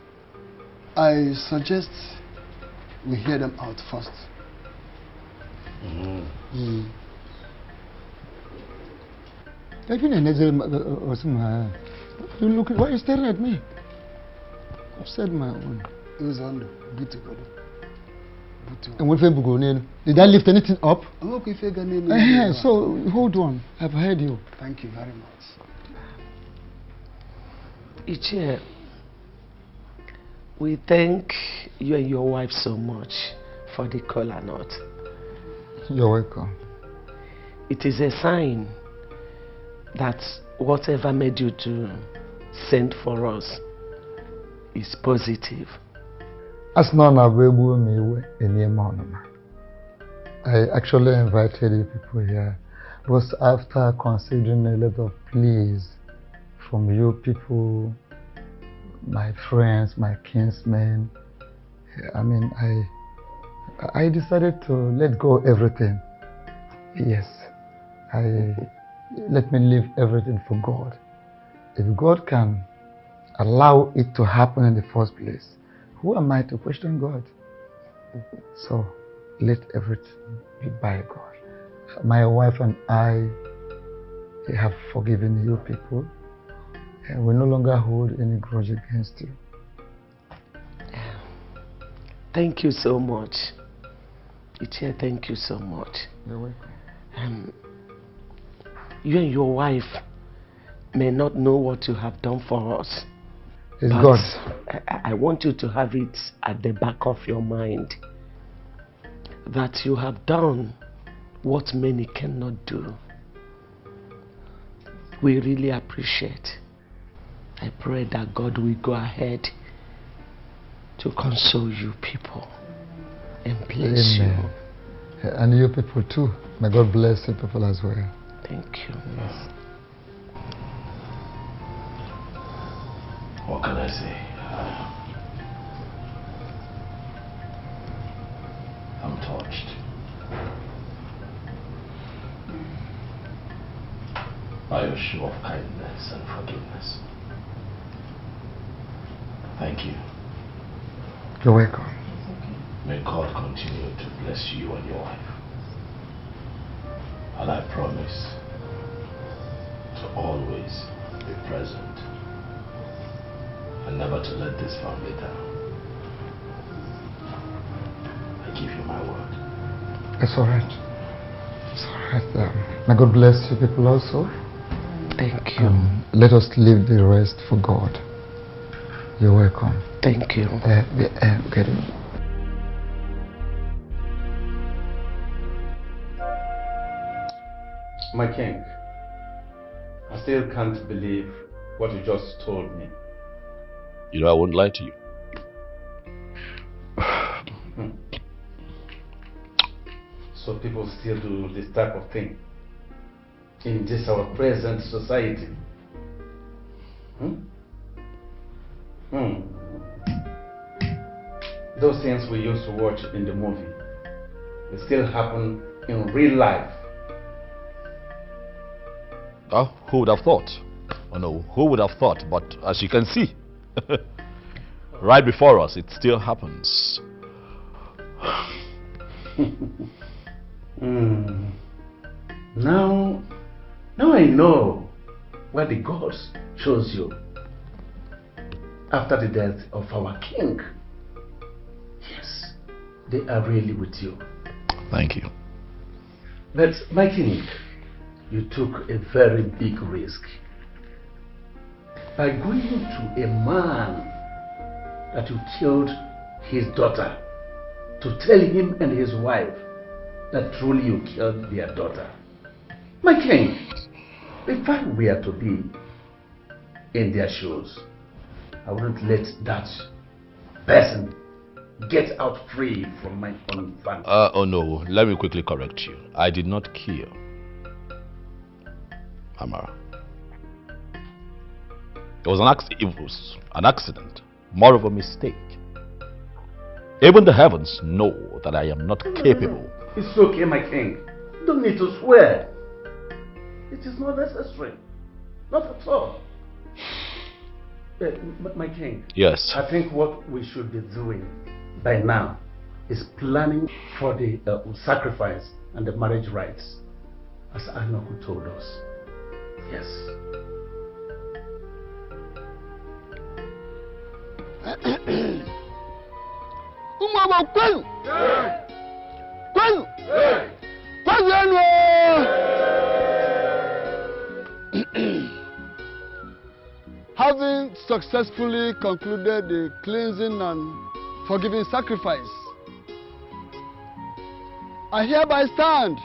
I suggest we hear them out first.
You look, why are you staring at me? I've said my own.
It was on the booty.
And what did I lift anything up? So hold on, I've heard you.
Thank you very much.
Ichie, we thank you and your wife so much for the kola nut.
You're welcome.
It is a sign that whatever made you to send for us is positive.
As none of me I actually invited you people here was after considering a lot of pleas from you people, my friends, my kinsmen. I mean, I decided to let go of everything. Yes, let me leave everything for God. If God can allow it to happen in the first place, who am I to question God? So let everything be by God. my wife and I have forgiven you people, and we no longer hold any grudge against you.
Thank you so much. Ichie, thank you so much.
You're welcome.
You and your wife may not know what you have done for us.
It's God.
I want you to have it at the back of your mind that you have done what many cannot do. We really appreciate. I pray that God will go ahead to console you people and bless
Amen.
you.
And you people too. May God bless you people as well.
Thank you.
Yes.
What can I say? I'm touched. By your show of kindness and forgiveness. Thank you.
You're welcome.
May God continue to bless you and your wife. And I promise to always be present and never to let this family down. I give you my word.
It's alright. It's alright. May God bless you people also.
Thank you.
Let us leave the rest for God. You're welcome.
Thank you.
Get it.
My king, I still can't believe what you just told me.
You know, I won't lie to you.
So people still do this type of thing in this our present society. Those things we used to watch in the movie, they still happen in real life.
Who would have thought? Oh no, who would have thought? But as you can see, right before us, it still happens.
Now I know why the gods chose you after the death of our king. Yes, they are really with you.
Thank you.
But my king, you took a very big risk by going to a man that you killed his daughter to tell him and his wife that truly you killed their daughter. My king, if I were to be in their shoes, I wouldn't let that person get out free from my own family.
Oh no, let me quickly correct you. I did not kill Amara. It was an accident, more of a mistake. Even the heavens know that I am not capable.
It's okay, my king. You don't need to swear. It is not necessary. Not at all. My king.
Yes.
I think what we should be doing by now is planning for the sacrifice and the marriage rites, as Anoku told us. Yes.
Having successfully concluded the cleansing and forgiving sacrifice, I hereby stand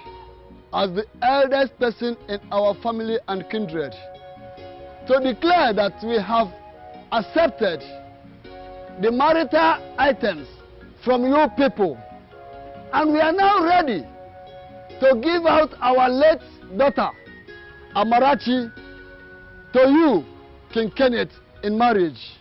as the eldest person in our family and kindred to declare that we have accepted the marital items from you people, and we are now ready to give out our late daughter Amarachi to you, King Kenneth, in marriage.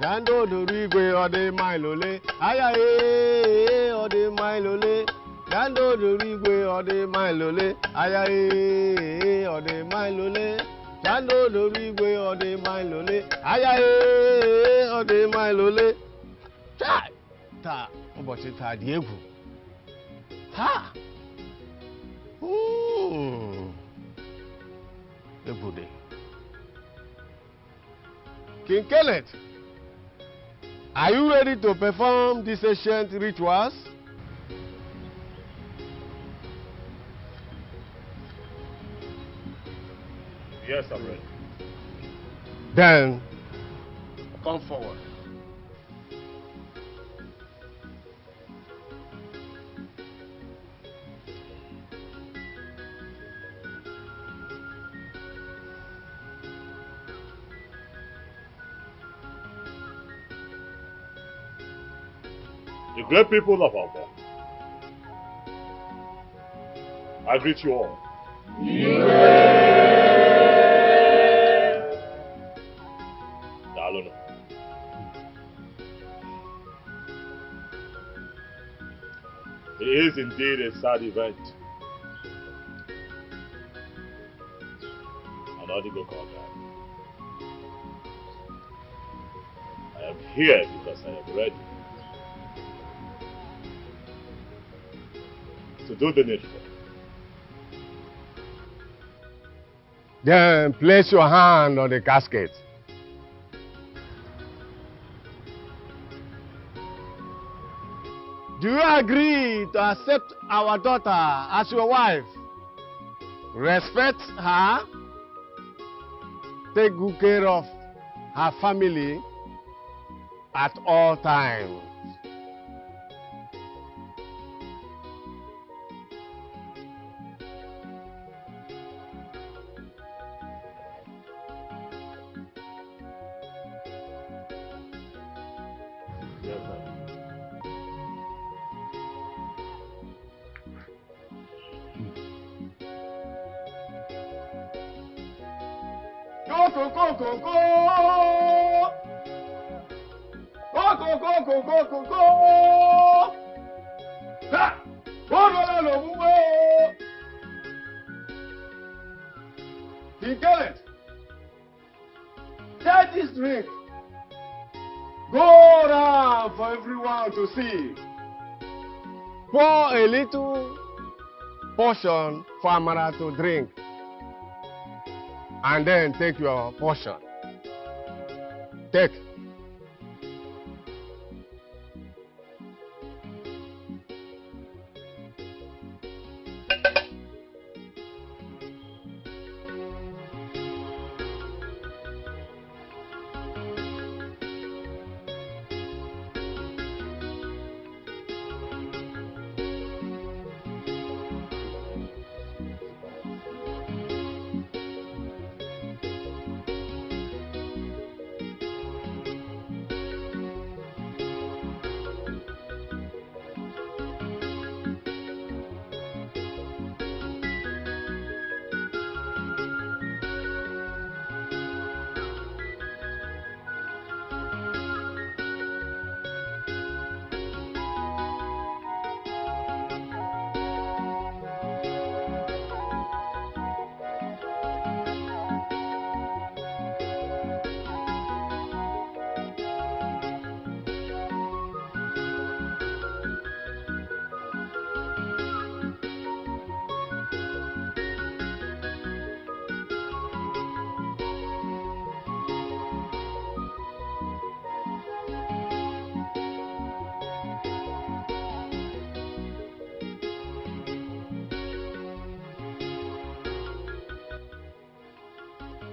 Jando Durigwe ode mailole, ayaye ode mailole. Jando Durigwe ode mailole, ayaye ode mailole. Jando Durigwe ode mailole, ayaye ode mailole. Chai, ta, ụbọchị taa dị egwu.
Ha! A good day. King Kenneth, are you ready to perform these ancient rituals?
Yes, I'm ready.
Then, come forward.
The great people of Alba, I greet you all. Dalono. It is indeed a sad event. And Odigo called that. I am here because I am ready to do the needful.
Then place your hand on the casket. Do you agree to accept our daughter as your wife? Respect her, take good care of her family at all times.
Yes, sir.
Go, go, go, go, go! Go, go, go, go, go, go, go! Ha! Go, go, go, go, go! King Kenneth, take this drink. Go around for everyone to see. Pour a little portion for Amara to drink. And then take your portion. Take.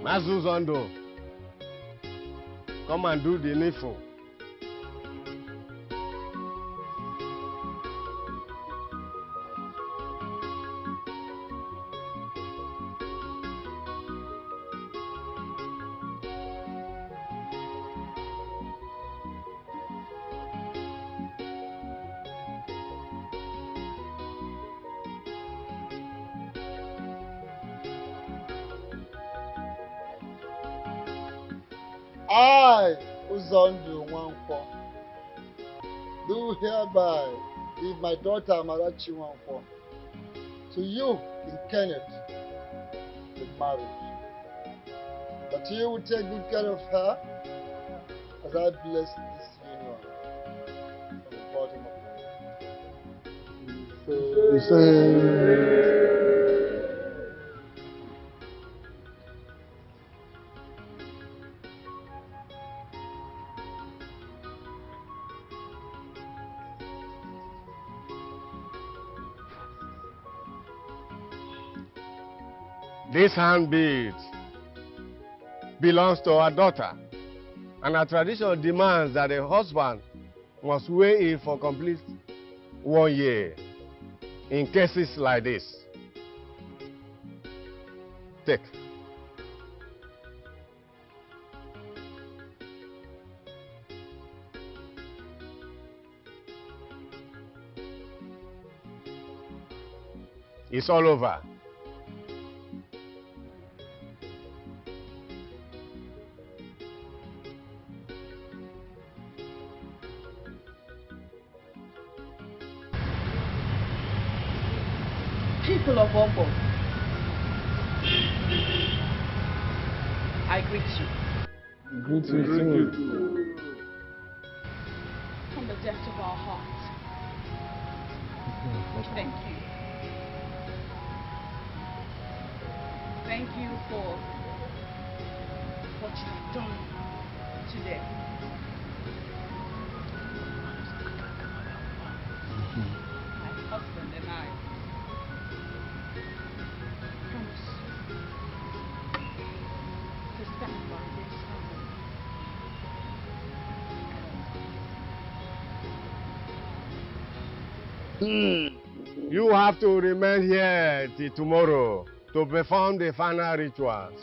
Mazuzondo, come and do the needful.
I, Uzondu Nwankwo, do hereby give my daughter Amarachi Nwankwo to you, King Kenneth, in marriage. That you will take good care of her as I bless this union from the bottom of my heart.
This handbill belongs to our daughter, and our tradition demands that a husband must weigh in for complete 1 year in cases like this. Take. It's all over.
People of Ombo, I greet you.
Greet you.
From the depth of our hearts. Thank you. Thank you for what you have done today. My husband and I promise to stand by this family.
You have to remain here till tomorrow to perform the final rituals.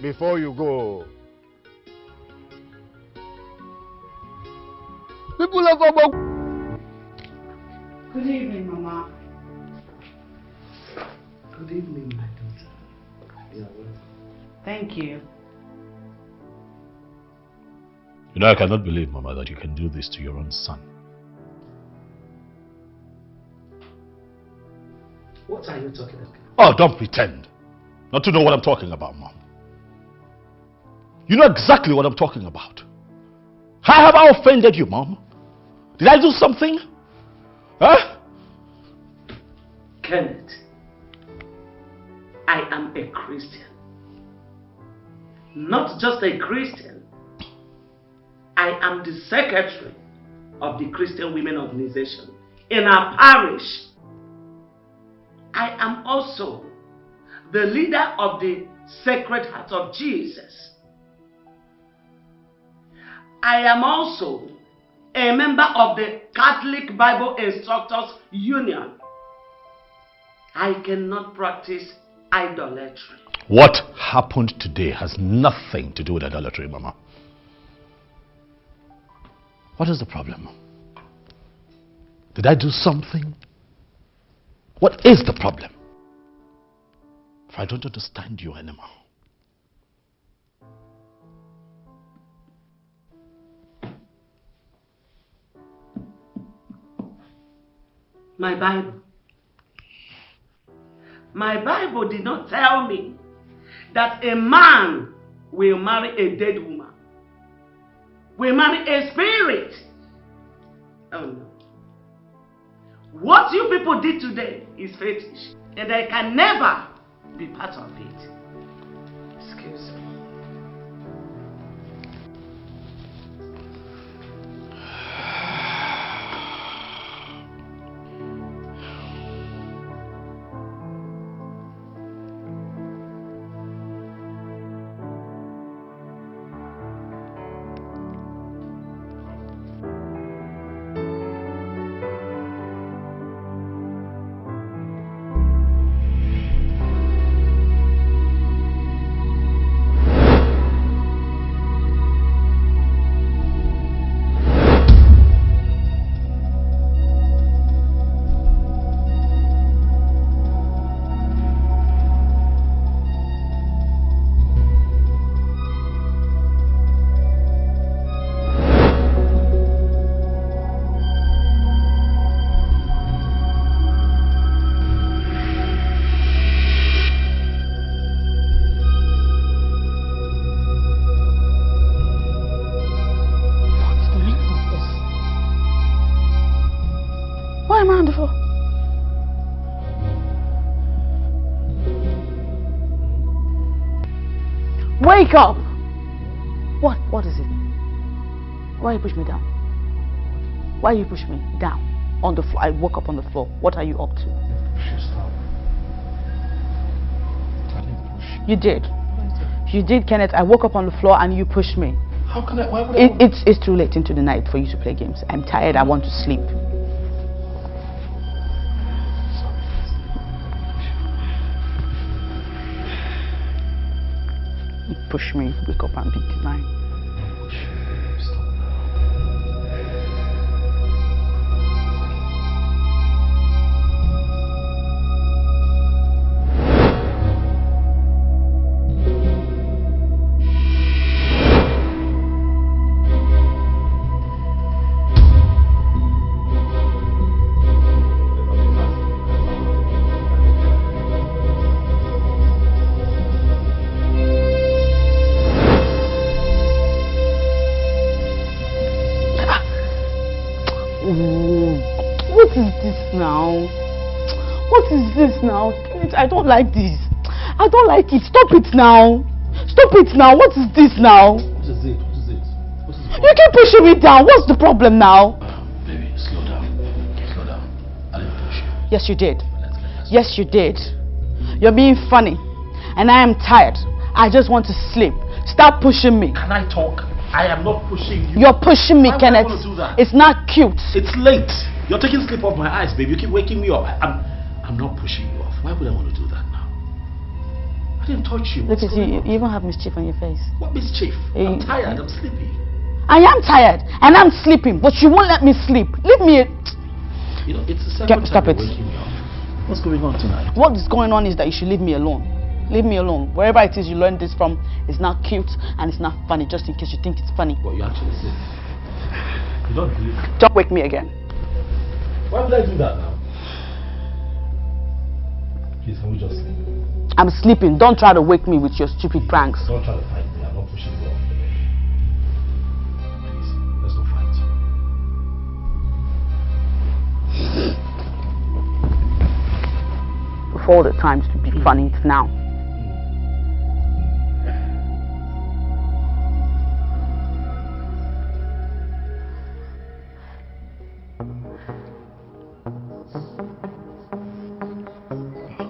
Before you go.
People of Obo.
Good evening, Mama.
Good evening, my daughter. You are welcome.
Thank you.
You know, I cannot believe, Mama, that you can do this to your own son.
What are you talking about?
Oh, don't pretend not to know what I'm talking about, Mom. You know exactly what I'm talking about. How have I offended you, Mom? Did I do something? Huh?
Kenneth, I am a Christian. Not just a Christian. I am the secretary of the Christian Women Organization in our parish. I am also the leader of the Sacred Heart of Jesus. I am also a member of the Catholic Bible Instructors Union. I cannot practice idolatry.
What happened today has nothing to do with idolatry, Mama. What is the problem? Did I do something? What is the problem? If I don't understand you anymore.
My Bible. My Bible did not tell me that a man will marry a dead woman. Will marry a spirit. Oh no. What you people did today is fetish, and I can never be part of it. Excuse me.
am I on the floor? Wake up! What is it? Why you push me down? Why you push me down? On the floor. I woke up on the floor. What are you up to? You did. You did, Kenneth. I woke up on the floor and you pushed me.
How can I? Why would I?
It's too late into the night for you to play games. I'm tired. I want to sleep. You push me, wake up and be denied. I don't like this. I don't like it. Stop it now. Stop it now. What is this now?
What is it? What is it? What is it?
You keep pushing me down. What's the problem now?
Baby, slow down. Slow down. I didn't push you.
Yes, you did. Yes, you did. You're being funny. And I am tired. I just want to sleep. Stop pushing me.
Can I talk? I am not pushing you.
You're pushing me,
Why
Kenneth.
would I want to do that?
It's not cute.
It's late. You're taking sleep off my eyes, baby. You keep waking me up. I'm not pushing you off. Why would I want to do that now? I didn't touch you.
Look at you even have mischief on your face.
What mischief? I'm tired. I'm sleepy.
I am tired and I'm sleeping, but you won't let me sleep. Leave me.
You know, it's the second
Stop
time
it.
you're waking me up. What's going on tonight?
What is going on is that you should leave me alone. Leave me alone. Wherever it is you learned this from, it's not cute and it's not funny, just in case you think it's funny.
What you actually say? You don't believe me.
Don't wake me again.
Why would I do that now? Please, can we just sleep?
I'm sleeping. Don't try to wake me with your stupid pranks.
Don't try to fight me. I'm not pushing you off. Please, let's not fight.
Before the times to be funny, it's now.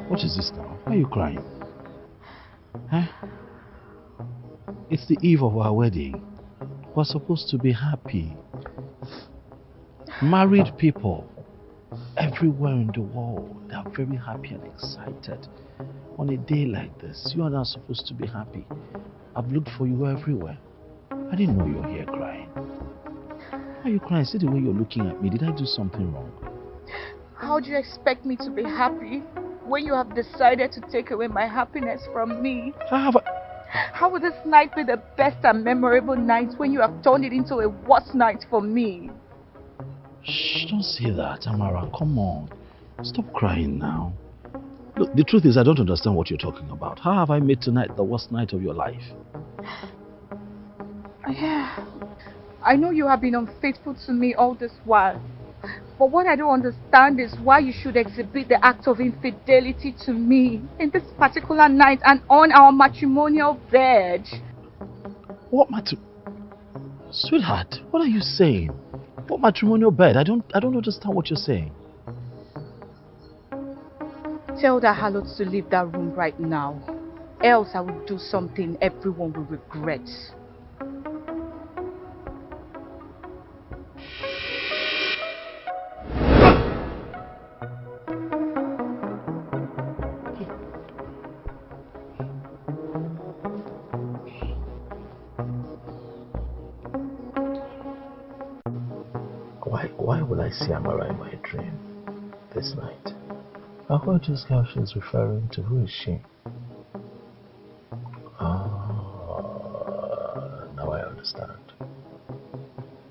What is this now? Why are you crying? Huh? It's the eve of our wedding. We're supposed to be happy. Married people everywhere in the world, they are very happy and excited. On a day like this, you are not supposed to be happy. I've looked for you everywhere. I didn't know you were here crying. Why are you crying? See the way you're looking at me. Did I do something wrong?
How do you expect me to be happy when you have decided to take away my happiness from me? How would this night be the best and memorable night when you have turned it into a worse night for me?
Shh, don't say that, Amara. Come on. Stop crying now. Look, the truth is I don't understand what you're talking about. How have I made tonight the worst night of your life?
Yeah, I know you have been unfaithful to me all this while. But what I don't understand is why you should exhibit the act of infidelity to me in this particular night and on our matrimonial bed.
What Sweetheart, what are you saying? What matrimonial bed? I don't understand what you're saying.
Tell that harlot to leave that room right now. Else I will do something everyone will regret.
Why would I see Amara in my dream this night? I heard this girl she's referring to. Who is she? Now I understand.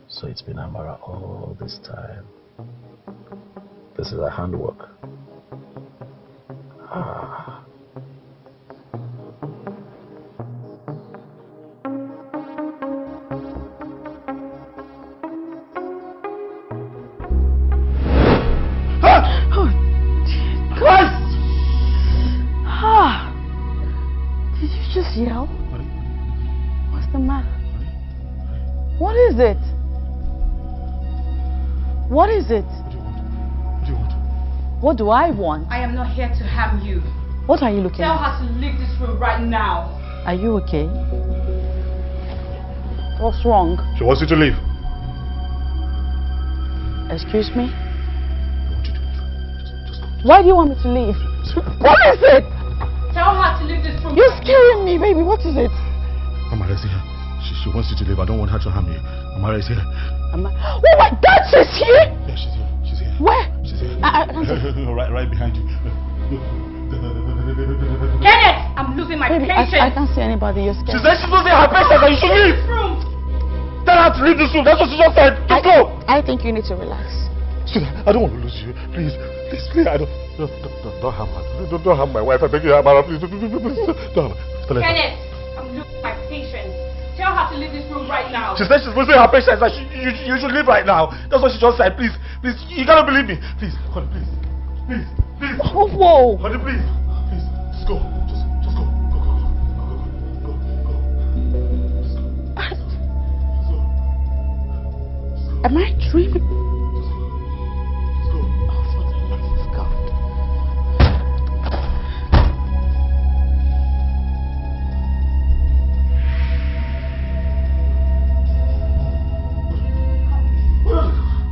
So it's been Amara all this time. This is her handwork.
What is it? What is it?
What do you want?
What do I want?
I am not here to harm you.
What are you looking
Tell
at?
her to leave this room right now.
Are you okay? What's wrong?
She wants you to leave.
Excuse me? Why do you want me to leave? What is it?
Tell her to leave this room.
You're scaring me, baby. What is it?
Amara's here. She wants you to leave. I don't want her to harm you. Amara is here.
Oh my God, she's here?
Yeah, she's here. She's here.
Where?
She's here. right behind you.
Kenneth, I'm losing my
Baby,
patience.
I can't see anybody. You're scared.
She said she's losing her patience and you should leave. Tell her to leave this room. That's what she just said. Just go.
I think you need to relax.
I don't want to lose you. Please. I don't harm her. Don't harm my wife. I beg you, Amara. Please. Don't harm her.
Kenneth, I'm losing my patience. Tell her to leave this room right now.
She said she's losing her patience and you should leave right now. That's what she just said. Please. You gotta believe me. Please. Honey, please.
Oh, whoa.
Honey, please. Just go. Just go.
Am I dreaming?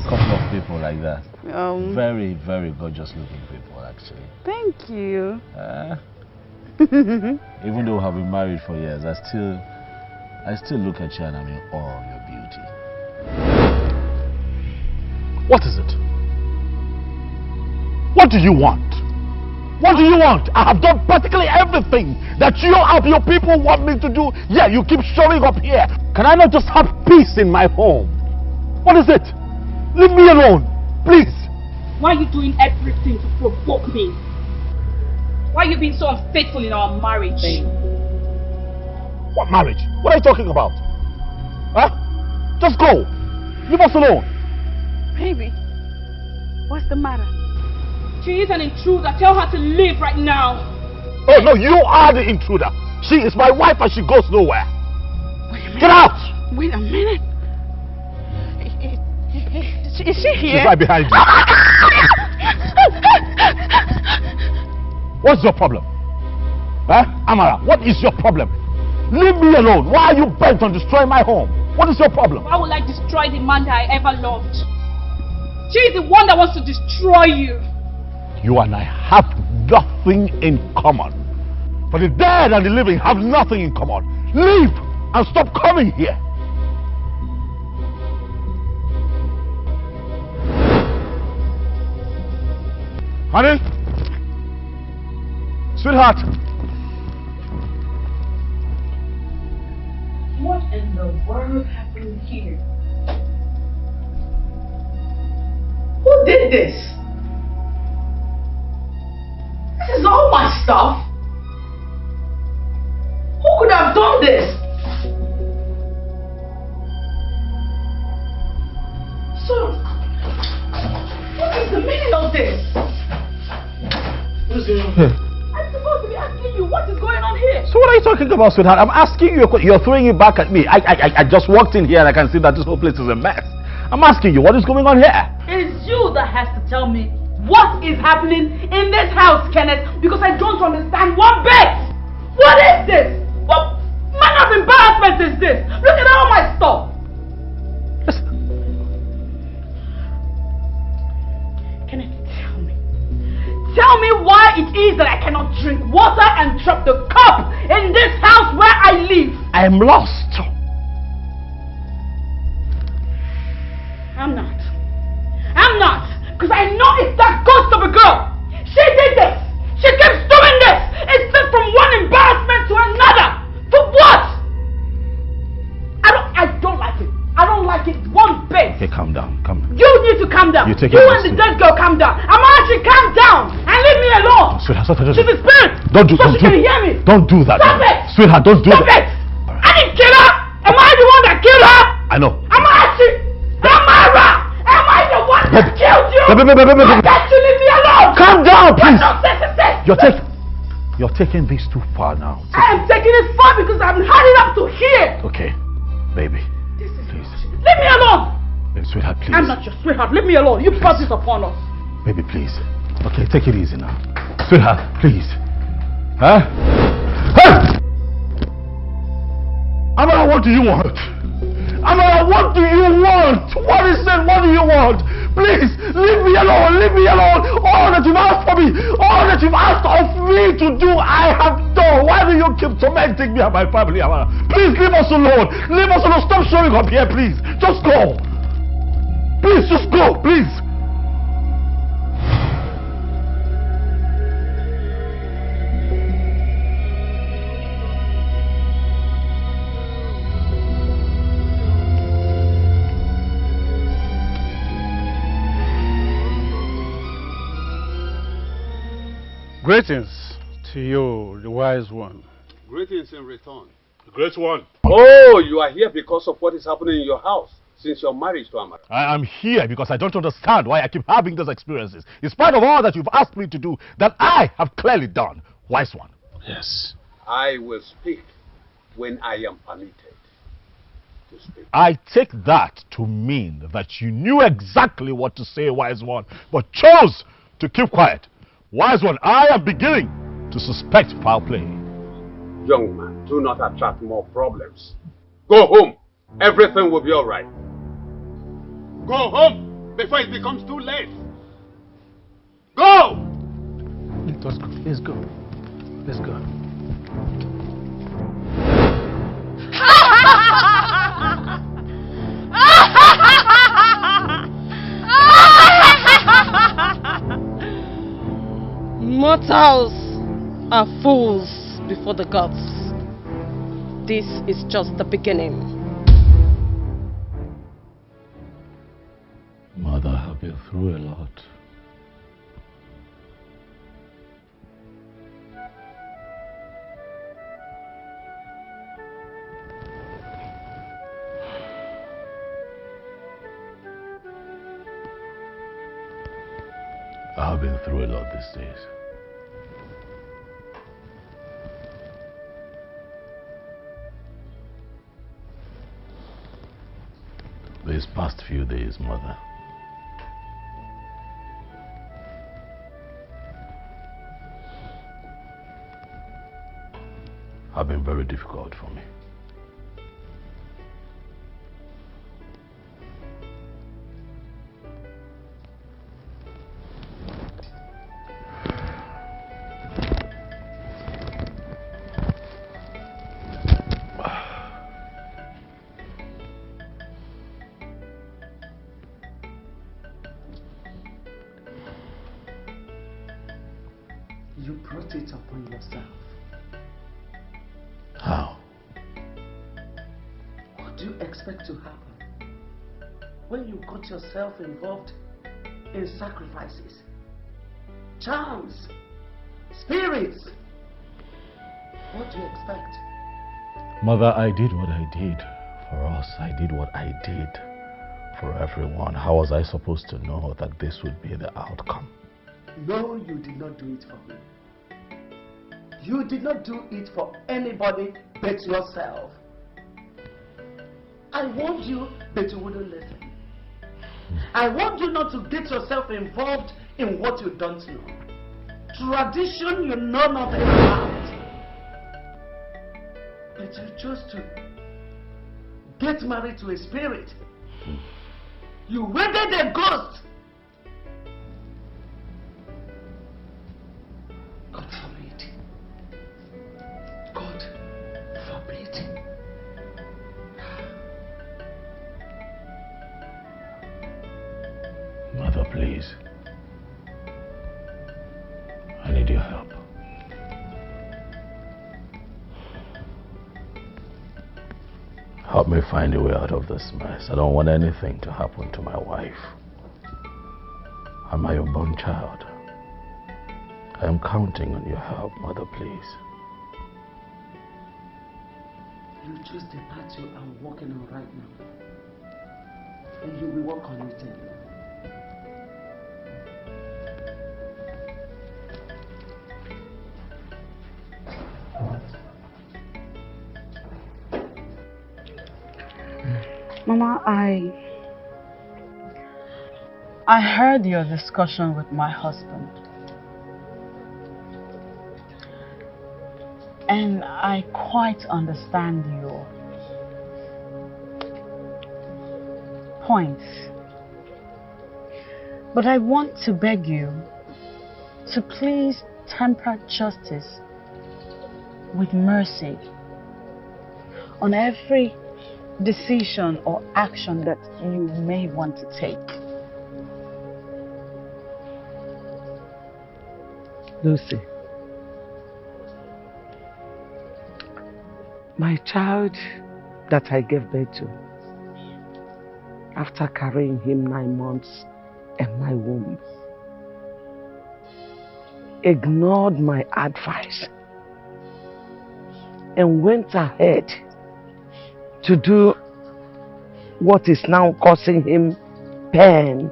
Couple of people like that.
Very,
very gorgeous looking people, actually.
Thank you.
Even though I've been married for years, I still look at you and I'm in awe of your beauty.
What is it? What do you want? What do you want? I have done practically everything that you and your people want me to do. Yeah, you keep showing up here. Can I not just have peace in my home? What is it? Leave me alone, please.
Why are you doing everything to provoke me? Why are you being so unfaithful in our marriage?
What marriage? What are you talking about? Huh? Just go. Leave us alone.
Baby, what's the matter?
She is an intruder. Tell her to leave right now.
Oh no, you are the intruder. She is my wife and she goes nowhere. Get out!
Wait a minute. Is she here?
She's right behind you. What's your problem? Huh? Amara, what is your problem? Leave me alone. Why are you bent on destroying my home? What is your problem?
Why would I destroy the man that I ever loved? She is the one that wants to destroy you.
You and I have nothing in common. But the dead and the living have nothing in common. Leave and stop coming here. Honey? Sweetheart?
What in the world happened here? Who did this? This is all my stuff. Who could have done this? So, what is the meaning of this?
What is going on here?
I'm supposed to be asking you what is going on here.
So what are you talking about, sweetheart? I'm asking you, you're throwing it back at me. I just walked in here and I can see that this whole place is a mess. I'm asking you, what is going on here?
It is you that has to tell me what is happening in this house, Kenneth, because I don't understand one bit. What is this? What manner of embarrassment is this? Look at all my stuff. Kenneth, tell me why it is that I cannot drink water and drop the cup in this house where I live.
I am lost.
I'm not. Because I know it's that ghost of a girl. She did this. She keeps doing this. It's just from one embarrassment to another. For what? I don't like it. I don't like it one bit.
Okay, calm down.
You need to calm down.
You take
you
it
and the dead girl calm down. I'm actually calm down and leave me alone.
Sweetheart,
She's a spirit.
Don't do
she can hear me.
Don't do that.
Stop it.
Sweetheart, don't do
Stop
that.
it. I didn't kill her. Am I the one that killed her?
I know.
Amara! Am I the one that killed you? Why can't you leave me alone?
Calm down, please.
What nonsense is this?
You're taking this too far now.
I am taking it far because I've had it up to here.
Okay, baby.
This is
please.
Sweetheart, please.
I'm not your sweetheart. Leave me alone. You brought this upon us.
Baby, please. Okay, take it easy now. Sweetheart, please. Huh? Hey! Amara, what do you want? Amara, what do you want? What is it? What do you want? Please, leave me alone. Leave me alone. All that you've asked for me, all that you've asked of me to do, I have done. Why do you keep tormenting me and my family, Amara? Please, leave us alone. Leave us alone. Stop showing up here, please. Just go. Please, just go, please. Greetings to you, the wise one.
Greetings in return.
The great one.
Oh, you are here because of what is happening in your house since your marriage to Amara.
I am here because I don't understand why I keep having those experiences. In spite of all that you've asked me to do, that I have clearly done. Wise one.
Yes.
I will speak when I am permitted to speak.
I take that to mean that you knew exactly what to say, wise one, but chose to keep quiet. Wise one, I am beginning to suspect foul play.
Young man, do not attract more problems. Go home. Everything will be all right. Go home before it becomes too late. Go!
Let's go. Let's go. Let's go.
Mortals are fools before the gods. This is just the beginning.
Mother, I've been through a lot. I've been through a lot these days. These past few days, Mother, have been very difficult for me.
You brought it upon yourself.
How?
What do you expect to happen when you got yourself involved in sacrifices, charms, spirits? What do you expect?
Mother, I did what I did for us. I did what I did for everyone. How was I supposed to know that this would be the outcome?
No, you did not do it for me. You did not do it for anybody but yourself. I warned you, but you wouldn't listen. I want you not to get yourself involved in what you don't know. Tradition you know nothing about. But you chose to get married to a spirit. You wedded a ghost. God forbid. God forbid.
Mother, please. I need your help. Help me find a way out of this mess. I don't want anything to happen to my wife and my unborn child. I am counting on your help, Mother, please.
You choose the path you are walking on right now. And you will walk on it alone.
Mama, I heard your discussion with my husband. And I quite understand your points. But I want to beg you to please temper justice with mercy on every decision or action that you may want to take.
Lucy, my child that I gave birth to, after carrying him 9 months in my womb, ignored my advice and went ahead to do what is now causing him pain.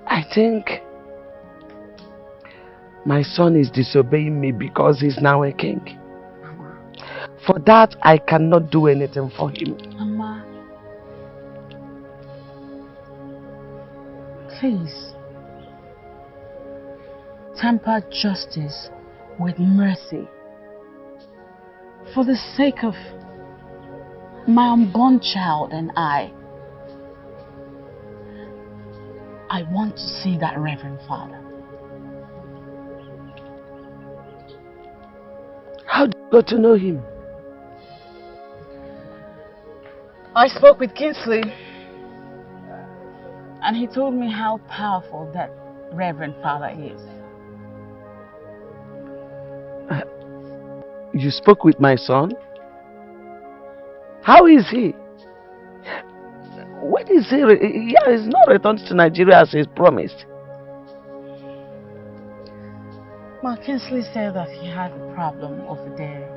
I think my son is disobeying me because he's now a king. For that, I cannot do anything for him.
Mama, please temper justice with mercy for the sake of my unborn child and I want to see that Reverend Father.
How do you got to know him?
I spoke with Kingsley and he told me how powerful that Reverend Father is.
You spoke with my son? How is he? When is he? Yeah, he's not returned to Nigeria as he's promised.
Well, Kingsley said that he had a problem over there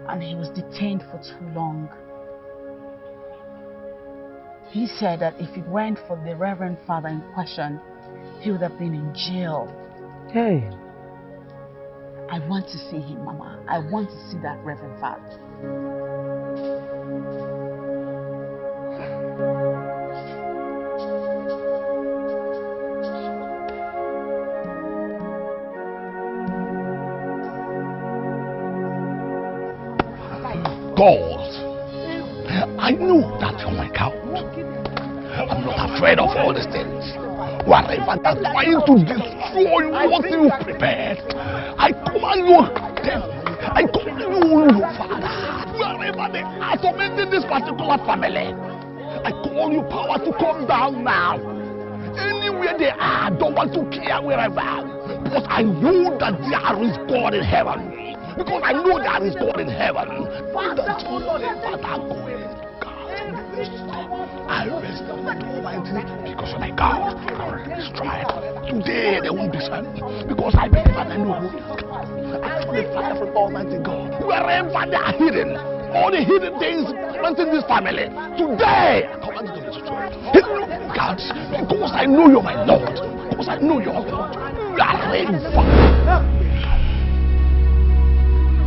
and he was detained for too long. He said that if it weren't for the Reverend Father in question, he would have been in jail.
Hey.
I want to see him, Mama. I want to see that Reverend Father.
God, I know that you're my God. I'm not afraid of all these things. Whatever they're trying to destroy what you prepared, I command you, I command you, your Father. Wherever they are tormenting this particular family, I call you power to come down now. Anywhere they are, I don't want to care wherever. Because I know that there is God in heaven. Because I know there is God in heaven. Father, I rest on the Almighty because of my God. I will destroy it. Today they won't be silent because I believe and I know who is God. I feel the fire from Almighty God. Wherever they are hidden, all the hidden things in this family, today I command you to destroy it. God, because I know you're my Lord. Because I know you're God. You are ready for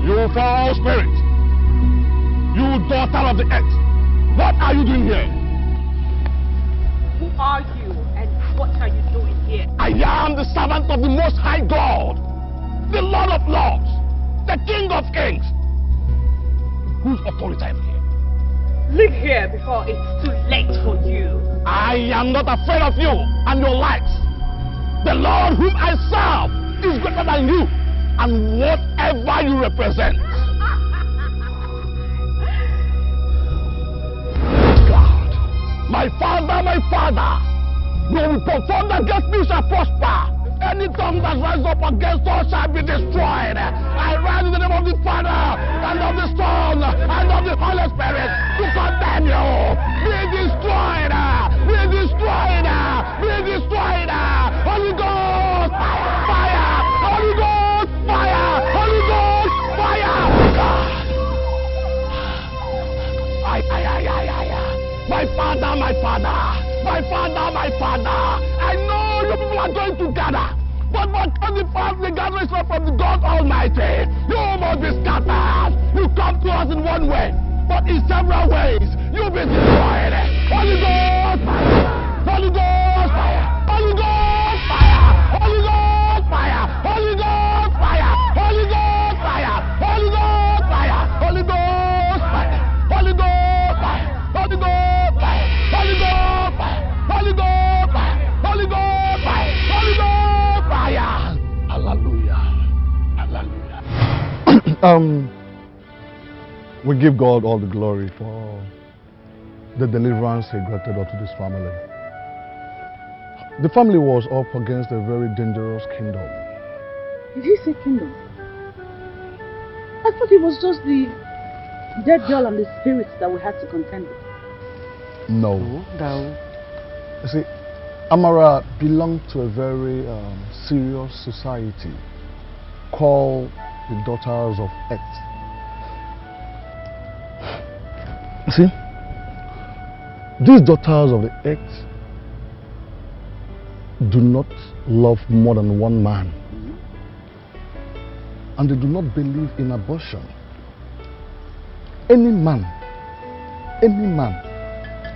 you foul spirit, you daughter of the earth, what are you doing here?
Who are you and what are you doing here?
I am the servant of the Most High God, the Lord of Lords, the King of Kings. Whose authority am I here?
Leave here before it's too late for you.
I am not afraid of you and your likes. The Lord whom I serve is greater than you and whatever you represent. God, my Father, no weapon formed against me shall prosper. Any tongue that rises up against us shall be destroyed. I rise in the name of the Father, and of the Son, and of the Holy Spirit to condemn you. Be destroyed! Be destroyed! Be destroyed! Holy Ghost! Fire! Holy Ghost! Fire! Holy Ghost! Fire! God! My Father, my Father! My Father, my Father! I know you people are going to gather, but what can the family gathering from the God Almighty? You must be scattered. You come to us in one way, but in several ways. You'll be destroyed. Holy Ghost fire! Holy Ghost fire! Holy Ghost fire! Holy Ghost fire! Holy Ghost fire! Holy Ghost fire! Holy Ghost fire! Holy Ghost fire! Holy Ghost fire! Holy Ghost fire! Holy Ghost fire! Holy Ghost fire! Holy Ghost fire! Holy Ghost fire! Hallelujah! Hallelujah!
We give God all the glory for the deliverance He granted unto this family. The family was up against a very dangerous kingdom.
Did he say kingdom? I thought it was just the dead girl and the spirits that we had to contend with.
No. You see, Amara belonged to a very serious society called the Daughters of Earth. See, these daughters of the earth do not love more than one man, and they do not believe in abortion. Any man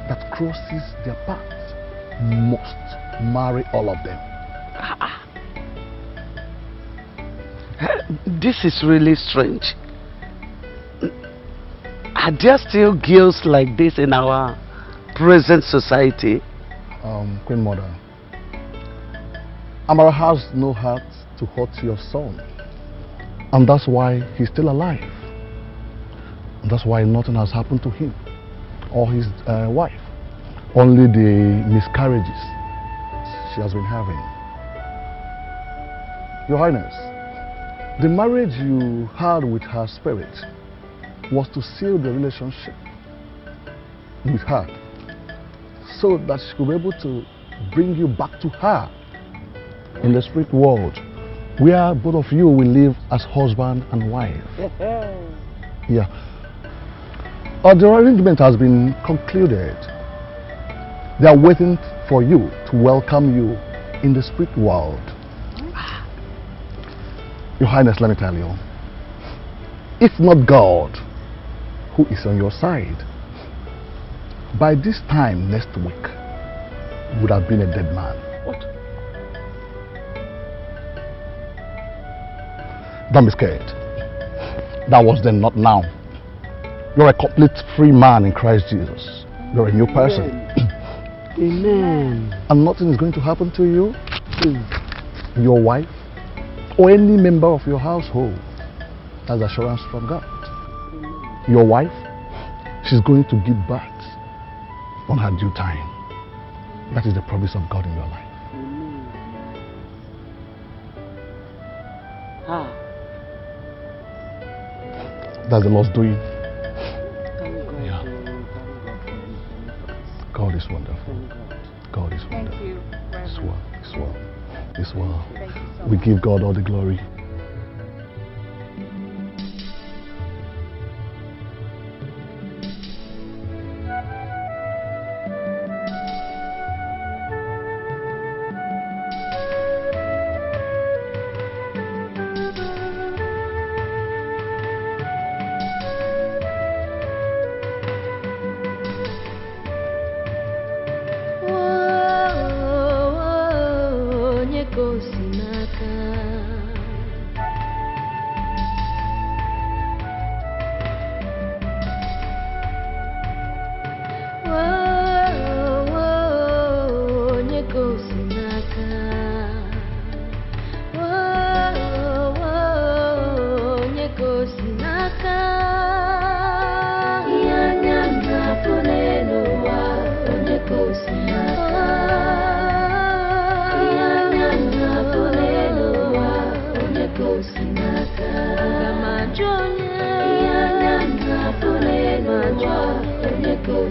that crosses their path must marry all of them.
This is really strange. Are there still girls like this in our present society?
Queen Mother, Amara has no heart to hurt your son, and that's why he's still alive. And that's why nothing has happened to him or his wife. Only the miscarriages she has been having. Your Highness, the marriage you had with her spirit was to seal the relationship with her so that she could be able to bring you back to her in the spirit world where both of you will live as husband and wife. Yeah. The arrangement has been concluded. They are waiting for you to welcome you in the spirit world. Your Highness, let me tell you, if not God, who is on your side, by this time next week, you would have been a dead man.
What?
Don't be scared. That was then, not now. You're a complete free man in Christ Jesus. You're a new person.
Amen.
And nothing is going to happen to you, your wife, or any member of your household. That's assurance from God. Your wife, she's going to give birth on her due time. That is the promise of God in your life. That's the Lord's doing. Yeah. God is wonderful. God is wonderful.
Thank you.
It's well. It's well. It's well. We give God all the glory.
Go